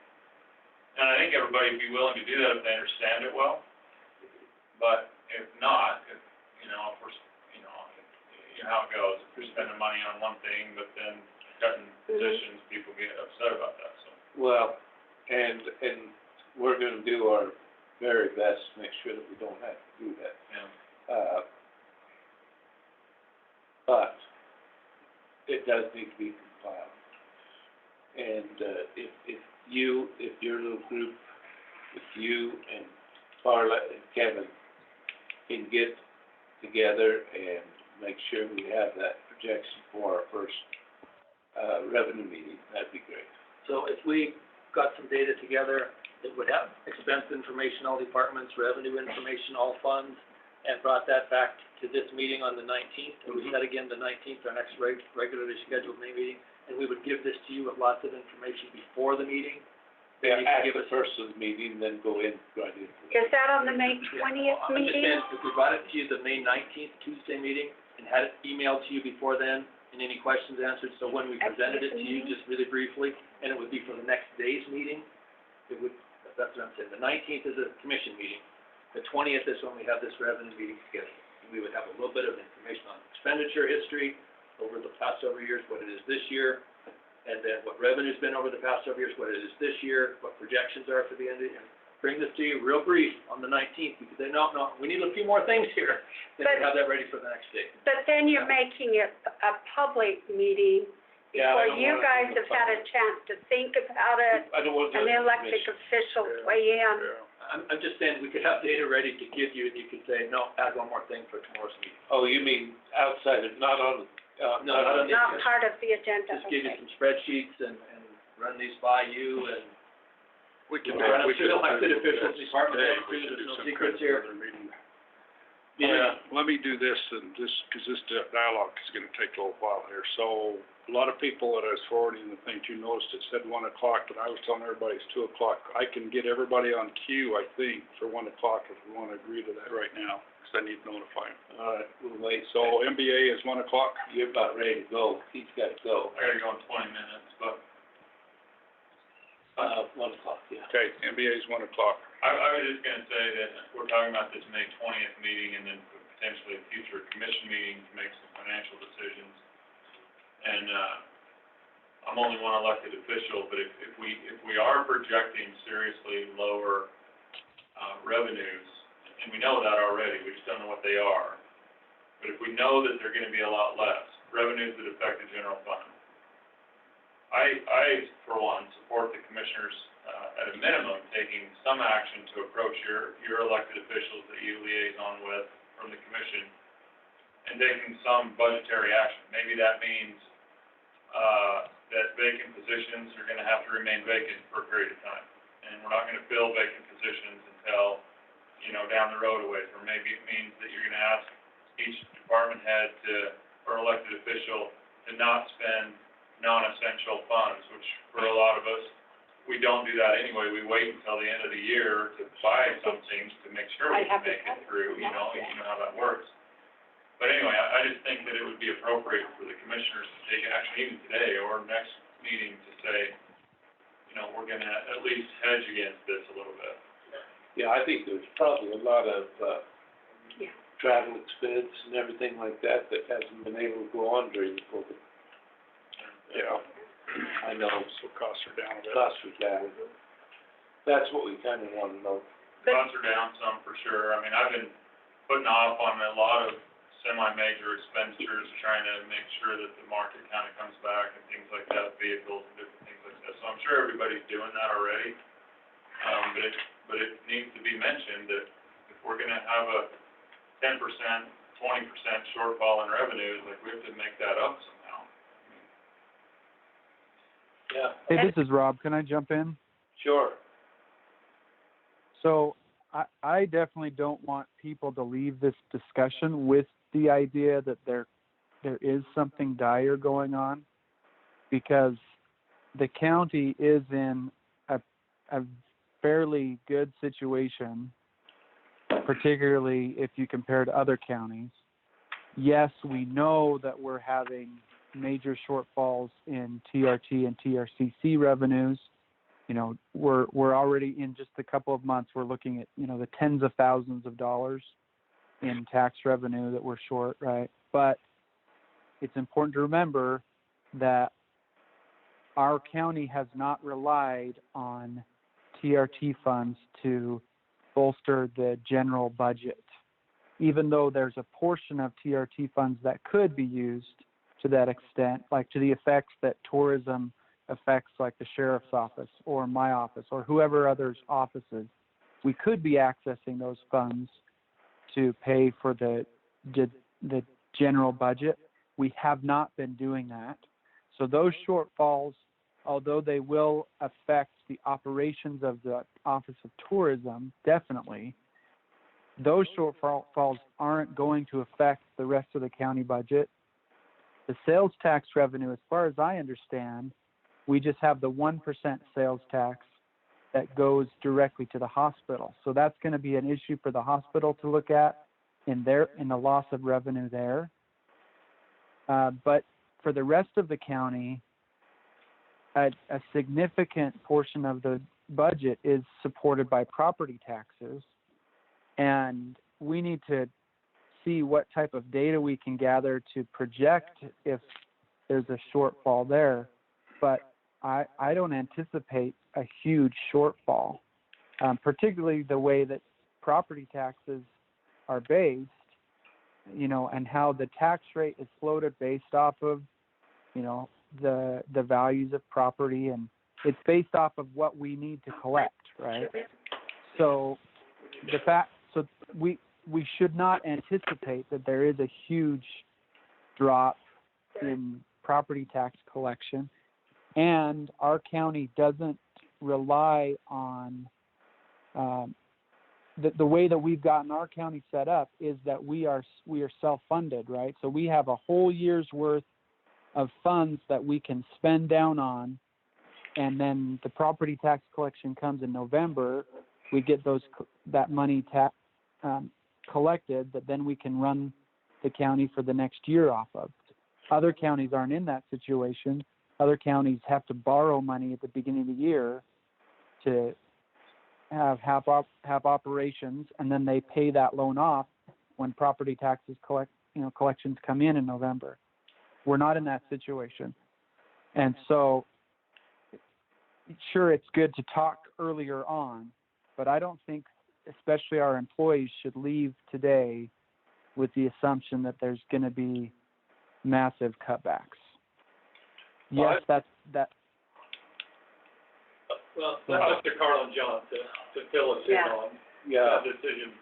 And I think everybody would be willing to do that if they understand it well. But if not, if we're, how it goes, if you're spending money on one thing, but then cutting positions, people get upset about that, so. Well, and we're gonna do our very best to make sure that we don't have to do that. Yeah. But it does need to be compiled. And, if your little group, if you and Carla and Kevin can get together and make sure we have that projection for our first, revenue meeting, that'd be great. So if we got some data together, it would have expense information, all departments, revenue information, all funds, and brought that back to this meeting on the 19th, and we set again the 19th, our next regularly scheduled May meeting, and we would give this to you with lots of information before the meeting. Yeah, you can at give the us- first of the meeting, then go in right into it. Is that on the May 20th I'm just meeting? saying, if we brought it to you the May 19th Tuesday meeting, and had it emailed to you before then, and any questions answered, so when we presented it to you, just really briefly, and it would be for the next day's meeting, it would, that's what I'm saying, the 19th is a commission meeting, the 20th is when we have this revenue meeting scheduled. And we would have a little bit of information on expenditure history over the past several years, what it is this year, and then what revenue's been over the past several years, what it is this year, what projections are for the end of the year. Bring this to you real brief on the 19th, because they no, we need a few more things here. Then we have that ready for the next day. But then you're making it a public meeting Yeah, I before don't you wanna guys do have it had a chance to think about it, I don't want to. and the elected officials weigh in. I'm just saying, we could have data ready to give you, and you could say, no, add one more thing for tomorrow's meeting. Oh, you mean outside of, not on, No, not on the Not agenda. part of the agenda, Just give you okay. some spreadsheets and run these by you, and We can run it through the elected officials, department heads, too, there's no secrets here. Yeah, let me do this, and this, because this dialogue is gonna take a little while here. So, a lot of people that I was forwarding the thing to noticed it said 1 o'clock, but I was telling everybody it's 2 o'clock. I can get everybody on queue, I think, for 1 o'clock if we wanna agree to that right now, because I need to notify them. all right, we'll wait. So, MBA is 1 o'clock? You're about ready to go, he's got to go. I gotta go in 20 minutes, but 1 o'clock, yeah. Okay, MBA is 1 o'clock. I was just gonna say that we're talking about this May 20th meeting and then potentially a future commission meeting to make some financial decisions. And, I'm only one elected official, but if we are projecting seriously lower, revenues, and we know that already, we just don't know what they are. But if we know that they're gonna be a lot less, revenues that affect the general fund, I, for one, support the commissioners, at a minimum, taking some action to approach your elected officials that you liaison with from the commission and taking some budgetary action. Maybe that means, that vacant positions are gonna have to remain vacant for a period of time. And we're not gonna fill vacant positions until, down the road a ways. Or maybe it means that you're gonna ask each department head or elected official to not spend non-essential funds, which for a lot of us, we don't do that anyway. We wait until the end of the year to buy something to make sure we can make it through, you know how that works. But anyway, I just think that it would be appropriate for the commissioners to take action even today or next meeting to say, you know, we're gonna at least hedge against this a little bit. Yeah, I think there's probably a lot of, Yeah. travel expense and everything like that that hasn't been able to go on during the COVID. Yeah, I know, so costs are down a bit. costs are down. That's what we kinda wanna know. Costs are down some for sure. I mean, I've been putting off on a lot of semi-major expenditures, trying to make sure that the market kind of comes back and things like that, vehicles and different things like that. So I'm sure everybody's doing that already. But it needs to be mentioned that if we're gonna have a 10%, 20% shortfall in revenues, like, we have to make that up somehow. Yeah. Hey, this is Rob. Can I jump in? Sure. So I definitely don't want people to leave this discussion with the idea that there is something dire going on, because the county is in a fairly good situation, particularly if you compare to other counties. Yes, we know that we're having major shortfalls in TRT and TRCC revenues. You know, we're already in just a couple of months, we're looking at, you know, the tens of thousands of dollars in tax revenue that we're short, right? But it's important to remember that our county has not relied on TRT funds to bolster the general budget, even though there's a portion of TRT funds that could be used to that extent, like to the effects that tourism affects, like the sheriff's office or my office or whoever other's offices. We could be accessing those funds to pay for the general budget. We have not been doing that. So those shortfalls, although they will affect the operations of the Office of Tourism, definitely, those shortfalls aren't going to affect the rest of the county budget. The sales tax revenue, as far as I understand, we just have the 1% sales tax that goes directly to the hospital. So that's going to be an issue for the hospital to look at in the loss of revenue there. But for the rest of the county, a significant portion of the budget is supported by property taxes, and we need to see what type of data we can gather to project if there's a shortfall there. But I don't anticipate a huge shortfall, particularly the way that property taxes are based, you know, and how the tax rate is floated based off of, you know, the values of property, and it's based off of what we need to collect, right? So we should not anticipate that there is a huge drop in property tax collection, and our county doesn't rely on the way that we've gotten our county set up is that we are self-funded, right? So we have a whole year's worth of funds that we can spend down on, and then the property tax collection comes in November. We get that money collected that then we can run the county for the next year off of. Other counties aren't in that situation. Other counties have to borrow money at the beginning of the year to have operations, and then they pay that loan off when property taxes collections come in November. We're not in that situation. And so, sure, it's good to talk earlier on, but I don't think, especially our employees, should leave today with the assumption that there's going to be massive cutbacks. Yes, that. Well, that's up to Carl and John to fill us in on that decision.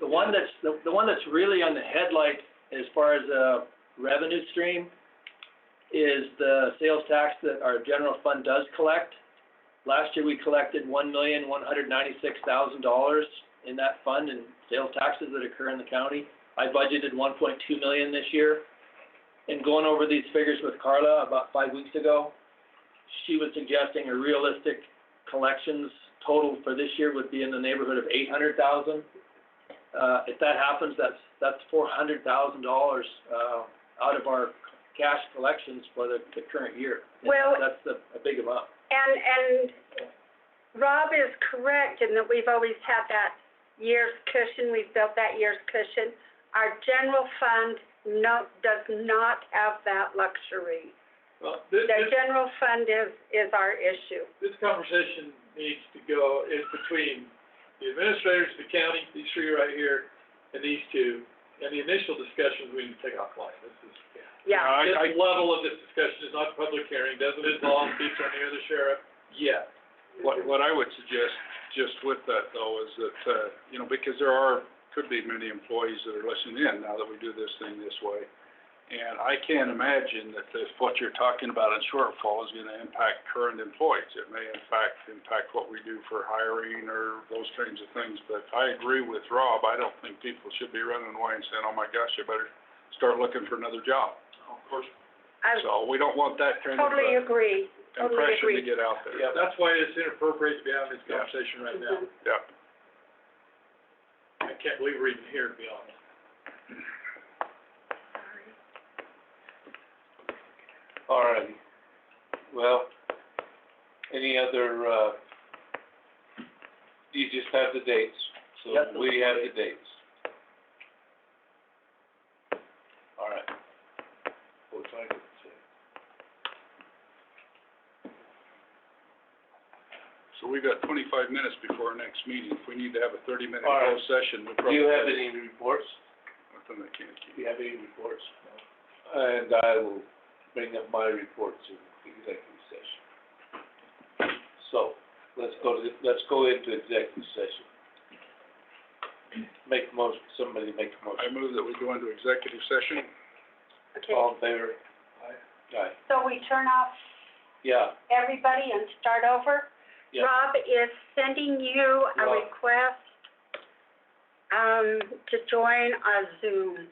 The one that's really on the headlight as far as a revenue stream is the sales tax that our general fund does collect. Last year we collected $1,196,000 in that fund in sales taxes that occur in the county. I budgeted $1.2 million this year. And going over these figures with Carla about 5 weeks ago, she was suggesting a realistic collections total for this year would be in the neighborhood of $800,000. If that happens, that's $400,000 out of our cash collections for the current year. Well, that's a big amount. And Rob is correct in that we've always had that year's cushion, we've built that year's cushion. Our general fund does not have that luxury. Well, The general fund is our issue. this conversation needs to go, is between the administrators, the county, these three right here, and these two, and the initial discussions we need to take offline. This is, Yeah. this level of this discussion is not public hearing, doesn't involve the attorney or the sheriff yet. What I would suggest, just with that though, is that, you know, because could be many employees that are listening in now that we do this thing this way. And I can't imagine that if what you're talking about in shortfall is gonna impact current employees. It may in fact impact what we do for hiring or those kinds of things. But I agree with Rob, I don't think people should be running away and saying, oh my gosh, I better start looking for another job. Of course. I So we don't want that kind of totally agree. impression to get out there. Yeah, that's why it's inappropriate to be having this conversation right now. Yep. I can't believe we're even here, to be honest. All righty. Well, any other, you just have the dates, so Yep. we have the dates. All right. What's I gonna say? So we've got 25 minutes before our next meeting. If we need to have a 30-minute All right. closed session, we'll Do probably. you have any reports? Nothing I can't keep. Do you have any reports? And I will bring up my reports in executive session. So, let's go into executive session. Somebody make a motion. I move that we go into executive session. Okay, All in favor? Aye. so we turn off Yeah, everybody and start over? yeah. Rob is sending you a Rob. request, to join a Zoom.